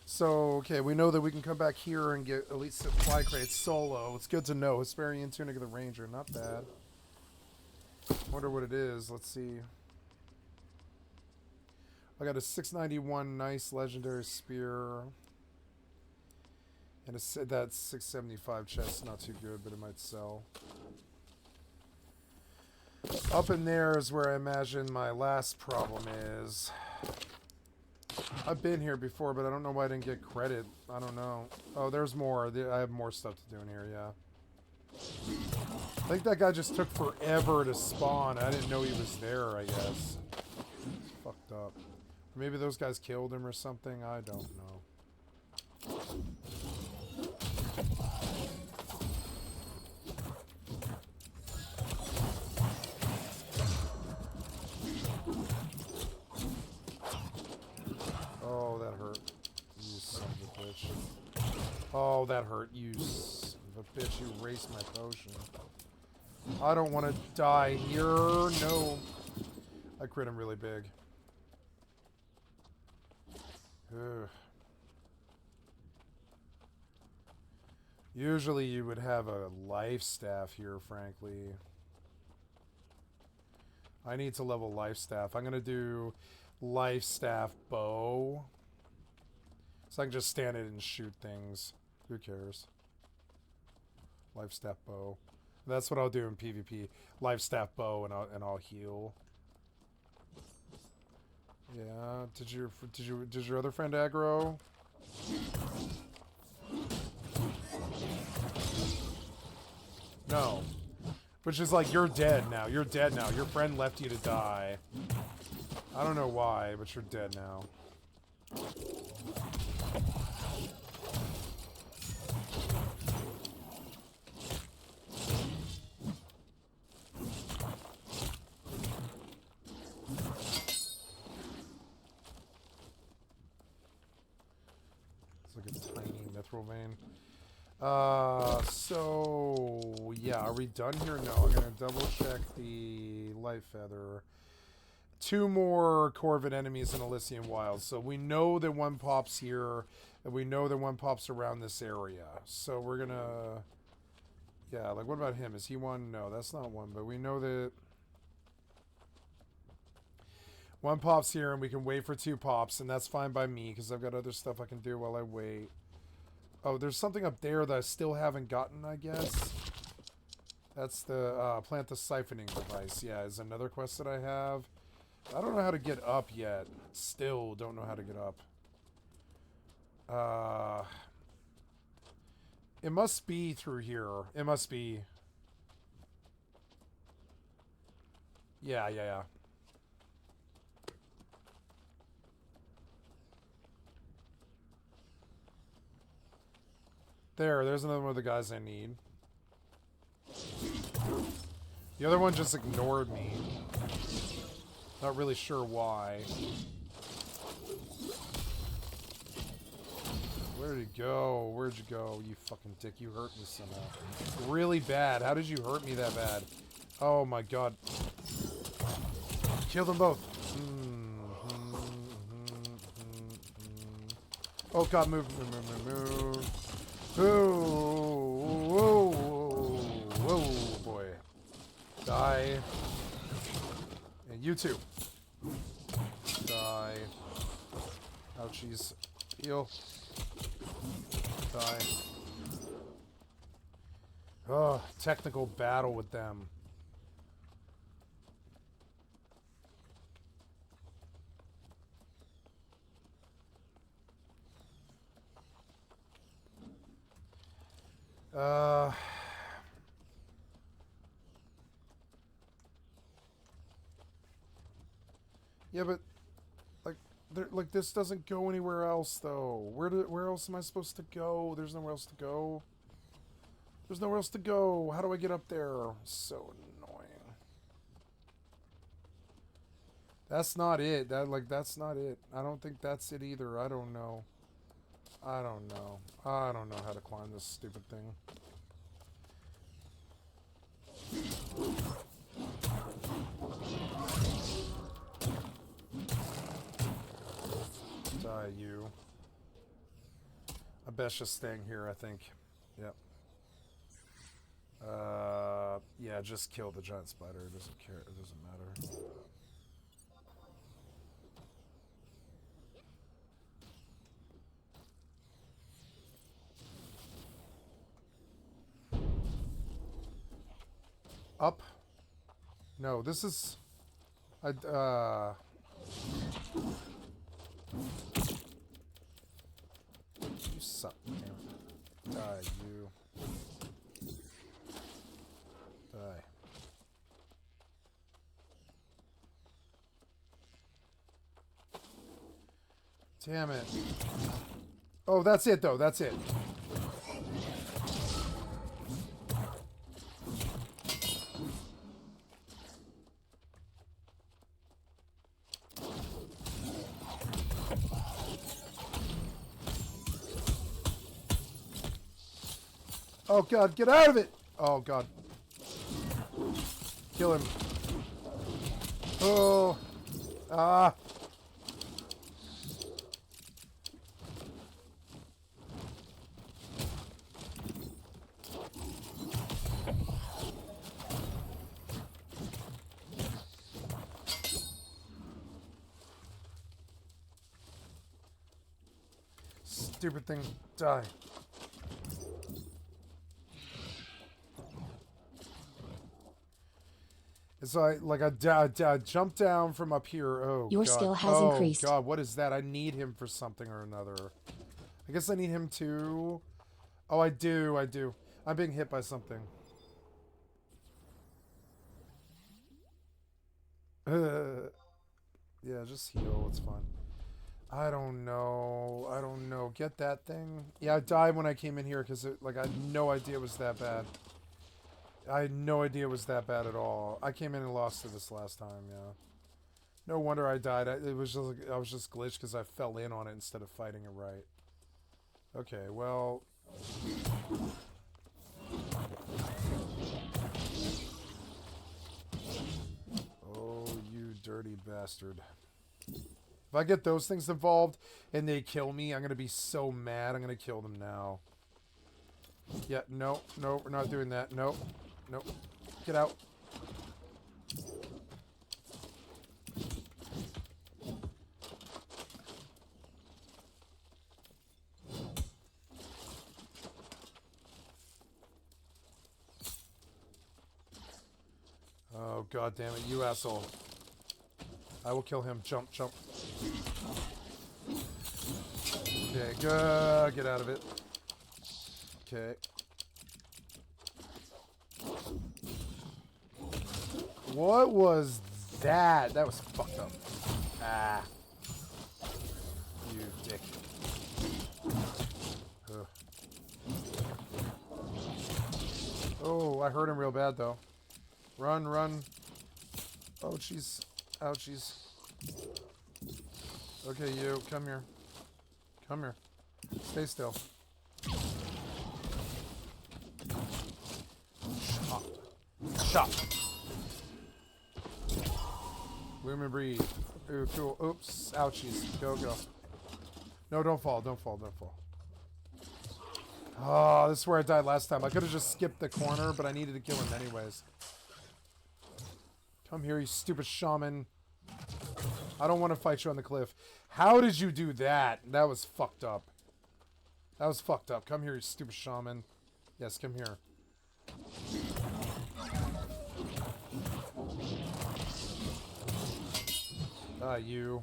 A: So, okay, we know that we can come back here and get at least supply crates solo. It's good to know. Hesperian Tunic of the Ranger, not bad. Wonder what it is. Let's see. I got a 691 nice legendary spear. And that 675 chest, not too good, but it might sell. Up in there is where I imagine my last problem is. I've been here before, but I don't know why I didn't get credit. I don't know. Oh, there's more. I have more stuff to do in here, yeah. I think that guy just took forever to spawn. I didn't know he was there, I guess. It's fucked up. Maybe those guys killed him or something. I don't know. Oh, that hurt. You son of a bitch. Oh, that hurt. You son of a bitch. You erased my potion. I don't want to die here. No. I crit him really big. Ugh. Usually you would have a life staff here, frankly. I need to level life staff. I'm going to do life staff bow. So I can just stand it and shoot things. Who cares? Life staff bow. That's what I'll do in PvP. Life staff bow and I'll heal. Yeah, did your other friend aggro? No. Which is like, you're dead now. You're dead now. Your friend left you to die. I don't know why, but you're dead now. It's like a tiny mithril vein. So yeah, are we done here? No, I'm gonna double check the light feather. 2 more Corvid enemies in Elysian Wilds. So we know that one pops here, and we know that one pops around this area. So we're gonna, yeah, like what about him? Is he one? No, that's not one, but we know that one pops here, and we can wait for 2 pops, and that's fine by me, because I've got other stuff I can do while I wait. Oh, there's something up there that I still haven't gotten, I guess. That's the, plant the siphoning device. Yeah, is another quest that I have. I don't know how to get up yet. Still don't know how to get up. It must be through here. It must be. Yeah. There's another one of the guys I need. The other one just ignored me. Not really sure why. Where'd he go? Where'd you go, you fucking dick? You hurt me somehow. Really bad. How did you hurt me that bad? Oh my god. Kill them both. Oh god, move. Whoa, boy. Die. And you too. Die. Ouchies. Heal. Die. Oh, technical battle with them. Yeah, but like this doesn't go anywhere else though. Where else am I supposed to go? There's nowhere else to go. There's nowhere else to go. How do I get up there? So annoying. That's not it. That's not it. I don't think that's it either. I don't know. I don't know how to climb this stupid thing. Die, you. I best just staying here, I think. Yep. Yeah, just kill the giant spider. It doesn't care. It doesn't matter. Up? No, this is... You suck. Damn. Die, you. Die. Damn it. Oh, that's it, though. That's it. Oh, God. Get out of it. Oh, God. Kill him. Oh. Ah. Stupid thing. Die. So I jumped down from up here. Oh,
E: Your
A: God.
E: skill has increased.
A: Oh, God, what is that? I need him for something or another. I guess I need him too. Oh, I do. I'm being hit by something. Yeah, just heal. It's fine. I don't know. Get that thing. Yeah, I died when I came in here because I had no idea it was that bad. I had no idea it was that bad at all. I came in and lost to this last time, yeah. No wonder I died. I was just glitched because I fell in on it instead of fighting it right. Okay, well... Oh, you dirty bastard. If I get those things involved and they kill me, I'm going to be so mad. I'm going to kill them now. Yeah, no, we're not doing that. Nope. Get out. Oh, God damn it, you asshole. I will kill him. Jump. Okay, good. Get out of it. Okay. What was that? That was fucked up. Ah. You dick. Ugh. Oh, I hurt him real bad, though. Run. Oh, jeez. Ouchies. Okay, you. Come here. Stay still. Shot. Women breathe. Ooh, cool. Oops. Ouchies. Go. No, don't fall. Oh, this is where I died last time. I could have just skipped the corner, but I needed to kill him anyways. Come here, you stupid shaman. I don't want to fight you on the cliff. How did you do that? That was fucked up. Come here, you stupid shaman. Yes, come here. You.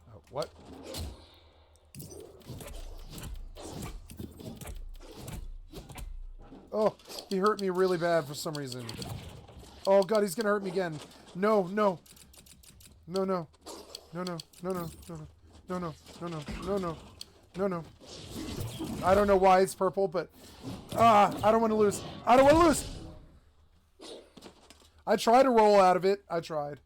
A: Oh, what? Oh, he hurt me really bad for some reason. Oh, God, he's gonna hurt me again. No. I don't know why it's purple, but... I don't want to lose. I tried to roll out of it. I don't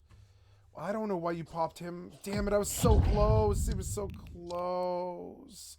A: know why you popped him. Damn it, I was so close. It was so close.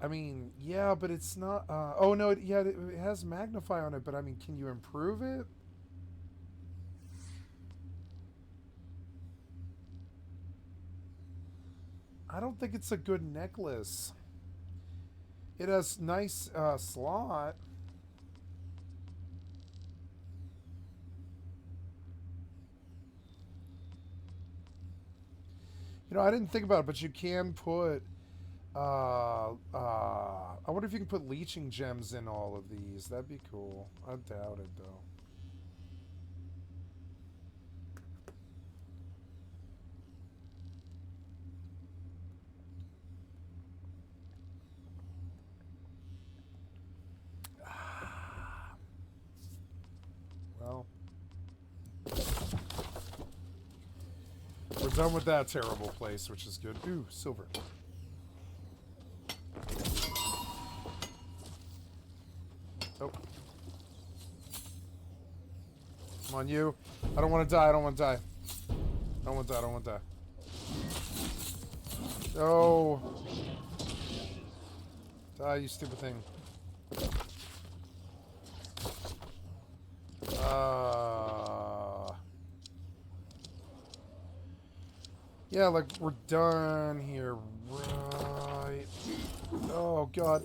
A: I mean, yeah, but it's not... oh, no, yeah, it has magnify on it, but I mean, can you improve it? I don't think it's a good necklace. It has nice slot. You know, I didn't think about it, but you can put... I wonder if you can put leeching gems in all of these. That'd be cool. I doubt it, though. Well, we're done with that terrible place, which is good. Ooh, silver. Oh. Come on, you. I don't want to die. I don't want to die. I don't want to die. I don't want to die. No. Die, you stupid thing. Yeah, like, we're done here, right? Oh, God.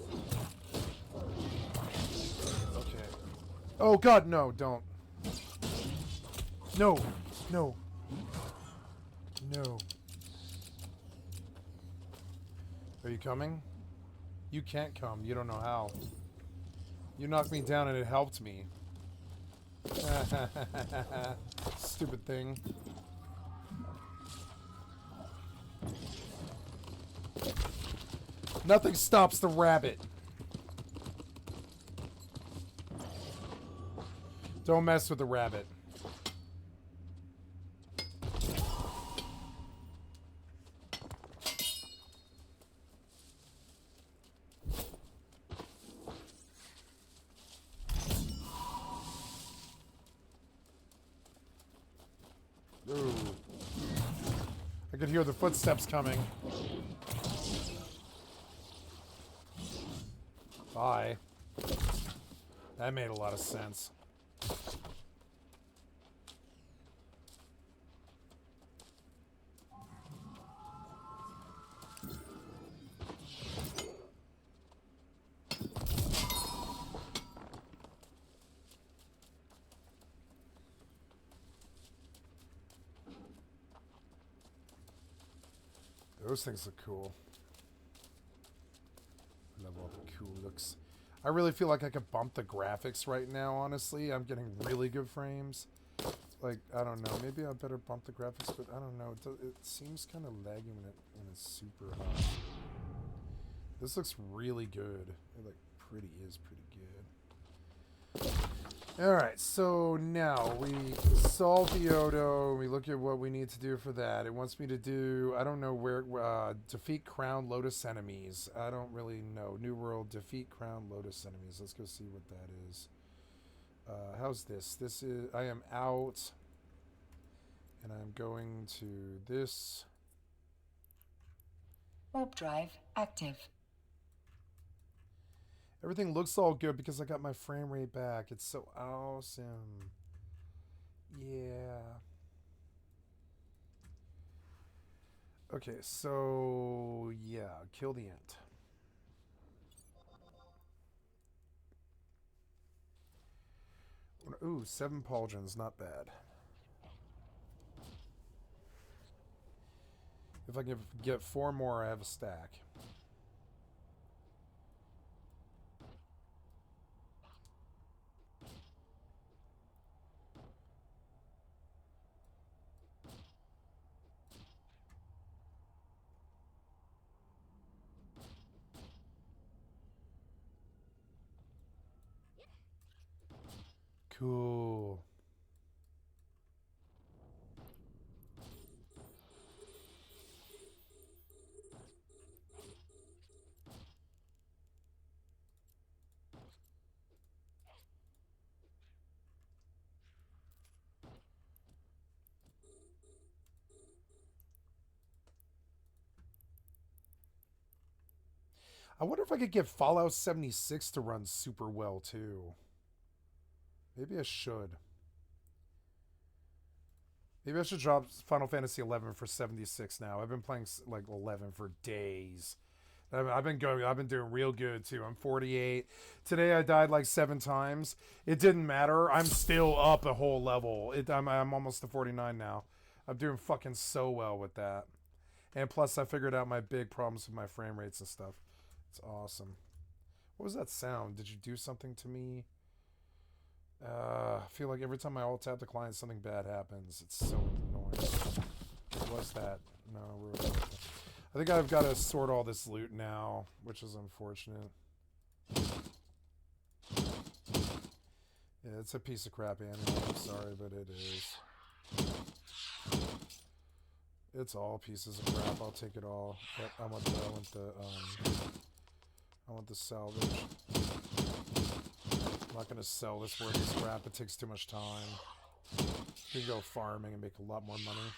A: Okay. Oh, God, no, don't. No. No. No. Are you coming? You can't come. You don't know how. You knocked me down and it helped me. Stupid thing. Nothing stops the rabbit. Don't mess with the rabbit. Ooh. I could hear the footsteps coming. Bye. That made a lot of sense. Those things look cool. I love all the cool looks. I really feel like I could bump the graphics right now, honestly. I'm getting really good frames. Like, I don't know. Maybe I better bump the graphics, but I don't know. It seems kind of laggy when it's super high. This looks really good. It, like, is pretty good. Alright, so now we solve the Odo. We look at what we need to do for that. It wants me to do, I don't know where, defeat crown lotus enemies. I don't really know. New world, defeat crown lotus enemies. Let's go see what that is. How's this? This is, I am out. And I'm going to this.
C: Warp drive active.
A: Everything looks all good because I got my frame rate back. It's so awesome. Yeah. Okay, so yeah, kill the ant. Ooh, 7 pauldrons, not bad. If I can get 4 more, I have a stack. Cool. I wonder if I could get Fallout 76 to run super well too. Maybe I should. Maybe I should drop Final Fantasy 11 for 76 now. I've been playing like 11 for days. I've been doing real good too. I'm 48. Today I died like 7 times. It didn't matter. I'm still up a whole level. I'm almost to 49 now. I'm doing fucking so well with that. And plus I figured out my big problems with my frame rates and stuff. It's awesome. What was that sound? Did you do something to me? I feel like every time I alt tab the client, something bad happens. It's so annoying. What was that? No, I think I've got to sort all this loot now, which is unfortunate. Yeah, it's a piece of crap anyway. I'm sorry, but it is. It's all pieces of crap. I'll take it all. Yep, I want the salvage. I'm not gonna sell this worthless crap. It takes too much time. You can go farming and make a lot more money.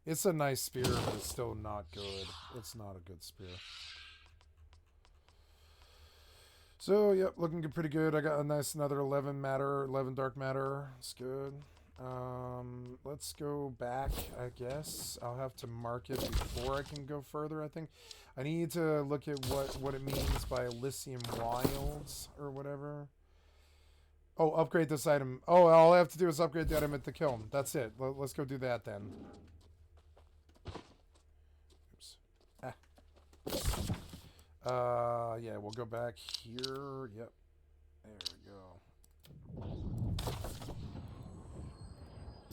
A: It's a nice spear, but it's still not good. It's not a good spear. So, yep, looking pretty good. I got a nice another 11 dark matter. It's good. Let's go back, I guess. I'll have to mark it before I can go further, I think. I need to look at what it means by Elysium Wilds or whatever. Oh, upgrade this item. Oh, all I have to do is upgrade the item at the kiln. That's it. Let's go do that then. Oops. Yeah, we'll go back here. Yep. There we go.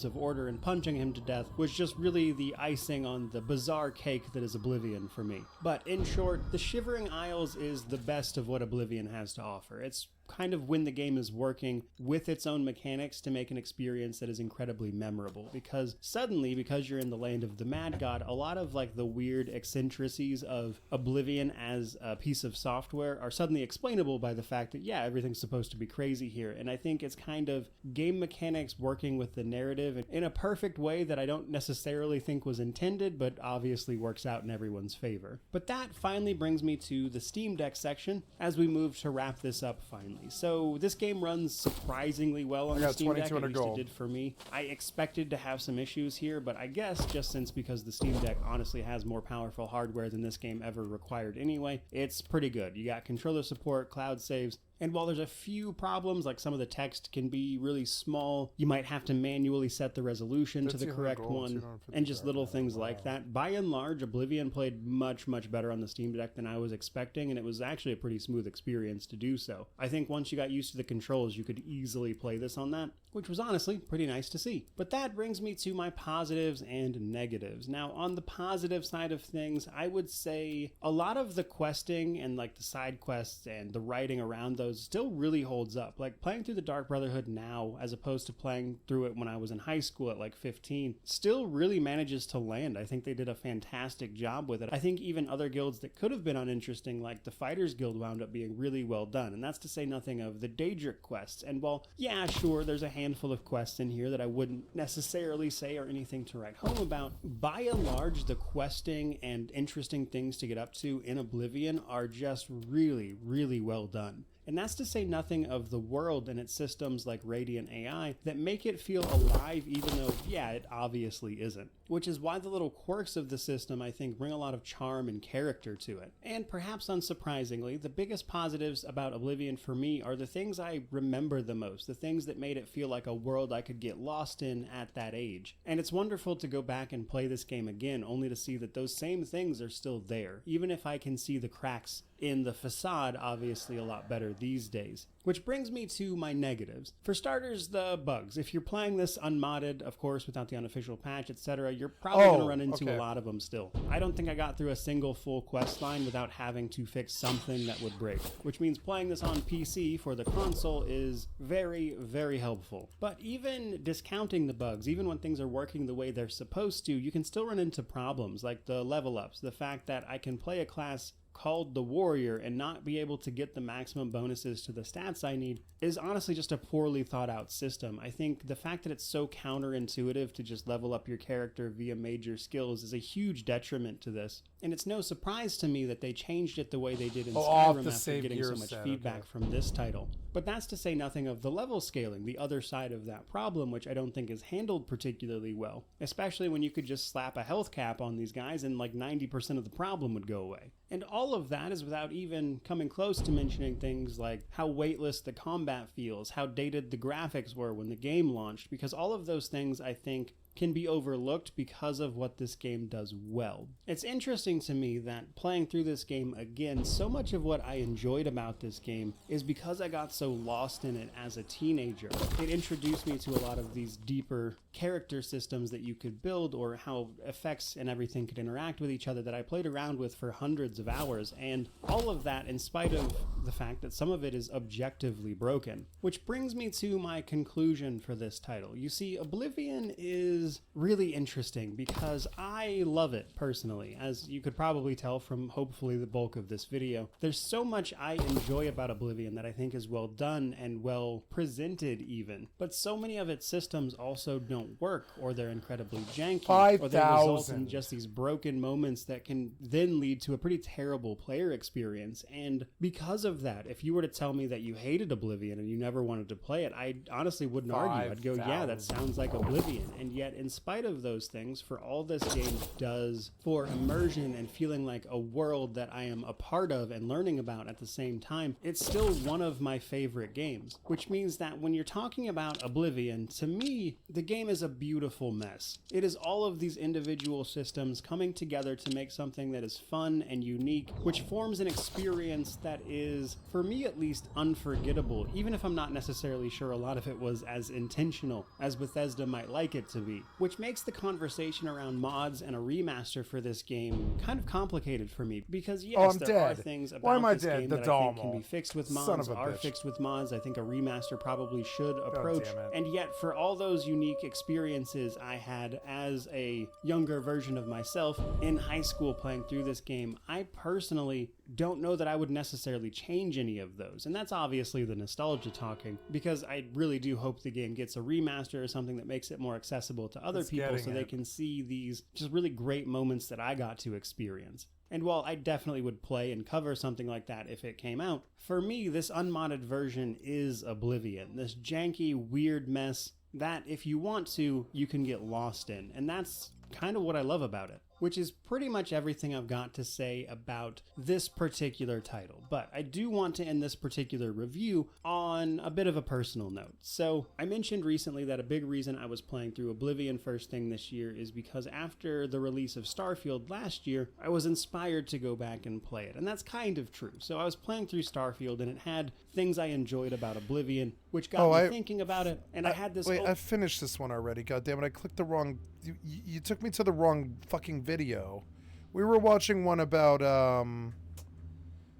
B: Of order and punching him to death was just really the icing on the bizarre cake that is Oblivion for me. But in short, the Shivering Isles is the best of what Oblivion has to offer. It's kind of when the game is working with its own mechanics to make an experience that is incredibly memorable, because suddenly, because you're in the land of the Mad God, a lot of like the weird eccentricities of Oblivion as a piece of software are suddenly explainable by the fact that, yeah, everything's supposed to be crazy here. And I think it's kind of game mechanics working with the narrative in a perfect way that I don't necessarily think was intended, but obviously works out in everyone's favor. But that finally brings me to the Steam Deck section as we move to wrap this up finally. So this game runs surprisingly well on the Steam Deck, at least it did for me. I expected to have some issues here, but I guess just because the Steam Deck honestly has more powerful hardware than this game ever required anyway, it's pretty good. You got controller support, cloud saves, and while there's a few problems, like some of the text can be really small, you might have to manually set the resolution to the correct one, and just little things like that. By and large, Oblivion played much, much better on the Steam Deck than I was expecting, and it was actually a pretty smooth experience to do so. I think once you got used to the controls, you could easily play this on that, which was honestly pretty nice to see. But that brings me to my positives and negatives. Now, on the positive side of things, I would say a lot of the questing and like the side quests and the writing around those still really holds up. Like playing through the Dark Brotherhood now as opposed to playing through it when I was in high school at like 15 still really manages to land. I think they did a fantastic job with it. I think even other guilds that could have been uninteresting, like the Fighters Guild, wound up being really well done, and that's to say nothing of the Daedric quests. And while, yeah, sure, there's a handful of quests in here that I wouldn't necessarily say are anything to write home about, by and large, the questing and interesting things to get up to in Oblivion are just really, really well done. And that's to say nothing of the world and its systems like Radiant AI that make it feel alive, even though, yeah, it obviously isn't. Which is why the little quirks of the system, I think, bring a lot of charm and character to it. And perhaps unsurprisingly, the biggest positives about Oblivion for me are the things I remember the most, the things that made it feel like a world I could get lost in at that age. And it's wonderful to go back and play this game again, only to see that those same things are still there, even if I can see the cracks in the facade obviously a lot better these days. Which brings me to my negatives. For starters, the bugs. If you're playing this unmodded, of course, without the unofficial patch, etc., you're probably going to run into a lot of them still. I don't think I got through a single full quest line without having to fix something that would break, which means playing this on PC for the console is very, very helpful. But even discounting the bugs, even when things are working the way they're supposed to, you can still run into problems like the level ups, the fact that I can play a class called the Warrior and not be able to get the maximum bonuses to the stats I need is honestly just a poorly thought out system. I think the fact that it's so counterintuitive to just level up your character via major skills is a huge detriment to this. And it's no surprise to me that they changed it the way they did in Skyrim after getting so much feedback from this title. But that's to say nothing of the level scaling, the other side of that problem, which I don't think is handled particularly well, especially when you could just slap a health cap on these guys and like 90% of the problem would go away. And all of that is without even coming close to mentioning things like how weightless the combat feels, how dated the graphics were when the game launched, because all of those things, I think, can be overlooked because of what this game does well. It's interesting to me that playing through this game again, so much of what I enjoyed about this game is because I got so lost in it as a teenager. It introduced me to a lot of these deeper character systems that you could build, or how effects and everything could interact with each other that I played around with for hundreds of hours, and all of that in spite of the fact that some of it is objectively broken. Which brings me to my conclusion for this title. You see, Oblivion is really interesting because I love it personally, as you could probably tell from hopefully the bulk of this video. There's so much I enjoy about Oblivion that I think is well done and well presented even, but so many of its systems also don't work, or they're incredibly janky, or they result in just these broken moments that can then lead to a pretty terrible player experience. And because of that, if you were to tell me that you hated Oblivion and you never wanted to play it, I honestly wouldn't argue. I'd go, yeah, that sounds like Oblivion. And yet, in spite of those things, for all this game does for immersion and feeling like a world that I am a part of and learning about at the same time, it's still one of my favorite games. Which means that when you're talking about Oblivion, to me, the game is a beautiful mess. It is all of these individual systems coming together to make something that is fun and unique, which forms an experience that is, for me at least, unforgettable, even if I'm not necessarily sure a lot of it was as intentional as Bethesda might like it to be. Which makes the conversation around mods and a remaster for this game kind of complicated for me, because yes, there are things about this game that I think can be fixed with mods, fixed with mods. I think a remaster probably should approach, and yet for all those unique experiences I had as a younger version of myself in high school playing through this game, I personally don't know that I would necessarily change any of those. And that's obviously the nostalgia talking, because I really do hope the game gets a remaster or something that makes it more accessible to other people so they can see these just really great moments that I got to experience. And while I definitely would play and cover something like that if it came out, for me, this unmodded version is Oblivion. This janky, weird mess that, if you want to, you can get lost in. And that's kind of what I love about it. Which is pretty much everything I've got to say about this particular title. But I do want to end this particular review on a bit of a personal note. So I mentioned recently that a big reason I was playing through Oblivion first thing this year is because after the release of Starfield last year, I was inspired to go back and play it. And that's kind of true. So I was playing through Starfield and it had things I enjoyed about Oblivion, which got me thinking about it. And I had this...
A: Wait, I finished this one already. God damn it, I clicked the wrong... You took me to the wrong fucking video. We were watching one about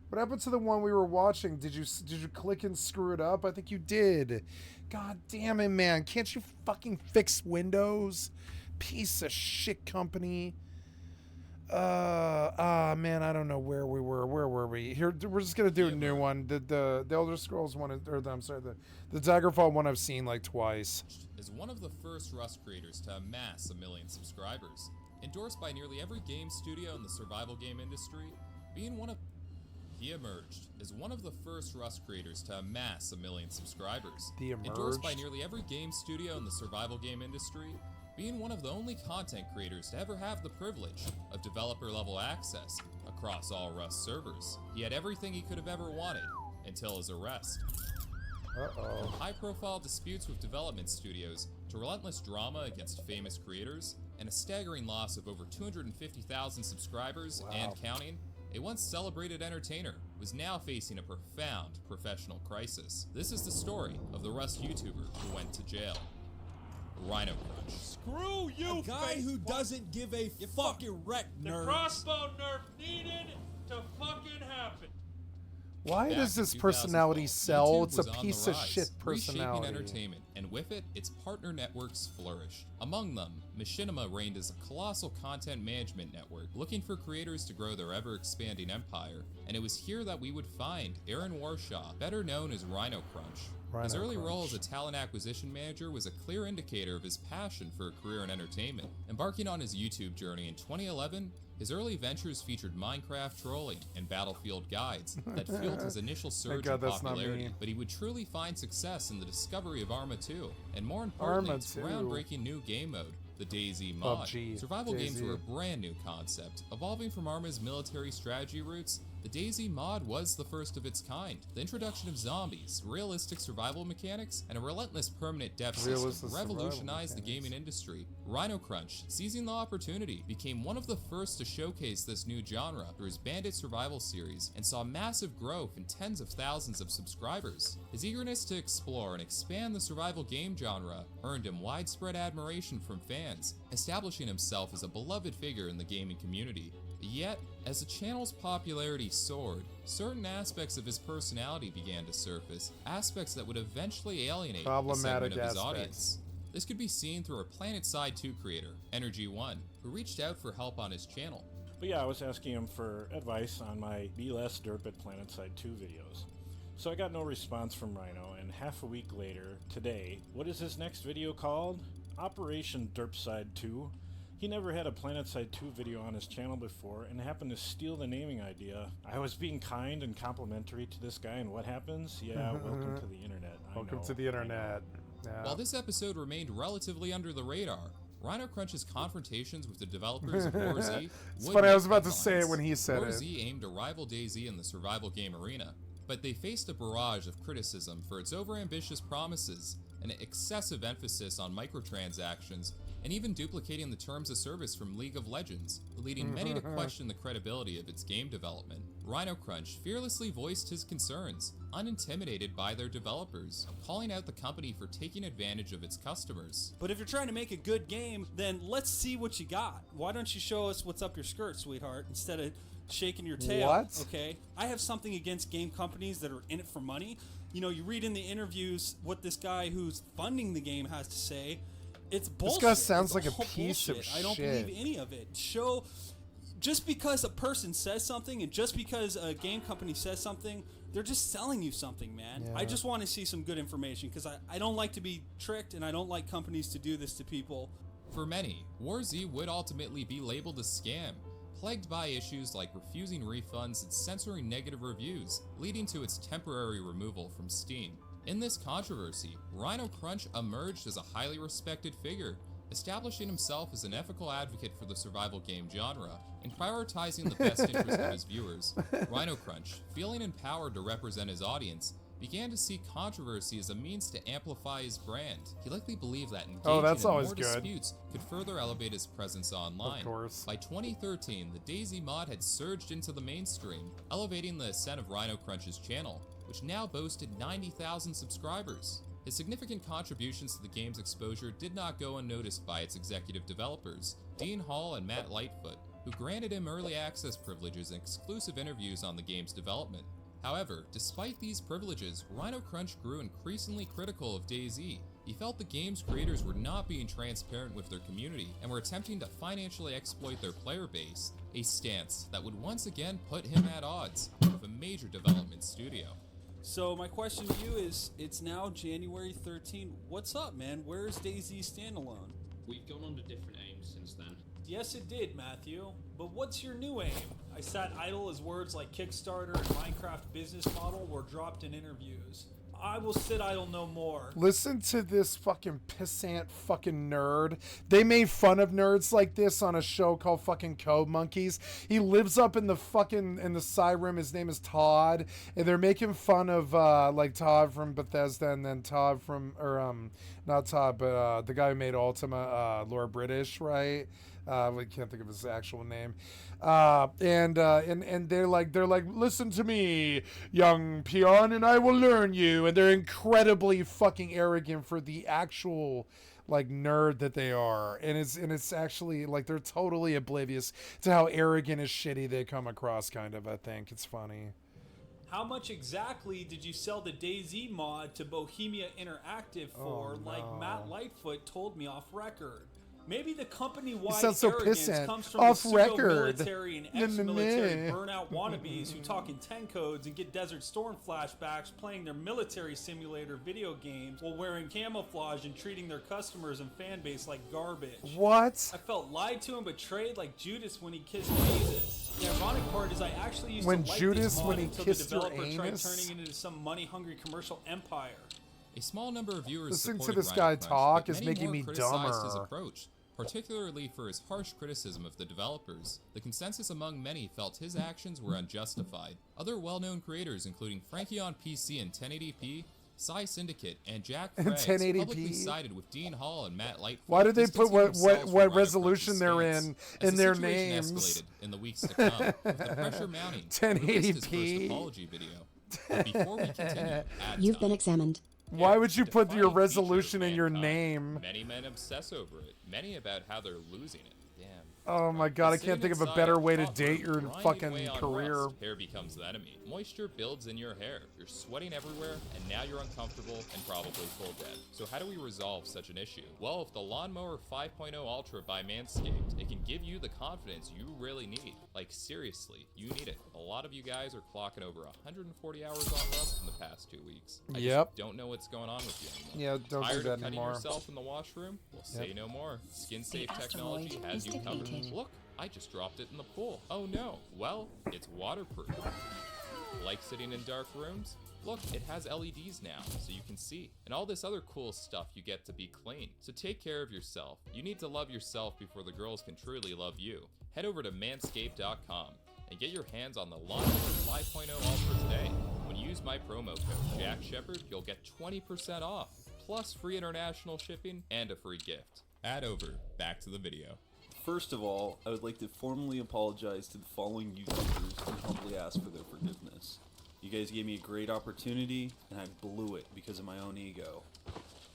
A: what happened to the one we were watching? Did you click and screw it up? I think you did. God damn it, man. Can't you fucking fix Windows? Piece of shit company. Man, I don't know where we were. Where were we? Here, we're just gonna do a new one. The Elder Scrolls one, or the Daggerfall one I've seen like twice.
F: Is one of the first Rust creators to amass 1 million subscribers. Endorsed by nearly every game studio in the survival game industry, he emerged as one of the first Rust creators to amass 1 million subscribers. Endorsed by nearly every game studio in the survival game industry, being one of the only content creators to ever have the privilege of developer-level access across all Rust servers. He had everything he could have ever wanted until his arrest. From high-profile disputes with development studios to relentless drama against famous creators, and a staggering loss of over 250,000 subscribers and counting, a once celebrated entertainer was now facing a profound professional crisis. This is the story of the Rust YouTuber who went to jail. Rhino Crunch.
G: Screw you,
H: a guy who doesn't give a fucking wreck,
G: The
H: nerd.
G: crossbow nerf needed to fucking happen.
A: Why
F: Back
A: does
F: in
A: this personality
F: 2012,
A: sell?
F: YouTube
A: It's a
F: was on
A: piece
F: the
A: of
F: rise,
A: shit personality.
F: reshaping entertainment, and with it, its partner networks flourished. Among them, Machinima reigned as a colossal content management network, looking for creators to grow their ever-expanding empire. And it was here that we would find Aaron Warshaw, better known as Rhino Crunch. His early role as a talent acquisition manager was a clear indicator of his passion for a career in entertainment. Embarking on his YouTube journey in 2011, his early ventures featured Minecraft trolling and Battlefield guides that fueled his initial surge in popularity, but he would truly find success in the discovery of Arma 2, and more importantly, its groundbreaking new game mode, the DayZ mod. Survival games were a brand new concept. Evolving from Arma's military strategy roots, the DayZ mod was the first of its kind. The introduction of zombies, realistic survival mechanics, and a relentless permanent death system revolutionized the gaming industry. Rhino Crunch, seizing the opportunity, became one of the first to showcase this new genre through his Bandit Survival series, and saw massive growth and tens of thousands of subscribers. His eagerness to explore and expand the survival game genre earned him widespread admiration from fans, establishing himself as a beloved figure in the gaming community. Yet, as the channel's popularity soared, certain aspects of his personality began to surface, aspects that would eventually alienate a segment of his audience. This could be seen through a PlanetSide 2 creator, Energy1, who reached out for help on his channel.
G: But yeah, I was asking him for advice on my Be Less Derp at PlanetSide 2 videos. So I got no response from Rhino, and half a week later, today, what is his next video called? Operation Derpside 2. He never had a PlanetSide 2 video on his channel before and happened to steal the naming idea. I was being kind and complimentary to this guy, and what happens? Yeah, welcome to the internet.
A: Welcome to the internet. Yeah.
F: While this episode remained relatively under the radar, Rhino Crunch's confrontations with the developers of WarZ
A: It's funny, I was about to say it when he said
F: WarZ
A: it.
F: aimed to rival DayZ in the survival game arena, but they faced a barrage of criticism for its overambitious promises, an excessive emphasis on microtransactions, and even duplicating the terms of service from League of Legends, leading many to question the credibility of its game development. Rhino Crunch fearlessly voiced his concerns, unintimidated by their developers, calling out the company for taking advantage of its customers.
I: But if you're trying to make a good game, then let's see what you got. Why don't you show us what's up your skirt, sweetheart, instead of shaking your tail?
A: What?
I: Okay? I have something against game companies that are in it for money. You know, you read in the interviews what this guy who's funding the game has to say. It's bullshit.
A: This guy sounds
I: It's
A: like a
I: all
A: piece of
I: bullshit. I don't
A: shit.
I: believe any of it. Just because a person says something and just because a game company says something, they're just selling you something, man.
A: Yeah.
I: I just want to see some good information because I don't like to be tricked and I don't like companies to do this to people.
F: For many, WarZ would ultimately be labeled a scam, plagued by issues like refusing refunds and censoring negative reviews, leading to its temporary removal from Steam. In this controversy, Rhino Crunch emerged as a highly respected figure, establishing himself as an ethical advocate for the survival game genre and prioritizing the best interest of his viewers. Rhino Crunch, feeling empowered to represent his audience, began to see controversy as a means to amplify his brand. He likely believed that engaging in more disputes could further elevate his presence online.
A: Of course.
F: By 2013, the DayZ mod had surged into the mainstream, elevating the ascent of Rhino Crunch's channel, which now boasted 90,000 subscribers. His significant contributions to the game's exposure did not go unnoticed by its executive developers, Dean Hall and Matt Lightfoot, who granted him early access privileges and exclusive interviews on the game's development. However, despite these privileges, Rhino Crunch grew increasingly critical of DayZ. He felt the game's creators were not being transparent with their community and were attempting to financially exploit their player base, a stance that would once again put him at odds with a major development studio.
I: So my question to you is, it's now January 13. What's up, man? Where's DayZ Standalone?
J: We've gone under different aims since then.
K: Yes, it did, Matthew. But what's your new aim? I sat idle as words like Kickstarter and Minecraft business model were dropped in interviews. I will sit idle no more.
A: Listen to this fucking pissant fucking nerd. They made fun of nerds like this on a show called fucking Code Monkeys. He lives up in the side room. His name is Todd, and they're making fun of like Todd from Bethesda, and then Todd from not Todd, but the guy who made Ultima, Lord British, right? I can't think of his actual name. And they're like, listen to me, young peon, and I will learn you. And they're incredibly fucking arrogant for the actual like nerd that they are. And it's actually like they're totally oblivious to how arrogant and shitty they come across. Kind of, I think it's funny.
K: How much exactly did you sell the DayZ mod to Bohemia Interactive for, like Matt Lightfoot told me off record? Maybe the company-wide
A: sounds so
K: arrogance
A: pissant.
K: comes from
A: Off
K: the
A: record.
K: pseudo-military and ex-military burnout wannabes who talk in 10 codes and get Desert Storm flashbacks playing their military simulator video games while wearing camouflage and treating their customers and fan base like garbage.
A: What?
K: I felt lied to and betrayed like Judas when he kissed Jesus. The ironic part is I actually used
A: When
K: to like
A: Judas,
K: this mod
A: when he
K: until
A: kissed
K: the
A: your
K: developer tried
A: anus?
K: turning it into some money-hungry commercial empire.
F: A small number of viewers
A: Listening to
F: supported
A: this
F: Rhino
A: guy
F: Crunch,
A: talk
F: but
A: is
F: many
A: making
F: more
A: me
F: criticized his
A: dumber.
F: approach, particularly for his harsh criticism of the developers. The consensus among many felt his actions were unjustified. Other well-known creators, including Frankie on PC in 1080p, Psy Syndicate, and Jack
A: In
F: Frags,
A: 1080p?
F: publicly sided with Dean Hall and Matt Lightfoot.
A: Why did they put
F: distancing themselves from Rhino
A: resolution
F: Crunch's
A: they're
F: stance
A: in
F: as the
A: their
F: situation
A: names?
F: escalated in the weeks to come, with the pressure mounting. He released his first
A: 1080p.
F: apology video. But before we continue, ad
E: You've
F: time.
E: been examined.
A: Why would you put your
F: Defining feature
A: resolution
F: of
A: in your
F: mankind.
A: name?
F: Many men obsess over it. Many about how they're losing it. Damn.
A: Oh my god, I can't think of a better way to date your fucking career.
F: Hair becomes the enemy. Moisture builds in your hair. You're sweating everywhere, and now you're uncomfortable and probably full dead. So how do we resolve such an issue? Well, with the Lawnmower 5.0 Ultra by Manscaped, it can give you the confidence you really need. Like seriously, you need it. A lot of you guys are clocking over 140 hours on Rust in the past 2 weeks. I
A: Yep.
F: just don't know what's going on with you anymore.
A: Yeah, don't
F: Tired
A: do that
F: of cutting
A: anymore.
F: yourself in the washroom? Well, say no more. Skin safe
C: The
F: technology
C: asteroid
F: has
C: is
F: you covered.
C: depleted.
F: Look, I just dropped it in the pool. Oh no. Well, it's waterproof. Like sitting in dark rooms? Look, it has LEDs now, so you can see. And all this other cool stuff you get to be clean. So take care of yourself. You need to love yourself before the girls can truly love you. Head over to manscaped.com and get your hands on the Lawnmower 5.0 Ultra today. When you use my promo code Jack Shepard, you'll get 20% off, plus free international shipping and a free gift. Ad over. Back to the video.
L: First of all, I would like to formally apologize to the following YouTubers and humbly ask for their forgiveness. You guys gave me a great opportunity, and I blew it because of my own ego.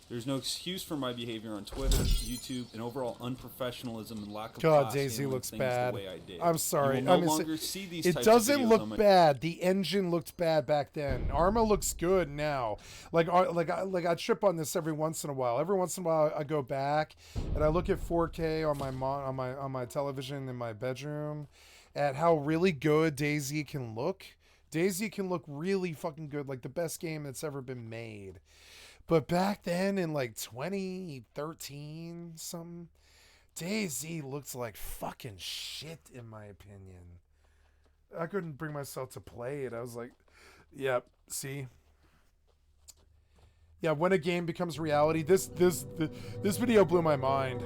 L: There's no excuse for my behavior on Twitter, YouTube, and overall unprofessionalism and lack of
A: God,
L: class
A: Daisy
L: handling
A: looks
L: things
A: bad.
L: The way I did.
A: I'm sorry.
L: You will
A: I
L: no
A: mean,
L: longer see these
A: it
L: types
A: doesn't
L: of videos
A: look
L: on my
A: bad. The engine looked bad back then. Arma looks good now. Like I trip on this every once in a while. Every once in a while, I go back and I look at 4K on my television in my bedroom, at how really good DayZ can look. DayZ can look really fucking good, like the best game that's ever been made. But back then in like 2013 something, DayZ looks like fucking shit in my opinion. I couldn't bring myself to play it. I was like, yep, see? Yeah, when a game becomes reality, this video blew my mind.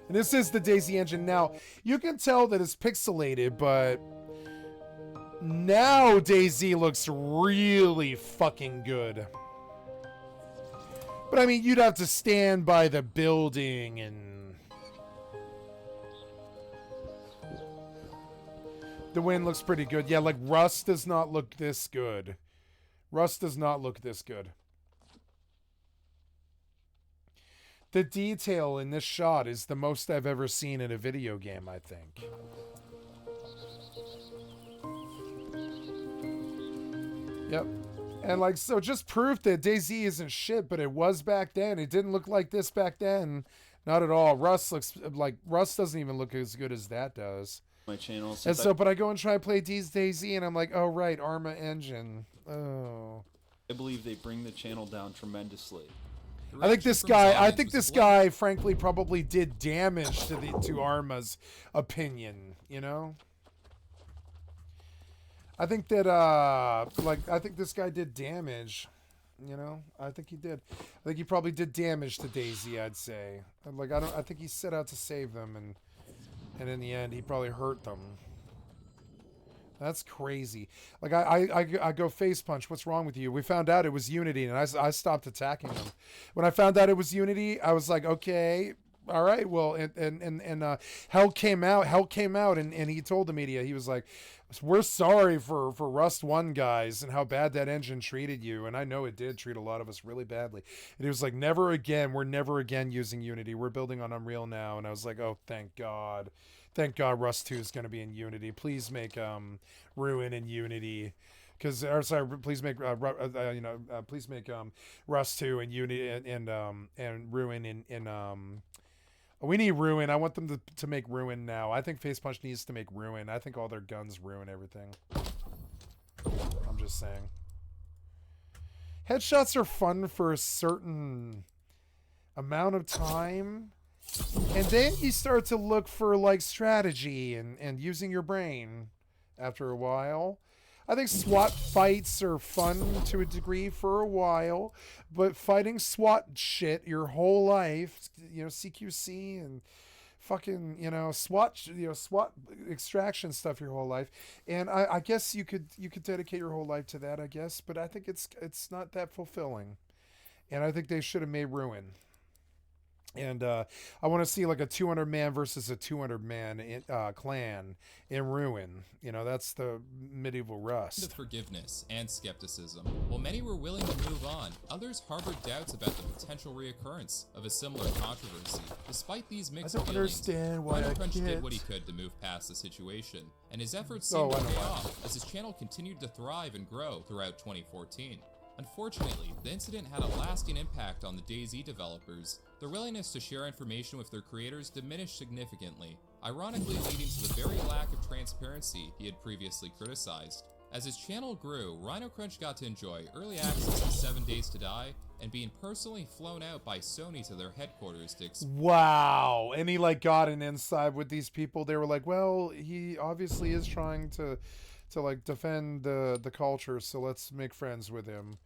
A: And this is the DayZ engine. Now, you can tell that it's pixelated, but now DayZ looks really fucking good. But I mean, you'd have to stand by the building and the wind looks pretty good. Yeah, like Rust does not look this good. Rust does not look this good. The detail in this shot is the most I've ever seen in a video game, I think. Yep. And like, so just proof that DayZ isn't shit, but it was back then. It didn't look like this back then. Not at all. Rust looks like, Rust doesn't even look as good as that does.
L: My channel.
A: And so, but I go and try to play DayZ and I'm like, oh right, Arma engine. Oh.
L: I believe they bring the channel down tremendously.
A: I think this guy, frankly, probably did damage to Arma's opinion, you know? I think that, I think this guy did damage, you know? I think he did. I think he probably did damage to DayZ, I'd say. Like, I think he set out to save them, and in the end, he probably hurt them. That's crazy. Like, I go face punch. What's wrong with you? We found out it was Unity, and I stopped attacking them. When I found out it was Unity, I was like, okay, all right, well, and Hell came out, and he told the media, he was like, we're sorry for Rust 1 guys and how bad that engine treated you. And I know it did treat a lot of us really badly. And he was like, never again. We're never again using Unity. We're building on Unreal now. And I was like, oh, thank God. Thank God Rust 2 is going to be in Unity. Please make Ruin in Unity. Please make please make Rust 2 and Unity and Ruin in we need Ruin. I want them to make Ruin now. I think Face Punch needs to make Ruin. I think all their guns ruin everything. I'm just saying. Headshots are fun for a certain amount of time, and then you start to look for like strategy and using your brain after a while. I think SWAT fights are fun to a degree for a while, but fighting SWAT shit your whole life, CQC and fucking, SWAT extraction stuff your whole life. And I guess you could dedicate your whole life to that, I guess, but I think it's not that fulfilling. And I think they should have made Ruin. And I want to see like a 200-man versus a 200-man clan in Ruin. That's the medieval Rust.
F: With forgiveness and skepticism. While many were willing to move on, others harbored doubts about the potential reoccurrence of a similar controversy. Despite these mixed feelings,
A: understand why
F: Rhino
A: I
F: Crunch
A: can't.
F: did what he could to move past the situation, and his efforts seemed to pay off as his channel continued to thrive and grow throughout 2014. Unfortunately, the incident had a lasting impact on the DayZ developers. Their willingness to share information with their creators diminished significantly, ironically leading to the very lack of transparency he had previously criticized. As his channel grew, Rhino Crunch got to enjoy early access to 7 Days to Die and being personally flown out by Sony to their headquarters to
A: Wow. And he got an inside with these people. They were like, well, he obviously is trying to defend the culture, so let's make friends with him.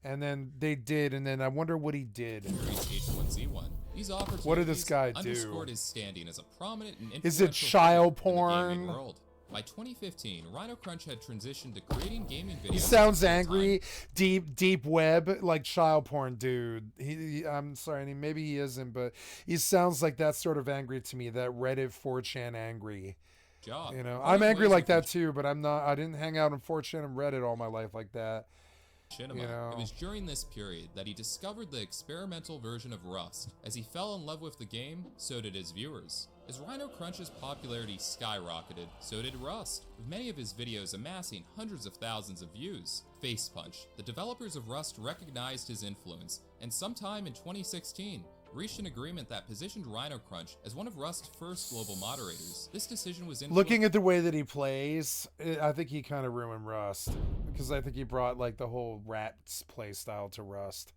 A: And then they did, and then I wonder what he did.
F: H1Z1. These
A: what did this guy do?
F: Underscored his standing as a prominent and
A: is it child porn?
F: World. By 2015, Rhino Crunch had transitioned to creating gaming videos.
A: He sounds angry, deep web, like child porn dude. I'm sorry, maybe he isn't, but he sounds like that sort of angry to me, that Reddit 4chan angry.
F: Job.
A: I'm angry like that too, but I'm not. I didn't hang out on 4chan and Reddit all my life like that.
F: It was during this period that he discovered the experimental version of Rust. As he fell in love with the game, so did his viewers. As Rhino Crunch's popularity skyrocketed, so did Rust, with many of his videos amassing hundreds of thousands of views. Face Punch, the developers of Rust recognized his influence, and sometime in 2016, reached an agreement that positioned Rhino Crunch as one of Rust's first global moderators. This decision was
A: looking at the way that he plays, I think he kind of ruined Rust, because I think he brought like the whole Rat's play style to Rust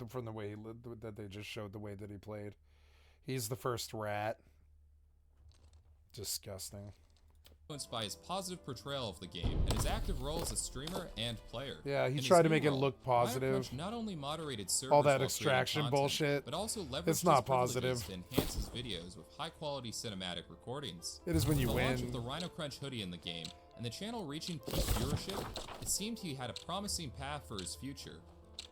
A: from the way that they just showed the way that he played. He's the first Rat. Disgusting.
F: Influenced by his positive portrayal of the game and his active role as a streamer and player.
A: Yeah, he tried to make it look positive.
F: Not only moderated servers
A: all that extraction
F: content,
A: bullshit,
F: but also leveraged
A: it's not positive
F: to enhance his videos with high-quality cinematic recordings.
A: It is when you
F: the
A: win.
F: Launch of the Rhino Crunch hoodie in the game and the channel reaching peak viewership, it seemed he had a promising path for his future.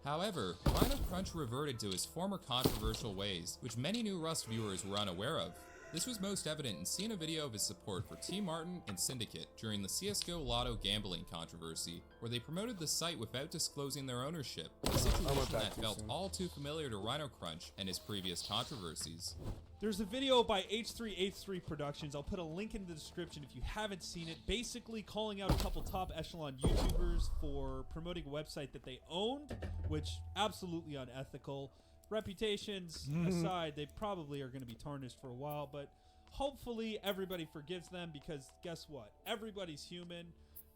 F: However, Rhino Crunch reverted to his former controversial ways, which many new Rust viewers were unaware of. This was most evident in seeing a video of his support for T. Martin and Syndicate during the CSGO Lotto gambling controversy, where they promoted the site without disclosing their ownership, a situation that felt all too familiar to Rhino Crunch and his previous controversies.
K: There's a video by H3H3 Productions. I'll put a link in the description if you haven't seen it, basically calling out a couple top echelon YouTubers for promoting a website that they owned, which absolutely unethical. Reputations aside, they probably are going to be tarnished for a while, but hopefully everybody forgives them, because guess what? Everybody's human,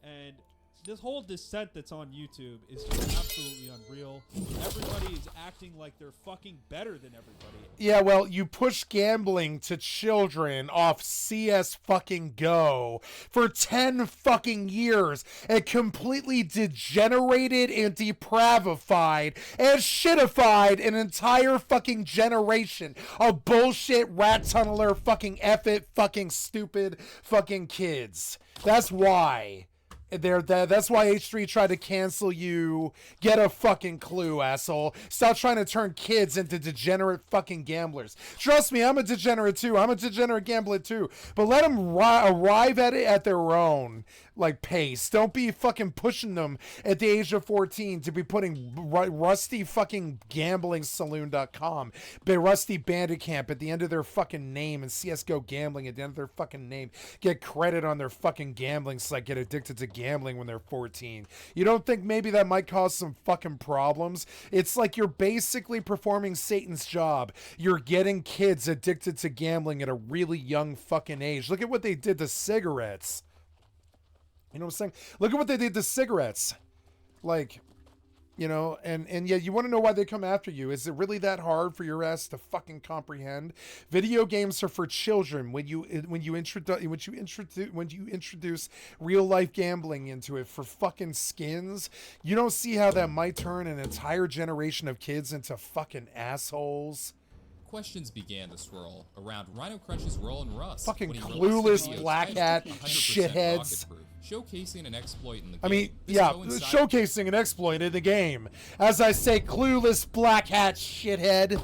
K: and this whole dissent that's on YouTube is just absolutely unreal. Everybody is acting like they're fucking better than everybody.
A: Yeah, well, you push gambling to children off CS fucking Go for 10 fucking years and completely degenerated and depravified and shitified an entire fucking generation of bullshit rat tunneler fucking effort fucking stupid fucking kids. That's why. That's why H3 tried to cancel you. Get a fucking clue, asshole. Stop trying to turn kids into degenerate fucking gamblers. Trust me, I'm a degenerate too. I'm a degenerate gambler too. But let them arrive at it at their own. like pace. Don't be fucking pushing them at the age of 14 to be putting rusty fucking gamblingsaloon.com, rusty bandicamp at the end of their fucking name, and CSGO gambling at the end of their fucking name. Get credit on their fucking gambling site, get addicted to gambling when they're 14. You don't think maybe that might cause some fucking problems? It's like you're basically performing Satan's job. You're getting kids addicted to gambling at a really young fucking age. Look at what they did to cigarettes. You know what I'm saying? Look at what they did to cigarettes. Like, you know, and yeah, you want to know why they come after you. Is it really that hard for your ass to fucking comprehend? Video games are for children. When you introduce real life gambling into it for fucking skins, you don't see how that might turn an entire generation of kids into fucking assholes.
F: Questions began to swirl around Rhino Crunch's role in Rust.
A: Fucking
F: when he
A: clueless
F: released a video
A: black
F: titled
A: hat
F: 100%
A: shitheads.
F: rocket-proof, showcasing an exploit in the game.
A: I mean,
F: This
A: yeah,
F: coincided-
A: showcasing an exploit in the game. As I say, clueless black hat shithead.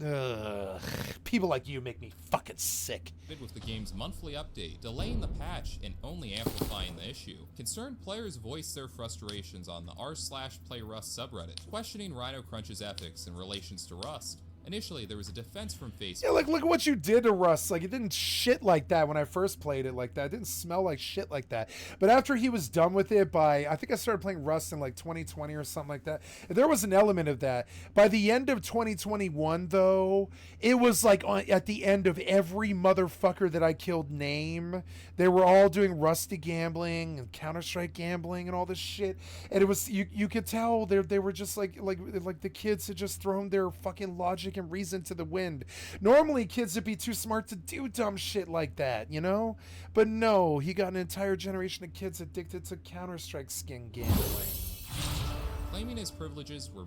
A: Ugh. People like you make me fucking sick.
F: With the game's monthly update, delaying the patch and only amplifying the issue. Concerned players voiced their frustrations on the r/playrust subreddit, questioning Rhino Crunch's ethics in relations to Rust. Initially, there was a defense from Facebook.
A: Yeah, like, look at what you did to Rust. Like, it didn't shit like that when I first played it like that. It didn't smell like shit like that. But after he was done with it by, I think I started playing Rust in like 2020 or something like that. There was an element of that. By the end of 2021, though, it was like at the end of every motherfucker that I killed name. They were all doing Rusty gambling and Counter-Strike gambling and all this shit. And it was, you could tell they were just like the kids had just thrown their fucking logic and reason to the wind. Normally kids would be too smart to do dumb shit like that, you know? But no, he got an entire generation of kids addicted to Counter-Strike skin gambling.
F: Claiming his privileges were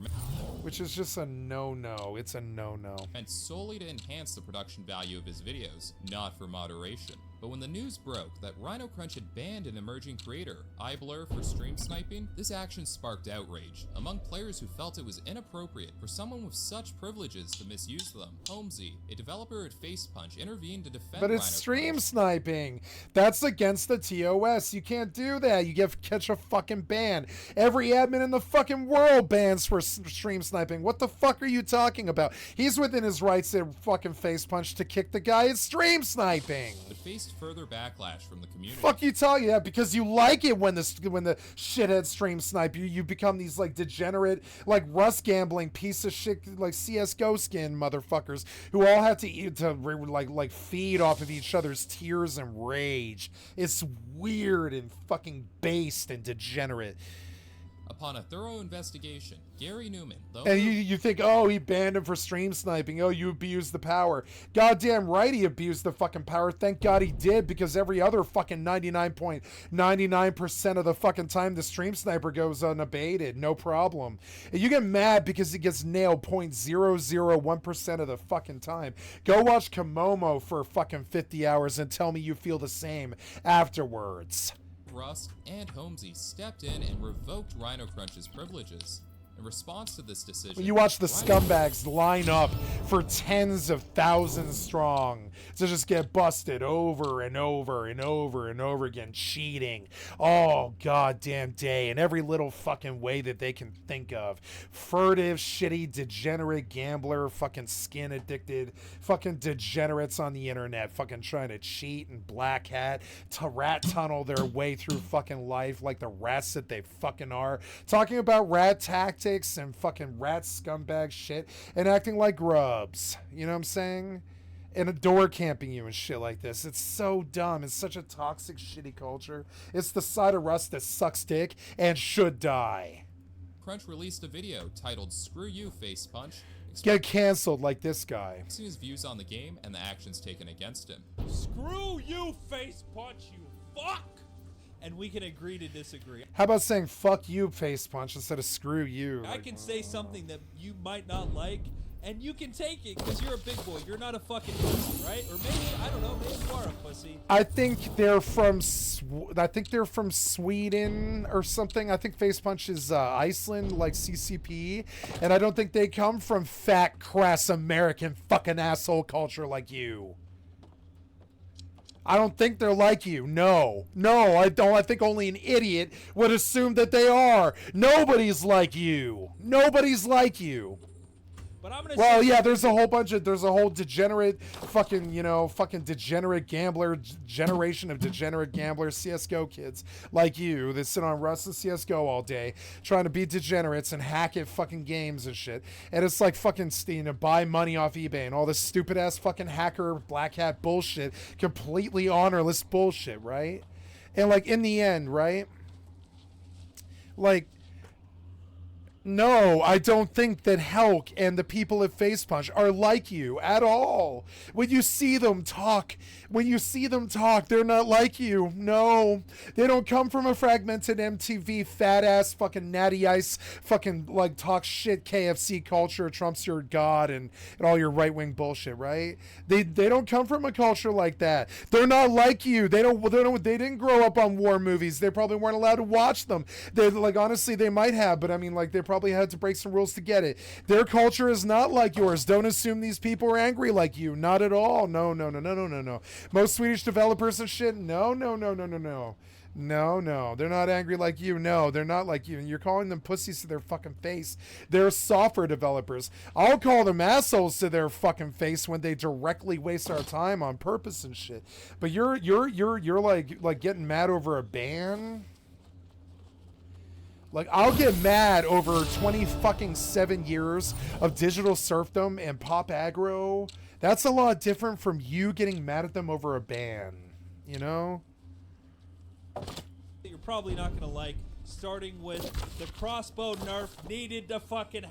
A: which is just a no-no. It's a no-no.
F: meant solely to enhance the production value of his videos, not for moderation. But when the news broke that Rhino Crunch had banned an emerging creator, iBlur, for stream sniping, this action sparked outrage among players who felt it was inappropriate for someone with such privileges to misuse them. Holmesy, a developer at FacePunch, intervened to defend
A: But it's
F: Rhino
A: stream
F: Crunch.
A: sniping. That's against the TOS. You can't do that. You catch a fucking ban. Every admin in the fucking world bans for stream sniping. What the fuck are you talking about? He's within his rights at fucking FacePunch to kick the guy at stream sniping.
F: But faced further backlash from the community.
A: Fuck you talking that because you like it when the shithead stream snipe you. You become these like degenerate like Rust gambling piece of shit like CS:GO skin motherfuckers who all have to eat to like feed off of each other's tears and rage. It's weird and fucking based and degenerate.
F: Upon a thorough investigation, Gary Newman, though
A: And you think, oh, he banned him for stream sniping. Oh, you abused the power. Goddamn right he abused the fucking power. Thank God he did, because every other fucking 99.99% of the fucking time the stream sniper goes unabated. No problem. And you get mad because he gets nailed 0.001% of the fucking time. Go watch Komomo for fucking 50 hours and tell me you feel the same afterwards.
F: Rust and Holmesy stepped in and revoked Rhino Crunch's privileges. In response to this decision,
A: When you watch the scumbags line up for tens of thousands strong to just get busted over and over and over and over again, cheating all goddamn day in every little fucking way that they can think of. Furtive, shitty, degenerate gambler, fucking skin addicted, fucking degenerates on the internet, fucking trying to cheat and black hat, to rat tunnel their way through fucking life like the rats that they fucking are. Talking about rat tactics and fucking rat scumbag shit and acting like grubs. You know what I'm saying? And door camping you and shit like this. It's so dumb. It's such a toxic, shitty culture. It's the side of Rust that sucks dick and should die.
F: Crunch released a video titled "Screw You, Face Punch,"
A: Get canceled like this guy.
F: expressing his views on the game and the actions taken against him.
K: Screw you, Face Punch, you fuck! And we can agree to disagree.
A: How about saying fuck you, face punch, instead of screw you?
K: I can say something that you might not like, and you can take it because you're a big boy. You're not a fucking pussy, right? Or maybe, I don't know, maybe you are a pussy.
A: I think they're from Sweden or something. I think Face Punch is Iceland, like CCP, and I don't think they come from fat, crass American fucking asshole culture like you. I don't think they're like you. No, I don't. I think only an idiot would assume that they are. Nobody's like you. Nobody's like you.
K: But I'm gonna
A: Well,
K: say
A: yeah, there's a whole degenerate fucking, degenerate gambler, generation of degenerate gamblers, CSGO kids like you that sit on Rust and CSGO all day trying to be degenerates and hack at fucking games and shit. And it's like fucking, buy money off eBay and all this stupid ass fucking hacker black hat bullshit, completely honorless bullshit, right? And like in the end, right? Like, no, I don't think that Helk and the people at Face Punch are like you at all. When you see them talk, they're not like you. No, they don't come from a fragmented MTV fat ass fucking natty ice fucking like talk shit KFC culture, Trump's your god and all your right wing bullshit, right? They don't come from a culture like that. They're not like you. They didn't grow up on war movies. They probably weren't allowed to watch them. They like honestly they might have, but I mean like they probably had to break some rules to get it. Their culture is not like yours. Don't assume these people are angry like you. Not at all. No. Most Swedish developers and shit. No. No, they're not angry like you. No, they're not like you. And you're calling them pussies to their fucking face. They're software developers. I'll call them assholes to their fucking face when they directly waste our time on purpose and shit. But you're like getting mad over a ban. Like, I'll get mad over 7 years of digital serfdom and pop aggro. That's a lot different from you getting mad at them over a ban, you know?
K: You're probably not gonna like, starting with the crossbow nerf needed to fucking